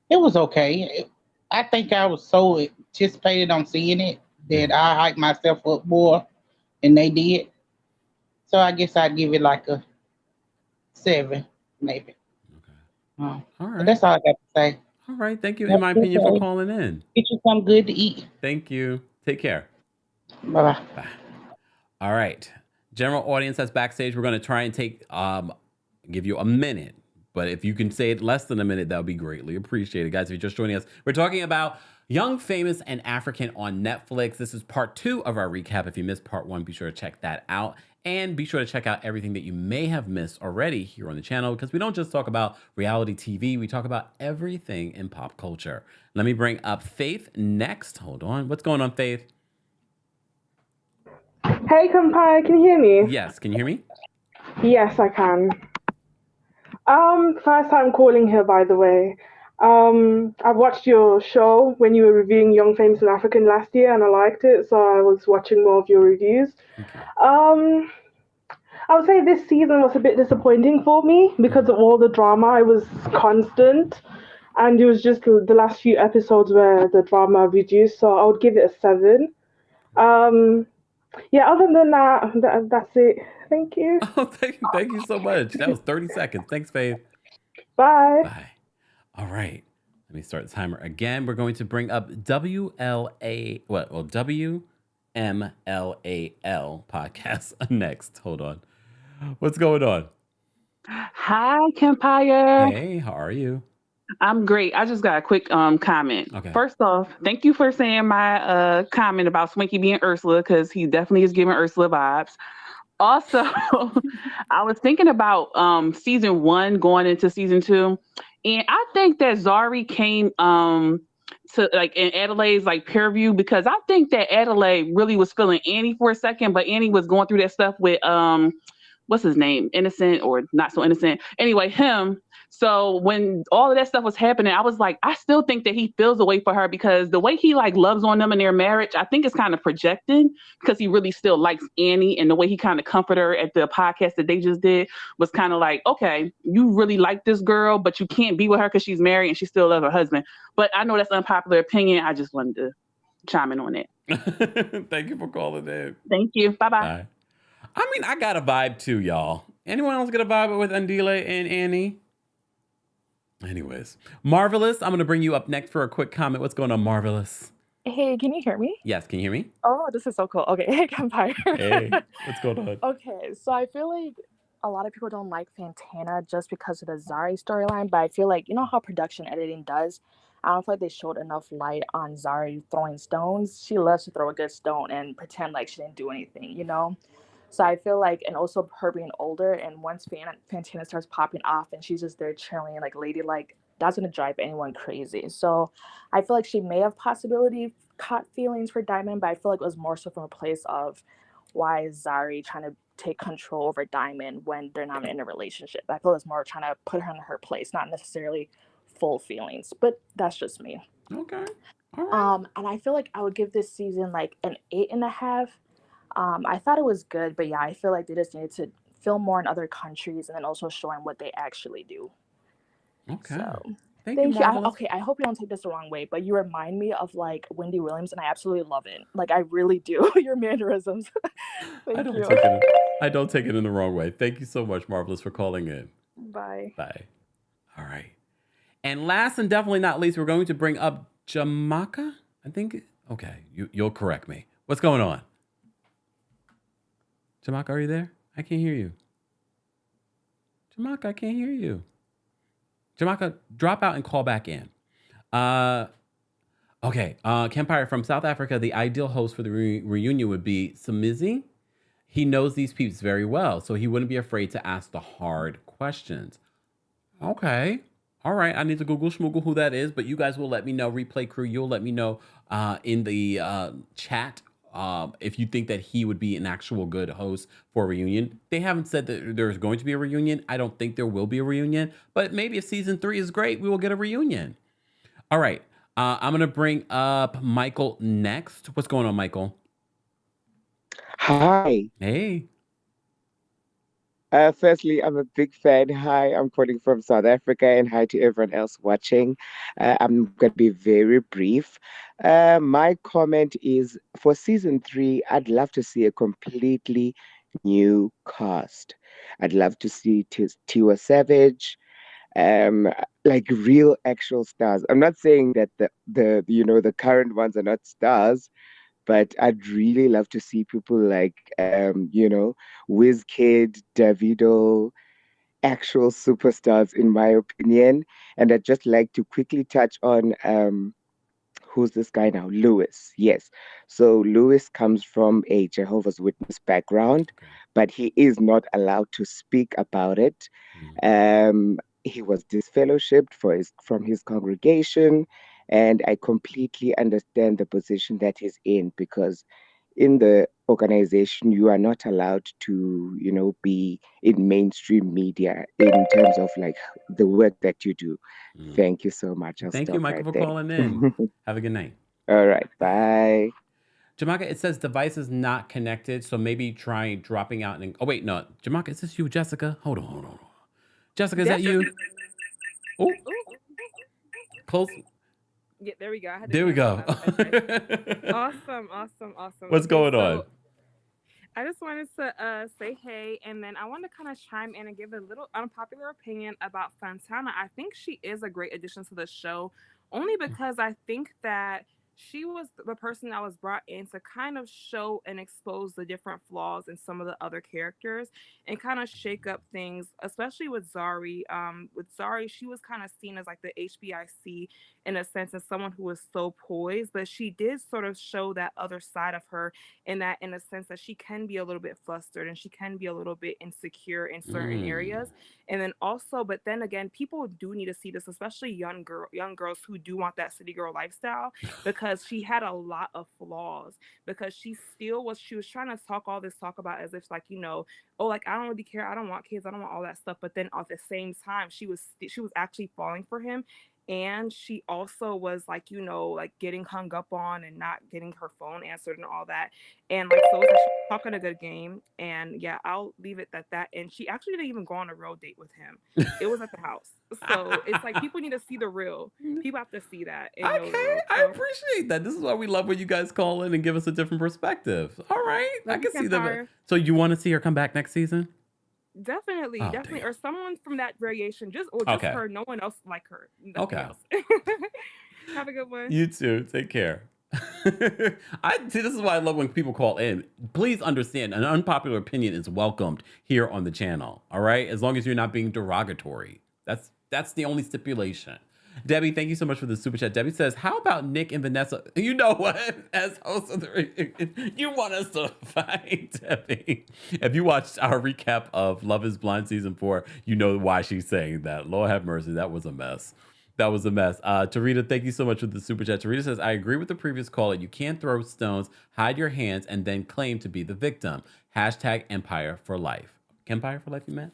it was okay. I think I was so anticipated on seeing it that I hyped myself up more than they did. So I guess I'd give it like a 7, maybe. Okay. All But right. that's all I got to say. All right. Thank you, In That's My Opinion, for okay. calling in. Get you something good to eat. Thank you. Take care. Bye-bye. Bye. All right. General audience that's backstage. We're going to try and give you a minute. But if you can say it less than a minute, that would be greatly appreciated. Guys, if you're just joining us, we're talking about Young, Famous, and African on Netflix. This is part 2 of our recap. If you missed part 1, be sure to check that out. And be sure to check out everything that you may have missed already here on the channel, because we don't just talk about reality TV. We talk about everything in pop culture. Let me bring up Faith next. Hold on. What's going on, Faith? Hey, Kempire, can you hear me? Yes. Can you hear me? Yes, I can. First time calling here, by the way. I've watched your show when you were reviewing Young, Famous, and African last year, and I liked it, so I was watching more of your reviews. Okay. I would say this season was a bit disappointing for me because of all the drama. It was constant, and it was just the last few episodes where the drama reduced, so I would give it a 7. Yeah, other than that, that's it. Thank you. Oh, thank you so much. That was 30 seconds. Thanks, Faith. Bye. Bye. All right. Let me start the timer again. We're going to bring up WMLAL podcast next. Hold on. What's going on? Hi, Kempire. Hey, how are you? I'm great. I just got a quick comment. Okay. First off, thank you for saying my comment about Swinky being Ursula, because he definitely is giving Ursula vibes. Also, I was thinking about season one going into season two, and I think that Zari came to like in Adelaide's like peer review, because I think that Adelaide really was feeling Annie for a second, but Annie was going through that stuff with what's his name, innocent or not so innocent, anyway, him. So when all of that stuff was happening, I was like, I still think that he feels a way for her, because the way he like loves on them in their marriage, I think it's kind of projecting, because he really still likes Annie, and the way he kind of comforted her at the podcast that they just did was kind of like, okay, you really like this girl, but you can't be with her because she's married and she still loves her husband. But I know that's unpopular opinion. I just wanted to chime in on it. Thank you for calling in. Thank you. Bye-bye. Bye. I mean, I got a vibe too, y'all. Anyone else get a vibe with Andile and Annie? Anyways, Marvelous, I'm going to bring you up next for a quick comment. What's going on, Marvelous? Hey, can you hear me? Yes, can you hear me? Oh, this is so cool. Okay, hey, Kempire. Hey, what's going on? Okay, so I feel like a lot of people don't like Fantana just because of the Zari storyline, but I feel like, you know how production editing does? I don't feel like they showed enough light on Zari throwing stones. She loves to throw a good stone and pretend like she didn't do anything, you know? So I feel like, and also her being older, and once Fantana starts popping off and she's just there chilling, like ladylike, that's gonna drive anyone crazy. So I feel like she may have possibility caught feelings for Diamond, but I feel like it was more so from a place of why is Zari trying to take control over Diamond when they're not in a relationship. I feel it's more trying to put her in her place, not necessarily full feelings. But that's just me. Okay. All right. And I feel like I would give this season like an 8.5. I thought it was good, but yeah, I feel like they just needed to film more in other countries and then also showing what they actually do. Okay. So Thank you, thank you. Marvelous. Okay, I hope you don't take this the wrong way, but you remind me of like Wendy Williams, and I absolutely love it. Like I really do. Your mannerisms. I Thank don't you. take it. I don't take it in the wrong way. Thank you so much, Marvelous, for calling in. Bye. Bye. All right. And last and definitely not least, we're going to bring up Jamaica. I think. Okay, you'll correct me. What's going on? Jamaica, are you there? I can't hear you. Jamaica, I can't hear you. Jamaica, drop out and call back in. Okay, Kempire from South Africa, the ideal host for the reunion would be Samizi. He knows these peeps very well, so he wouldn't be afraid to ask the hard questions. Okay. All right, I need to Google schmoogle who that is, but you guys will let me know. Replay crew, you'll let me know in the chat if you think that he would be an actual good host for a reunion. They haven't said that there's going to be a reunion. I don't think there will be a reunion, but maybe if season 3 is great, we will get a reunion. All right, I'm going to bring up Michael next. What's going on, Michael? Hi. Hey. Firstly, I'm a big fan. Hi, I'm calling from South Africa, and hi to everyone else watching. I'm going to be very brief. My comment is for season 3, I'd love to see a completely new cast. I'd love to see Tiwa Savage, like real actual stars. I'm not saying that the current ones are not stars, but I'd really love to see people like Wizkid, Davido, actual superstars in my opinion. And I'd just like to quickly touch on who's this guy now? Lewis. Yes. So Lewis comes from a Jehovah's Witness background, but he is not allowed to speak about it. He was disfellowshipped from his congregation, and I completely understand the position that he's in, because in the organization you are not allowed to, be in mainstream media in terms of like the work that you do. Thank you so much. I'll Thank you, stop Michael, right for there. calling in. Have a good night. All right. Bye. Jamaica, it says device is not connected, so maybe try dropping out and... Oh, wait, no. Jamaica, is this you, Jessica? Hold on. Jessica, is that you? Oh, close. Yeah, there we go. I had to There we cancel go. that. Okay. Awesome. What's going on? I just wanted to say hey, and then I want to kind of chime in and give a little unpopular opinion about Fantana. I think she is a great addition to the show, only because I think that she was the person that was brought in to kind of show and expose the different flaws in some of the other characters and kind of shake up things, especially with Zari. With Zari, she was kind of seen as like the HBIC in a sense, as someone who was so poised, but she did sort of show that other side of her in that, in a sense that she can be a little bit flustered and she can be a little bit insecure in certain areas. And then also, but then again, people do need to see this, especially young girls who do want that city girl lifestyle, because she had a lot of flaws. Because she was trying to talk about as if, like, oh, like, I don't really care, I don't want kids, I don't want all that stuff. But then at the same time, she was actually falling for him. And she also was, like, like, getting hung up on and not getting her phone answered and all that. And like, so it's like, she's talking a good game. And yeah, I'll leave it at that. And she actually didn't even go on a road date with him. It was at the house. So it's like, people need to see the real. People have to see that and know the Okay, real. I So appreciate that. This is why we love when you guys call in and give us a different perspective. All right, I love you, can see that. Kempire. So you want to see her come back next season? Definitely, Oh, definitely, damn. or someone from that variation, just Okay. her, no one else like her, nothing Okay. else. Have a good one. You too. Take care. I see. This is why I love when people call in. Please understand, an unpopular opinion is welcomed here on the channel. All right, as long as you're not being derogatory. That's the only stipulation. Debbie, thank you so much for the super chat. Debbie says, "How about Nick and Vanessa?" You know what? As hosts of you want us to fight, Debbie. If you watched our recap of Love Is Blind season 4, you know why she's saying that. Lord have mercy, that was a mess. That was a mess. Tarita, thank you so much for the super chat. Tarita says, "I agree with the previous caller. You can't throw stones, hide your hands, and then claim to be the victim. Hashtag Empire for life." Kempire for life, you meant?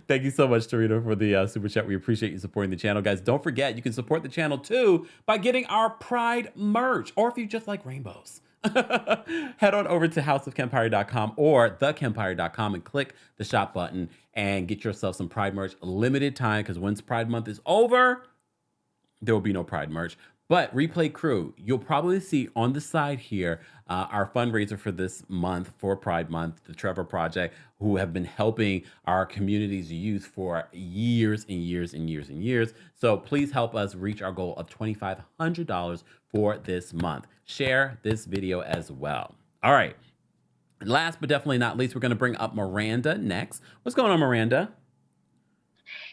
Thank you so much, Tarita, for the super chat. We appreciate you supporting the channel. Guys, don't forget, you can support the channel too by getting our Pride merch, or if you just like rainbows. Head on over to houseofkempire.com or thekempire.com and click the shop button and get yourself some Pride merch. Limited time, because once Pride Month is over, there will be no Pride merch. But Replay Crew, you'll probably see on the side here our fundraiser for this month, for Pride Month, the Trevor Project, who have been helping our community's youth for years and years and years and years. So please help us reach our goal of $2,500 for this month. Share this video as well. All right. Last but definitely not least, we're going to bring up Miranda next. What's going on, Miranda?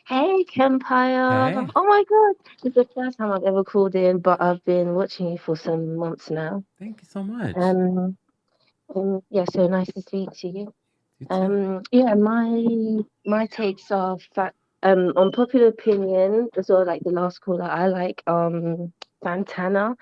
Hey, Kempire. Hey. Oh my God. It's the first time I've ever called in, but I've been watching you for some months now. Thank you so much. Yeah, so nice to speak to you. You too. Yeah, my takes are on popular opinion as well, like the last caller, I like Fantana.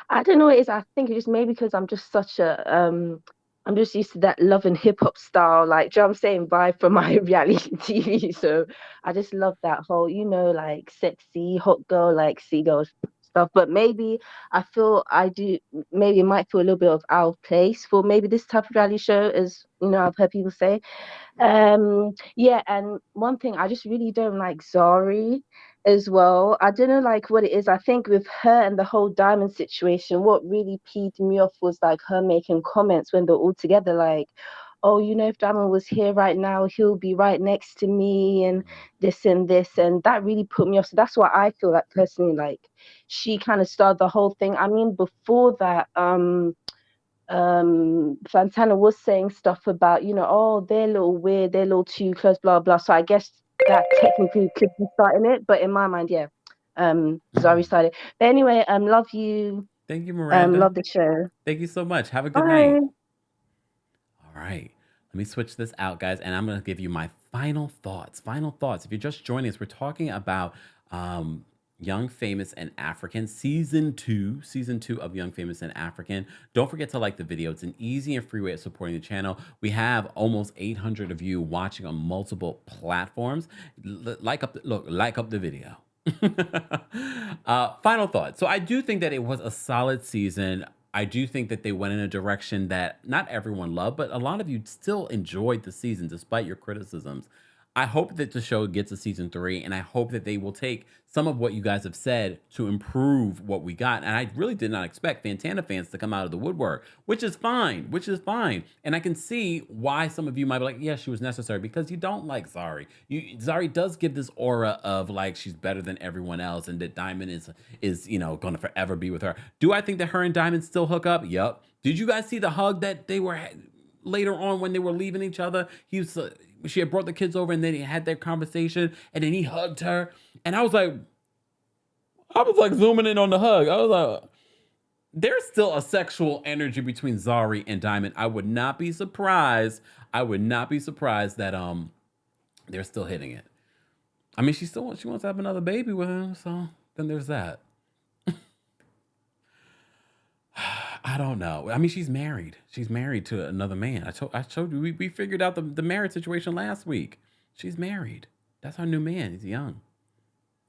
I don't know what it is. I think it's just maybe because I'm just such a I'm just used to that love and hip hop style, like, do you know what I'm saying, vibe from my reality TV. So I just love that whole, like sexy hot girl, like seagulls stuff. But maybe maybe it might feel a little bit of out of place for maybe this type of reality show, as I've heard people say. Yeah, and one thing, I just really don't like Zari as well. I don't know like what it is. I think with her and the whole diamond situation, what really peeved me off was like her making comments when they're all together, like, oh, if Diamond was here right now, he'll be right next to me and this and this, and that really put me off. So that's why I feel like personally, like, she kind of started the whole thing. I mean, before that, Fantana was saying stuff about, oh, they're a little weird, they're a little too close, blah blah. So I guess that technically could be starting it, but in my mind, yeah, Zari started. But anyway, love you. Thank you, Miranda. Love the show. Thank you so much. Have a good Bye. night. All right. Let me switch this out, guys, and I'm going to give you my final thoughts. Final thoughts. If you're just joining us, we're talking about Young, Famous, and African, season two of Young, Famous, and African. Don't forget to like the video. It's an easy and free way of supporting the channel. We have almost 800 of you watching on multiple platforms. Like up the video. Final thought. So I do think that it was a solid season. I do think that they went in a direction that not everyone loved, but a lot of you still enjoyed the season despite your criticisms. I hope that the show gets a season 3, and I hope that they will take some of what you guys have said to improve what we got. And I really did not expect Fantana fans to come out of the woodwork, which is fine, And I can see why some of you might be like, yeah, she was necessary, because you don't like Zari. Zari does give this aura of like she's better than everyone else, and that Diamond is going to forever be with her. Do I think that her and Diamond still hook up? Yep. Did you guys see the hug that they were later on when they were leaving each other? She had brought the kids over, and then he had their conversation, and then he hugged her, and I was like zooming in on the hug. I was like, there's still a sexual energy between Zari and Diamond. I would not be surprised. That they're still hitting it. I mean, she wants to have another baby with him, so then there's that. I don't know. I mean, she's married. She's married to another man. I told you we figured out the marriage situation last week. She's married. That's our new man. He's young.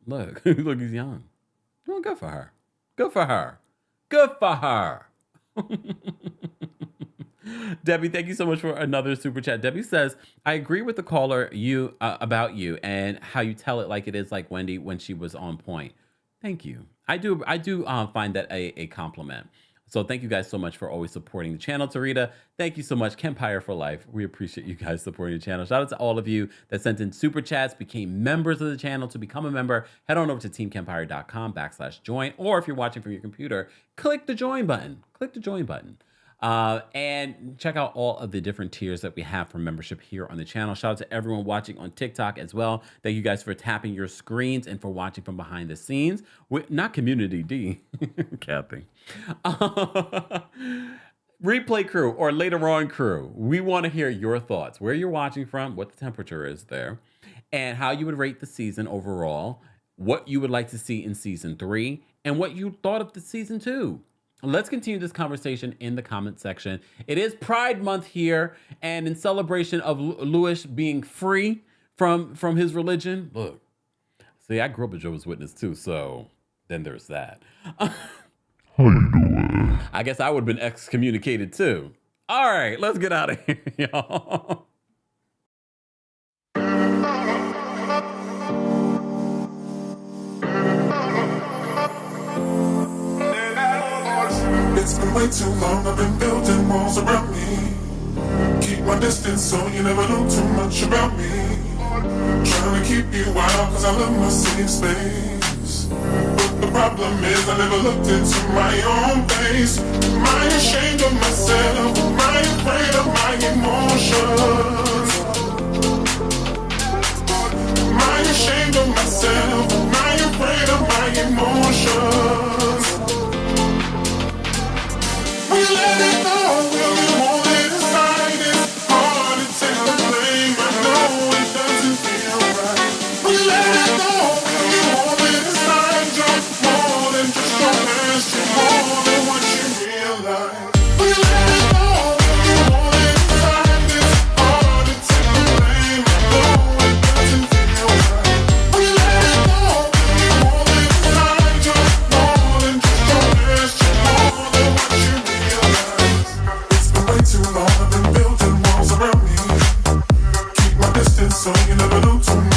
Look, he's young. Well, good for her. Good for her. Debbie, thank you so much for another super chat. Debbie says, I agree with the caller about you and how you tell it like it is, like Wendy when she was on point. Thank you. I do find that a compliment. So thank you guys so much for always supporting the channel. Tarita, thank you so much. Kempire for life. We appreciate you guys supporting the channel. Shout out to all of you that sent in super chats, became members of the channel. To become a member, head on over to TheKempire.com/join. Or if you're watching from your computer, click the join button. And check out all of the different tiers that we have for membership here on the channel. Shout out to everyone watching on TikTok as well. Thank you guys for tapping your screens and for watching from behind the scenes. Not Community D, Kathy. Replay crew or later on crew, we want to hear your thoughts, where you're watching from, what the temperature is there, and how you would rate the season overall, what you would like to see in season 3, and what you thought of the season 2. Let's continue this conversation in the comment section. It is Pride Month here, and in celebration of Lewis being free from his religion. Look, see, I grew up a Jehovah's Witness too, so then there's that. How you doing? I guess I would have been excommunicated too. All right, let's get out of here, y'all. It's been way too long, I've been building walls around me. Keep my distance so you never know too much about me. Trying to keep you out cause I love my safe space. But the problem is I never looked into my own face. Am I ashamed of myself? Am I afraid of my emotions? Am I ashamed of myself? Am I afraid of my emotions? We let it go, will we hold it aside? It's hard to take the blame, I know it doesn't feel right. We let it go, will we hold it aside? You're more than just your past, you're more than what you realize. We let it go, will we hold it aside? It's hard to take the blame, I know it doesn't feel right. We let it go, will we hold it aside? You're more than just your past, you're more than what you realize. Way too long, I've been building walls around me. Keep my distance so you never know too much.